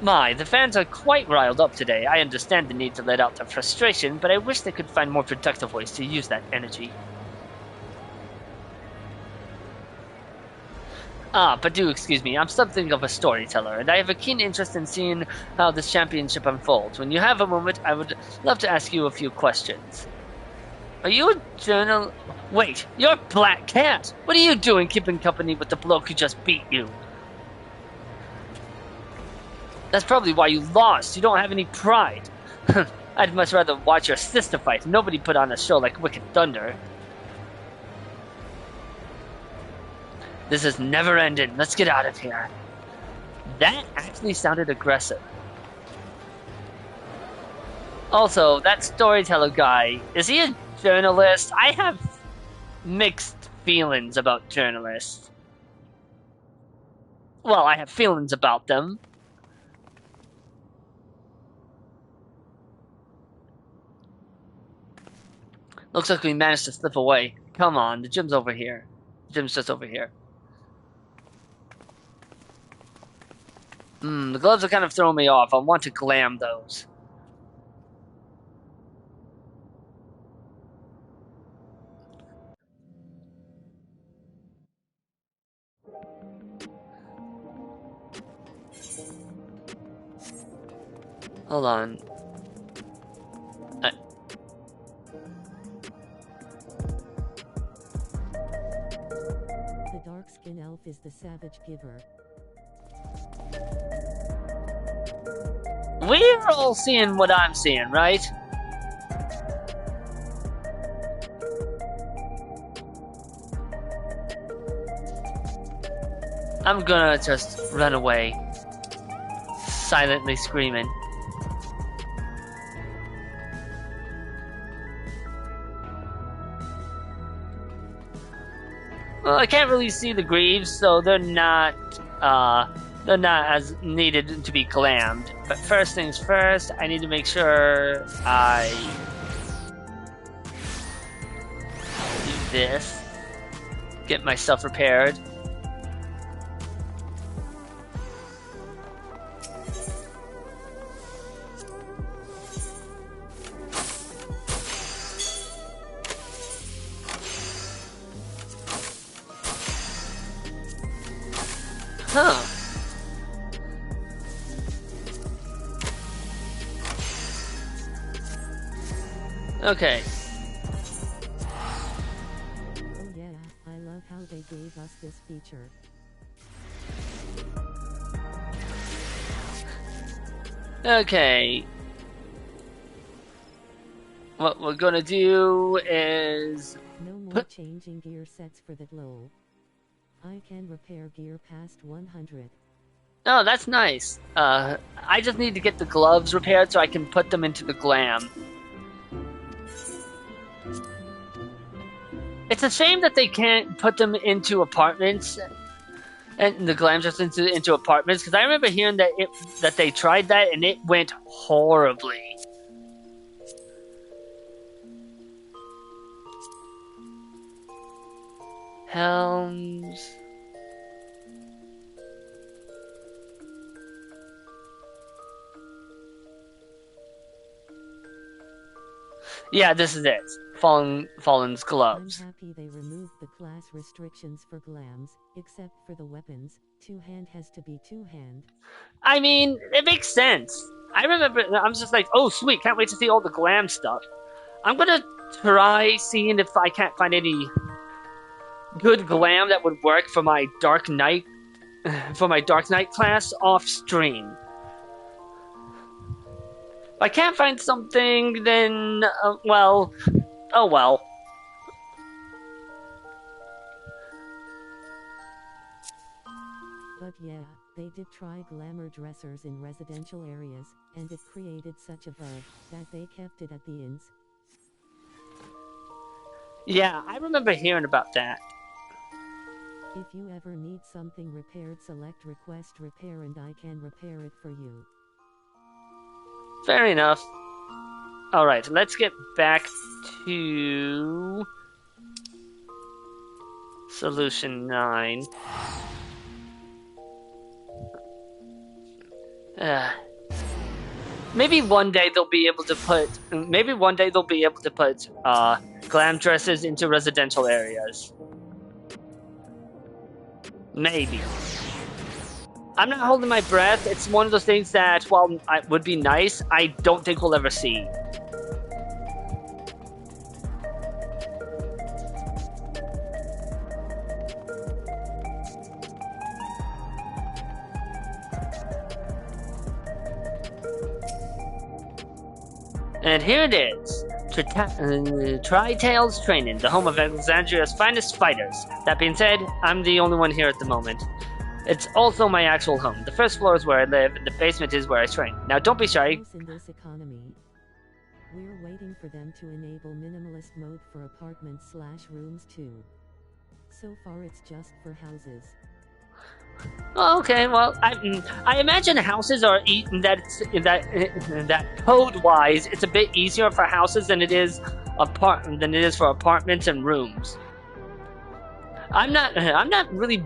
My, the fans are quite riled up today. I understand the need to let out their frustration, but I wish they could find more productive ways to use that energy. Ah, but do excuse me, I'm something of a storyteller, and I have a keen interest in seeing how this championship unfolds. When you have a moment, I would love to ask you a few questions. Are you a journal... Wait, you're Black Cat! What are you doing keeping company with the bloke who just beat you? That's probably why you lost. You don't have any pride. I'd much rather watch your sister fight. Nobody put on a show like Wicked Thunder. This is never ending. Let's get out of here. That actually sounded aggressive. Also, that storyteller guy, is he a journalist? I have mixed feelings about journalists. Well, I have feelings about them. Looks like we managed to slip away. Come on, the gym's over here. The gym's just over here. The gloves are kind of throwing me off. I want to glam those. Hold on. The dark-skinned elf is the savage giver. We're all seeing what I'm seeing, right? I'm gonna just run away, silently screaming. Well, I can't really see the greaves, so they're not as needed to be glammed. But first things first, I need to make sure I do this. Get myself repaired. Huh. Okay. Oh yeah, I love how they gave us this feature. Okay. What we're gonna do is... No more changing gear sets for the glow. I can repair gear past 100. Oh, that's nice. I just need to get the gloves repaired so I can put them into the glam. It's a shame that they can't put them into apartments, and the glam just into apartments, because I remember hearing that they tried that and it went horribly. Helms. Yeah, this is it. Fallen's gloves. I'm happy they removed the class restrictions for glams, except for the weapons. Two-hand has to be two-hand. I mean, it makes sense. I remember, I'm just like, oh sweet, can't wait to see all the glam stuff. I'm gonna try seeing if I can't find any good glam that would work for my Dark Knight class off stream. If I can't find something, then well, oh well. But yeah, they did try glamour dressers in residential areas, and it created such a buzz that they kept it at the inns. Yeah, I remember hearing about that. If you ever need something repaired, select request repair and I can repair it for you. Fair enough. Alright, let's get back to Solution 9. Maybe one day they'll be able to put glam dresses into residential areas. Maybe. I'm not holding my breath. It's one of those things that, while it would be nice, I don't think we'll ever see. And here it is. Tri-Tails Training, the home of Alexandria's finest fighters. That being said, I'm the only one here at the moment. It's also my actual home. The first floor is where I live, and the basement is where I train. Now, don't be shy. In this economy, we're waiting for them to enable minimalist mode for apartments/rooms too. So far, it's just for houses. Oh, okay, well, I imagine houses are that code-wise, it's a bit easier for houses than it is for apartments and rooms. I'm not really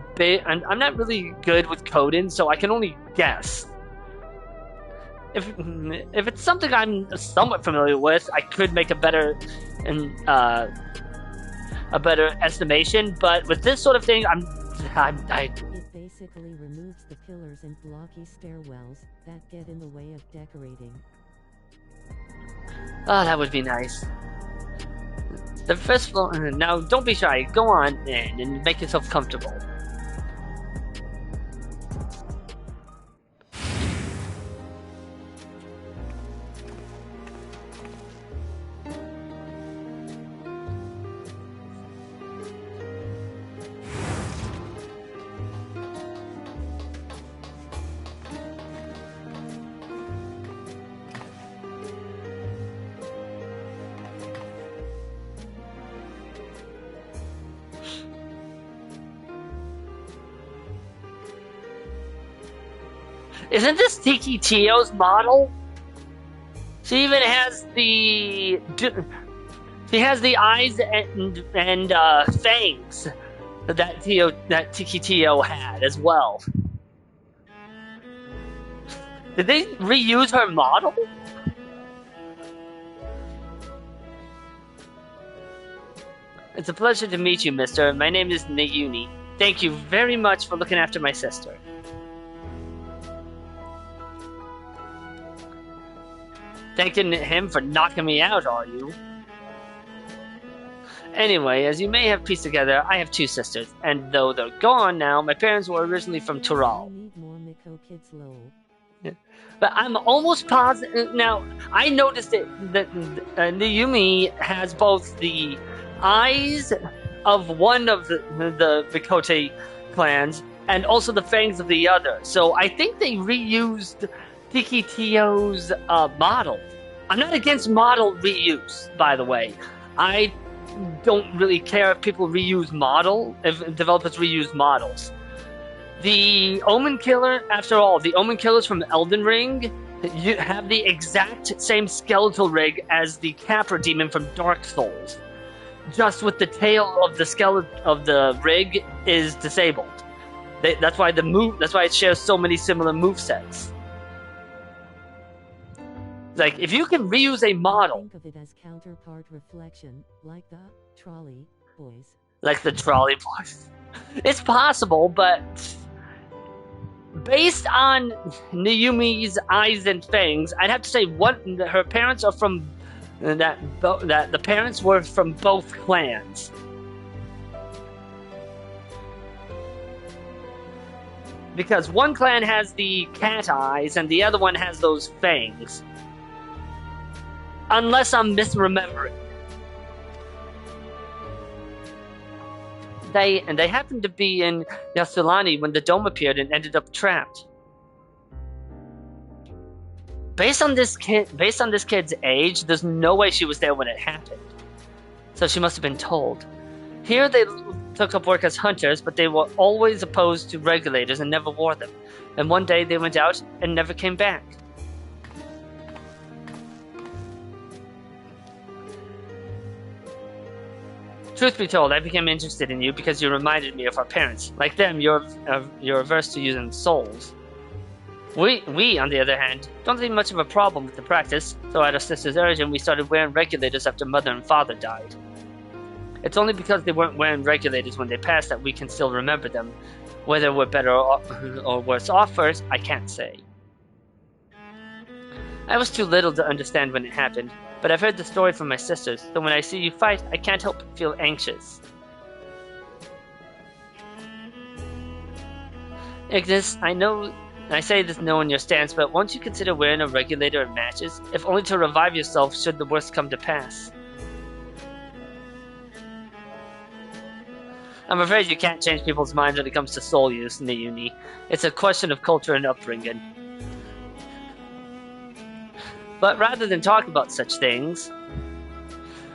good with coding, so I can only guess. If it's something I'm somewhat familiar with, I could make a better estimation. But with this sort of thing, It basically removes the pillars and blocky stairwells that get in the way of decorating. Oh, that would be nice. The first floor. Now, don't be shy. Go on in and make yourself comfortable. Isn't this Tiki Tio's model? She even has the eyes and fangs that Tiki Tio had as well. Did they reuse her model? It's a pleasure to meet you, mister. My name is Nayuni. Thank you very much for looking after my sister. Thanking him for knocking me out, are you? Anyway, as you may have pieced together, I have two sisters, and though they're gone now, my parents were originally from Tural. But I'm almost positive. Now, I noticed that Nayumi has both the eyes of one of the Vikote clans and also the fangs of the other. So I think they reused Tiki Tio's model. I'm not against model reuse, by the way. I don't really care if people reuse if developers reuse models. The Omen Killer, after all, the Omen Killers from Elden Ring have the exact same skeletal rig as the Capra Demon from Dark Souls. Just with the tail of the skeleton of the rig is disabled. That's why it shares so many similar movesets. Like, if you can reuse a model, think of it as counterpart reflection, like the Trolley Boys. Like the Trolley Boys. It's possible, but based on Nayumi's eyes and fangs, I'd have to say her parents are from that the parents were from both clans. Because one clan has the cat eyes and the other one has those fangs. Unless I'm misremembering. They happened to be in Yasulani when the dome appeared and ended up trapped. Based on this kid's age, there's no way she was there when it happened. So she must have been told. Here they took up work as hunters, but they were always opposed to regulators and never wore them. And one day they went out and never came back. Truth be told, I became interested in you because you reminded me of our parents. Like them, you're averse to using souls. We, on the other hand, don't see much of a problem with the practice, so at our sister's urging, we started wearing regulators after mother and father died. It's only because they weren't wearing regulators when they passed that we can still remember them. Whether we're better or worse off first, I can't say. I was too little to understand when it happened, but I've heard the story from my sisters, so when I see you fight, I can't help but feel anxious. Ignis, I know I say this knowing your stance, but won't you consider wearing a regulator in matches, if only to revive yourself should the worst come to pass? I'm afraid you can't change people's minds when it comes to soul use in the uni. It's a question of culture and upbringing. But rather than talk about such things,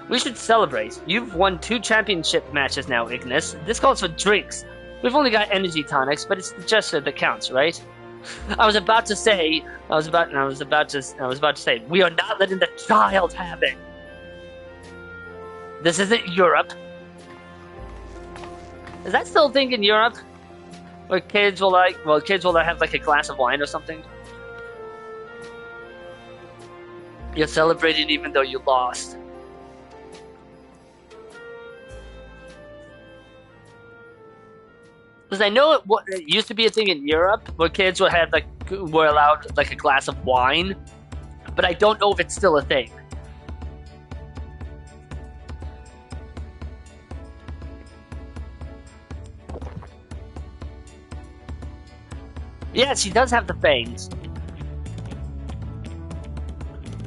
we should celebrate. You've won 2 championship matches now, Ignis. This calls for drinks. We've only got energy tonics, but it's the gesture that counts, right? I was about to say, we are not letting the child have it. This isn't Europe. Is that still a thing in Europe? Where kids will have like a glass of wine or something? You're celebrating even though you lost. Because I know it used to be a thing in Europe where kids were allowed like a glass of wine, but I don't know if it's still a thing. Yeah, she does have the fangs.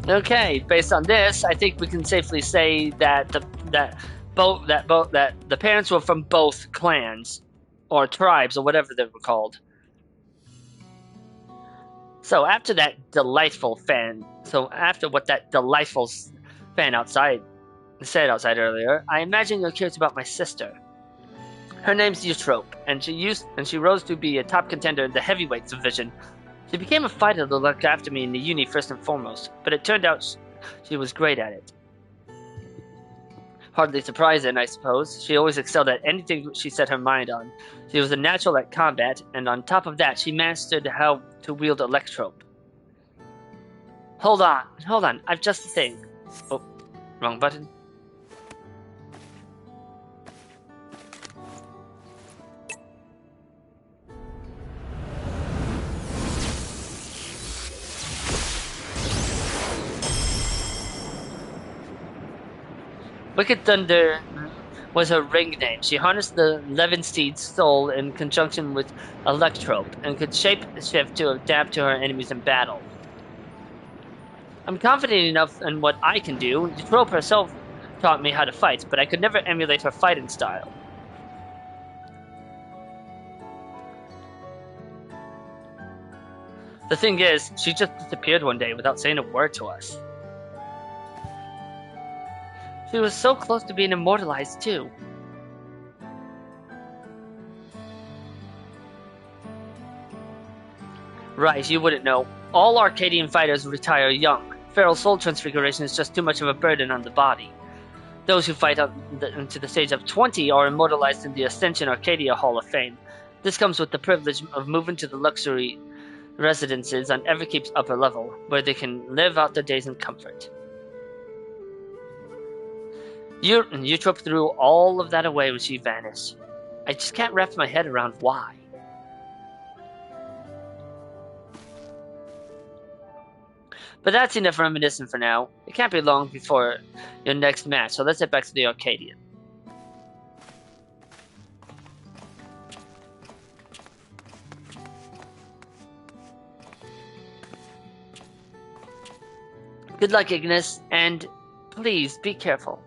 Okay, based on this, I think we can safely say that the parents were from both clans or tribes or whatever they were called. So after what that delightful fan outside said earlier, I imagine you're curious about my sister. Her name's Eutrope, and she rose to be a top contender in the heavyweight division. She became a fighter to look after me in the uni first and foremost, but it turned out she was great at it. Hardly surprising, I suppose. She always excelled at anything she set her mind on. She was a natural at combat, and on top of that, she mastered how to wield Electrope. Hold on, I've just a thing. Oh, wrong button. Wicked Thunder was her ring name. She harnessed the Levensteed's soul in conjunction with Electrope, and could shape-shift to adapt to her enemies in battle. I'm confident enough in what I can do. Eutrope herself taught me how to fight, but I could never emulate her fighting style. The thing is, she just disappeared one day without saying a word to us. She was so close to being immortalized, too. Right, you wouldn't know. All Arcadian fighters retire young. Feral soul transfiguration is just too much of a burden on the body. Those who fight up to the stage of 20 are immortalized in the Ascension Arcadia Hall of Fame. This comes with the privilege of moving to the luxury residences on Everkeep's upper level, where they can live out their days in comfort. Eutrope threw all of that away when she vanished. I just can't wrap my head around why. But that's enough reminiscing for now. It can't be long before your next match, so let's head back to the Arcadian. Good luck, Ignis, and please be careful.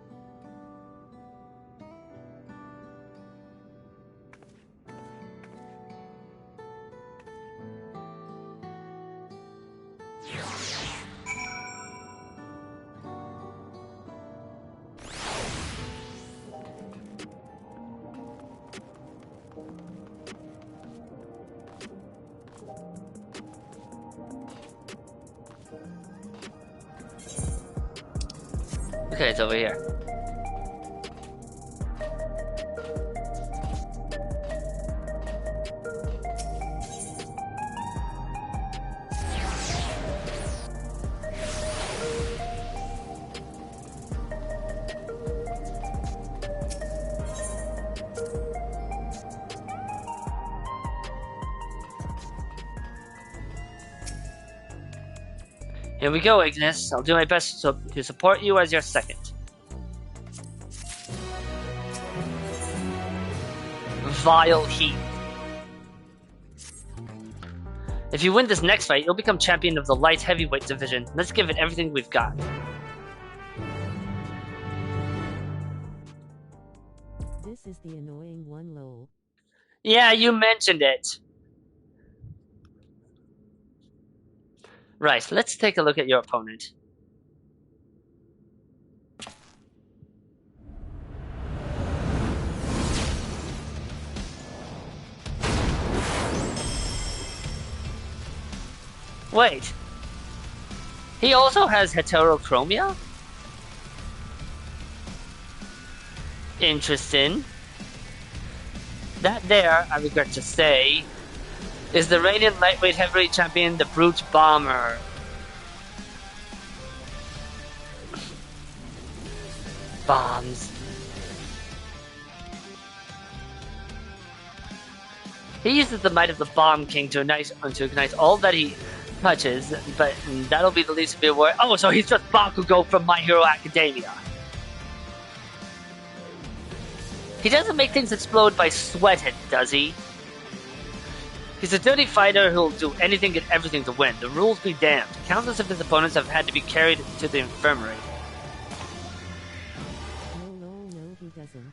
Okay, it's over here. Here we go, Ignis. I'll do my best to support you as your second. Vile Heat. If you win this next fight, you'll become champion of the light heavyweight division. Let's give it everything we've got. This is the annoying one, lol. Yeah, you mentioned it. Right, let's take a look at your opponent. Wait. He also has heterochromia? Interesting. That there, I regret to say, is the reigning lightweight heavyweight champion, the Brute Bomber. Bombs. He uses the might of the Bomb King to ignite all that he touches, but that'll be the least of your worry. Oh, so he's just Bakugo from My Hero Academia. He doesn't make things explode by sweating, does he? He's a dirty fighter who'll do anything and everything to win. The rules be damned. Countless of his opponents have had to be carried to the infirmary. No, he doesn't.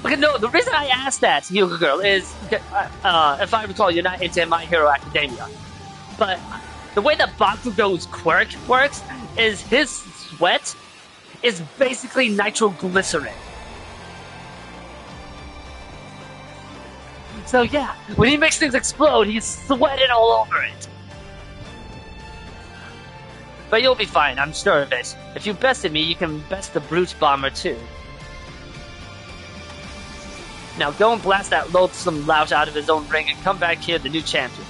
Okay, no, the reason I asked that, Yuga Girl, is, if I recall, you're not into My Hero Academia. But the way that Bakugo's quirk works is his sweat is basically nitroglycerin. So yeah, when he makes things explode, he's sweating all over it. But you'll be fine, I'm sure of it. If you bested me, you can best the Brute Bomber too. Now go and blast that loathsome lout out of his own ring and come back here the new champion.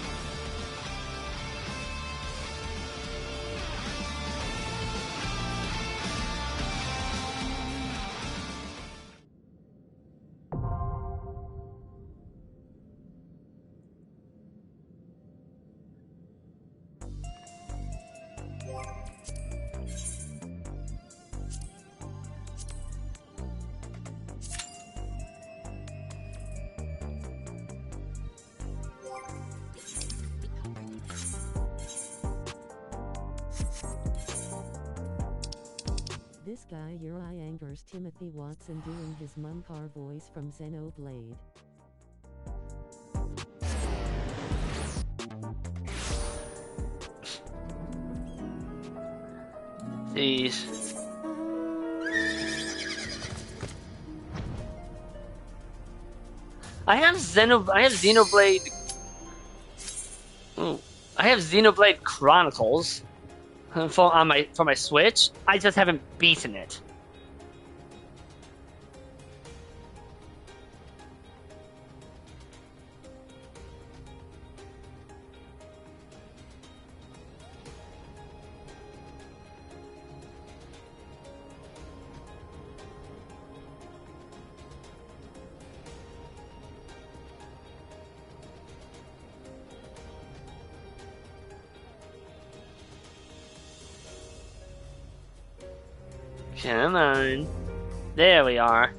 This guy Uri angers Timothy Watson doing his Munkar voice from Xenoblade. Jeez. I have Xenoblade. Ooh, I have Xenoblade Chronicles for my Switch. I just haven't beaten it. Come on. There we are.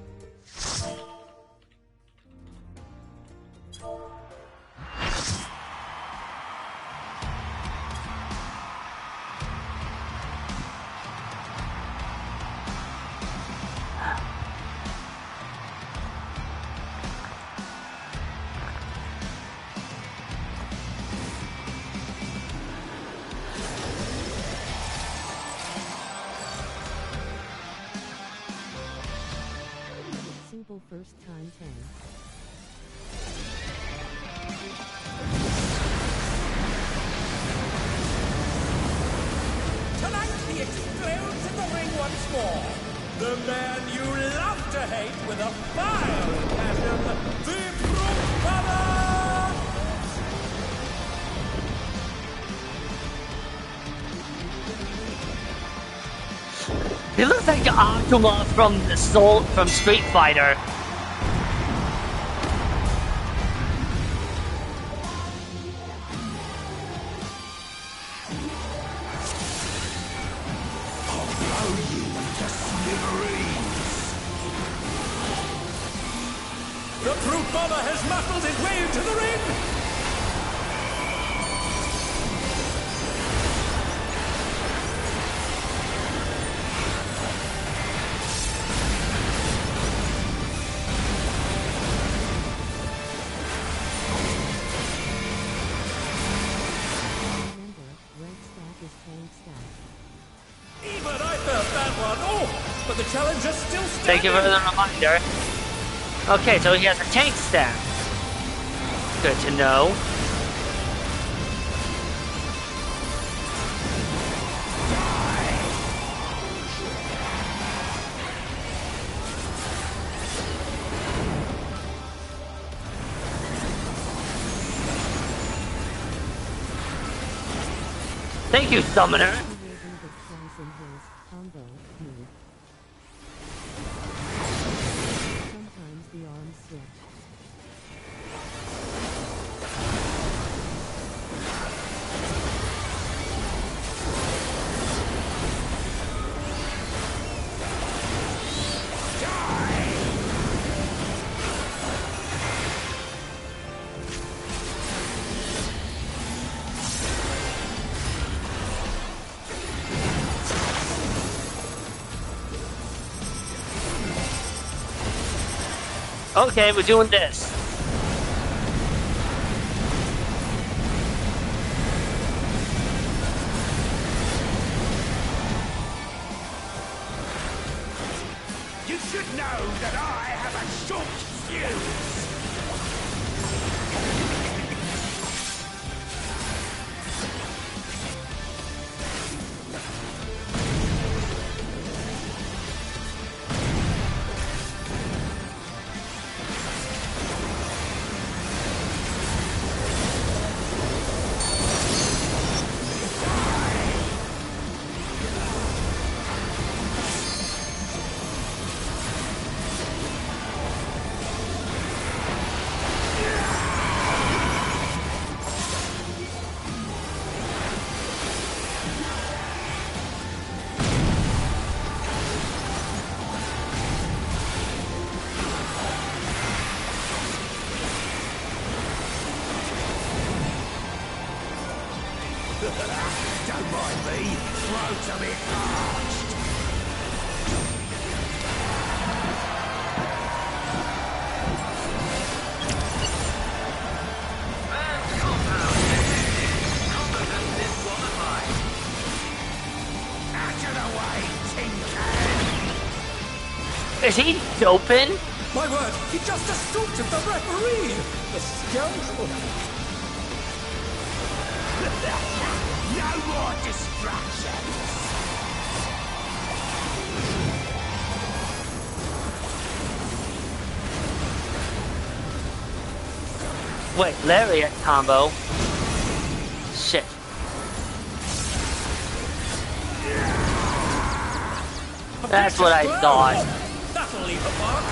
Simple first time 10. man you love to hate with a fiery passion, the Fruit He looks like Akuma from Street Fighter. The Fruit Bomber has muscled his way into the ring! Remember, red stack is tank stack. Even I felt that one! Oh! But the challenger's still standing! Thank you for the reminder. Okay, so he has a tank stack. Good to know. Thank you, Summoner. Raising the price in his combo move. Sometimes the arms switch. Okay, we're doing this. You should know that I have a short fuse! Don't mind me, throat's a bit parched. Out of the way, tin can! Is he doping? My word, he just assaulted the referee! The scoundrel! No more distractions! Wait, lariat combo. Shit. That's what I thought. That'll leave a mark.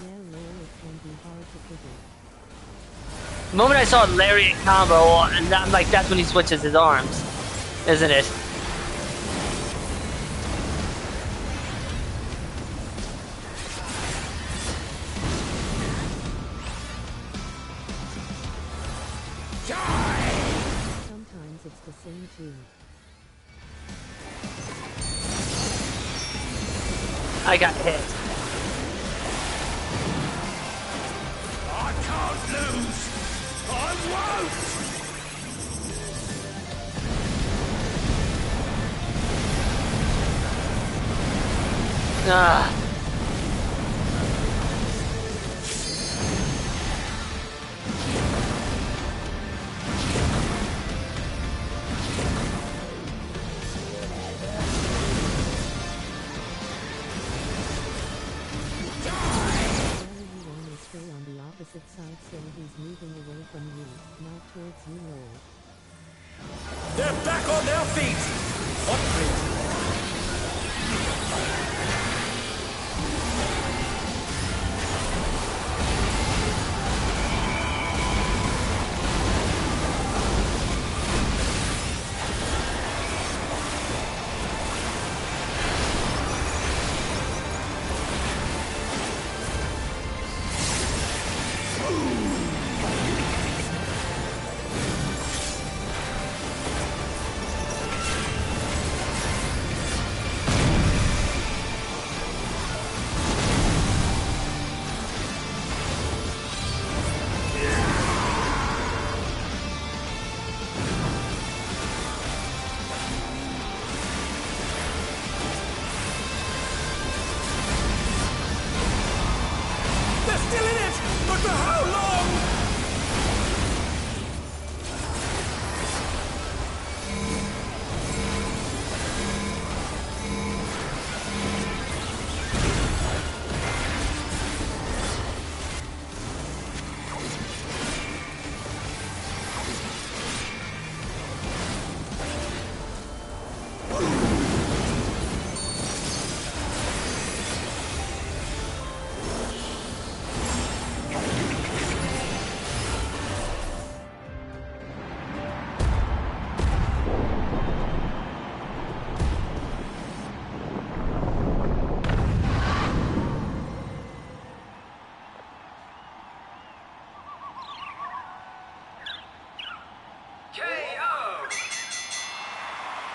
Yeah, lariat can be hard to predict. The moment I saw a lariat combo, and I'm like, that's when he switches his arms, isn't it? Sometimes it's the same too. I got hit. I can't lose! I won't! outside, so he's moving away from you, not towards you, Lord. They're back on their feet! What crazy?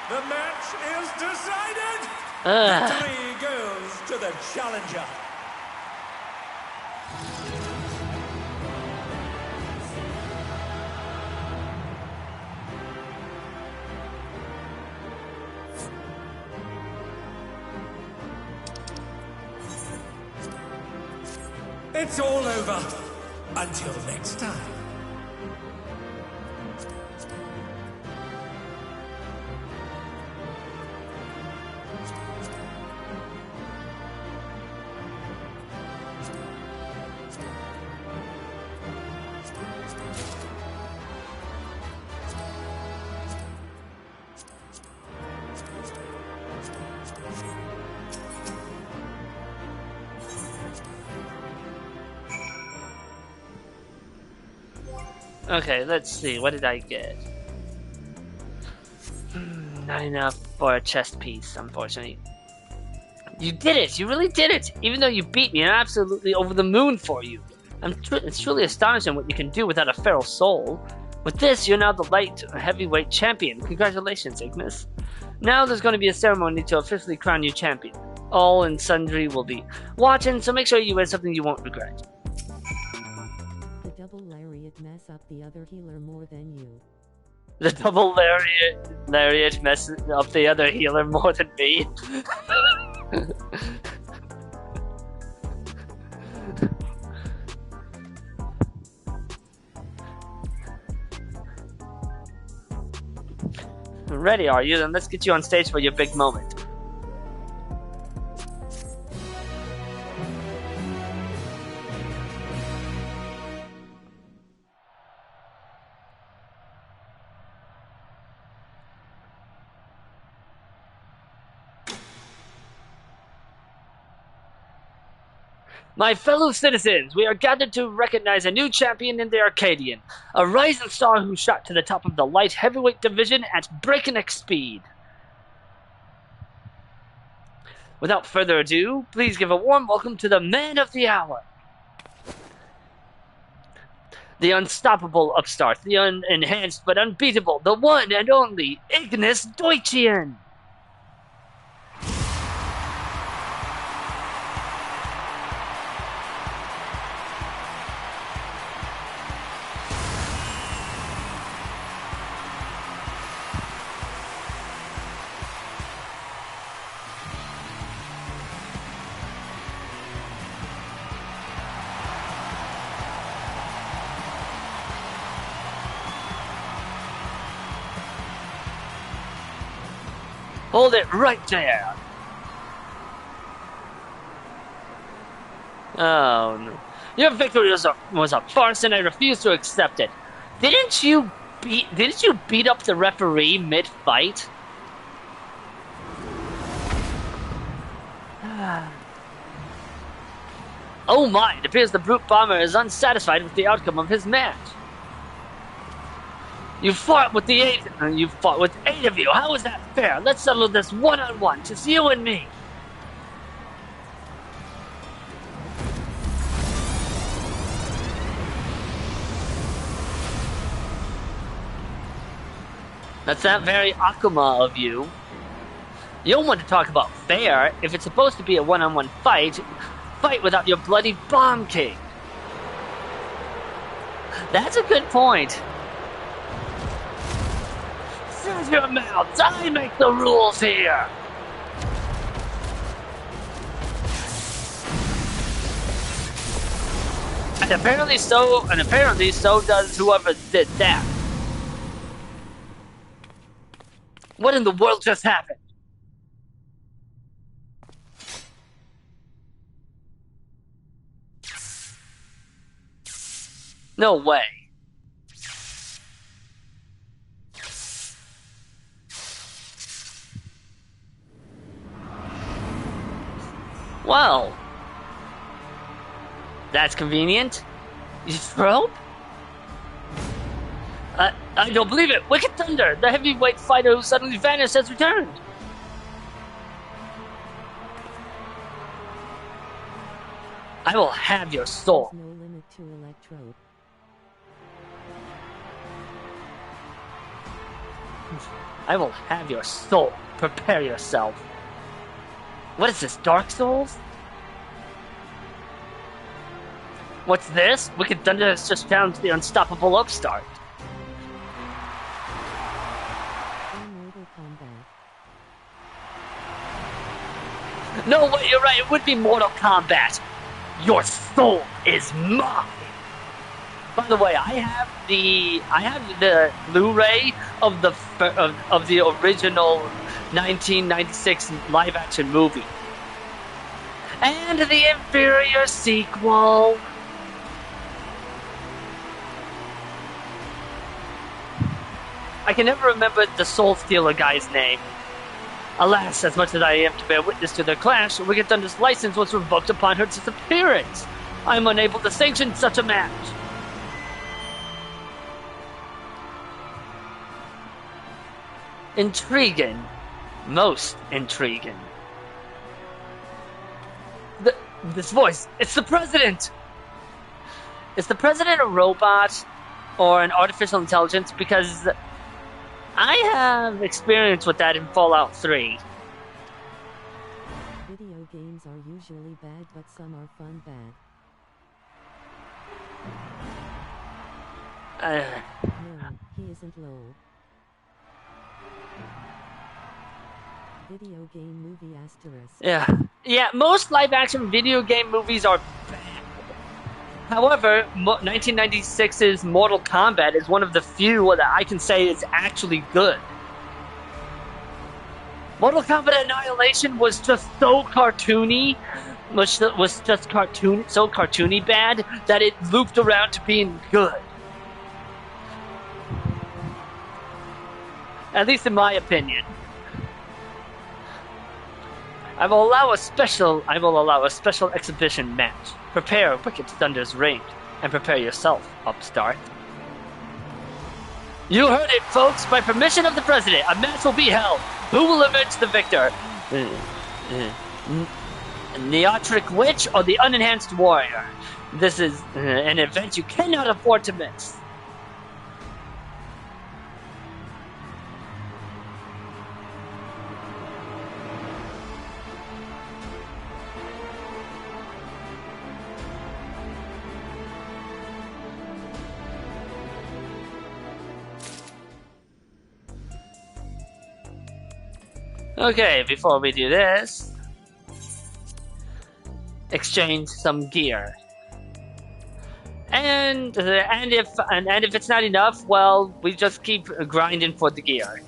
The match is decided! Victory goes to the challenger. It's all over. Until next time. Okay, let's see. What did I get? Not enough for a chest piece, unfortunately. You did it! You really did it! Even though you beat me, I'm absolutely over the moon for you. It's truly astonishing what you can do without a feral soul. With this, you're now the light heavyweight champion. Congratulations, Ignis. Now there's going to be a ceremony to officially crown you champion. All and sundry will be watching, so make sure you wear something you won't regret. The double lariat mess up the other healer more than you. The double lariat messes up the other healer more than me. Ready, are you? Then let's get you on stage for your big moment. My fellow citizens, we are gathered to recognize a new champion in the Arcadian, a rising star who shot to the top of the light heavyweight division at breakneck speed. Without further ado, please give a warm welcome to the man of the hour. The unstoppable upstart, the unenhanced but unbeatable, the one and only Ignis Deutschian. Hold it right there. Oh no. Your victory was a farce, and I refuse to accept it. Didn't you beat up the referee mid-fight? Oh my! It appears the brute bomber is unsatisfied with the outcome of his match. You fought with 8 of you. How is that fair? Let's settle this one-on-one, just you and me. That's not very Akuma of you. You don't want to talk about fair. If it's supposed to be a one-on-one fight without your bloody bomb king. That's a good point. Shut your mouths! I make the rules here! And apparently so does whoever did that. What in the world just happened? No way. Well, that's convenient. You throw? I don't believe it. Wicked Thunder, the heavyweight fighter who suddenly vanished, has returned. I will have your soul. No limit to Electrode. I will have your soul. Prepare yourself. What is this, Dark Souls? What's this? Wicked Thunder has just found the unstoppable upstart. Mortal Kombat. No way, you're right, it would be Mortal Kombat. Your soul is mine. By the way, I have the Blu-ray of the original 1996 live-action movie, and the inferior sequel. I can never remember the Soul Stealer guy's name. Alas, as much as I am to bear witness to their clash, Wicked Thunder's license was revoked upon her disappearance. I am unable to sanction such a match. Intriguing. Most intriguing. This voice, it's the President! Is the President a robot or an artificial intelligence? Because I have experience with that in Fallout 3. Video games are usually bad, but some are fun bad. No, he isn't low. Video game movie asterisk. Yeah, most live-action video game movies are bad. However, 1996's Mortal Kombat is one of the few that I can say is actually good. Mortal Kombat Annihilation was just so cartoony, so cartoony bad that it looped around to being good. At least in my opinion. I will allow a special exhibition match. Prepare Wicked Thunder's ring, and prepare yourself, upstart. You heard it, folks! By permission of the President, a match will be held. Who will emerge the victor? Neotric Witch or the Unenhanced Warrior? This is an event you cannot afford to miss. Okay, before we do this, exchange some gear, and if it's not enough, well, we just keep grinding for the gear.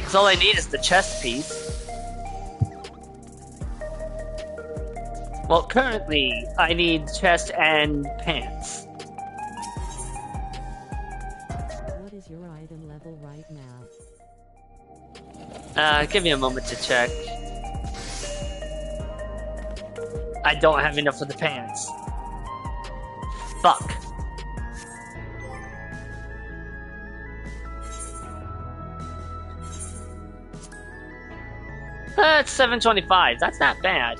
Because all I need is the chest piece. Well, currently, I need chest and pants. What is your item level right now? Give me a moment to check. I don't have enough for the pants. Fuck. It's 725. That's not bad.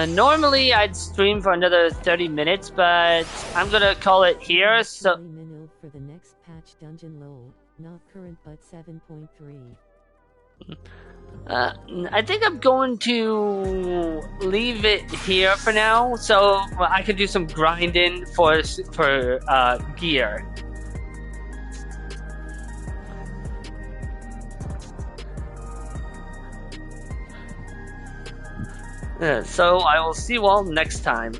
Normally I'd stream for another 30 minutes, but I'm gonna call it here, so... For the next patch dungeon load, not current but 7.3. I think I'm going to leave it here for now, so I could do some grinding for gear. So I will see you all next time.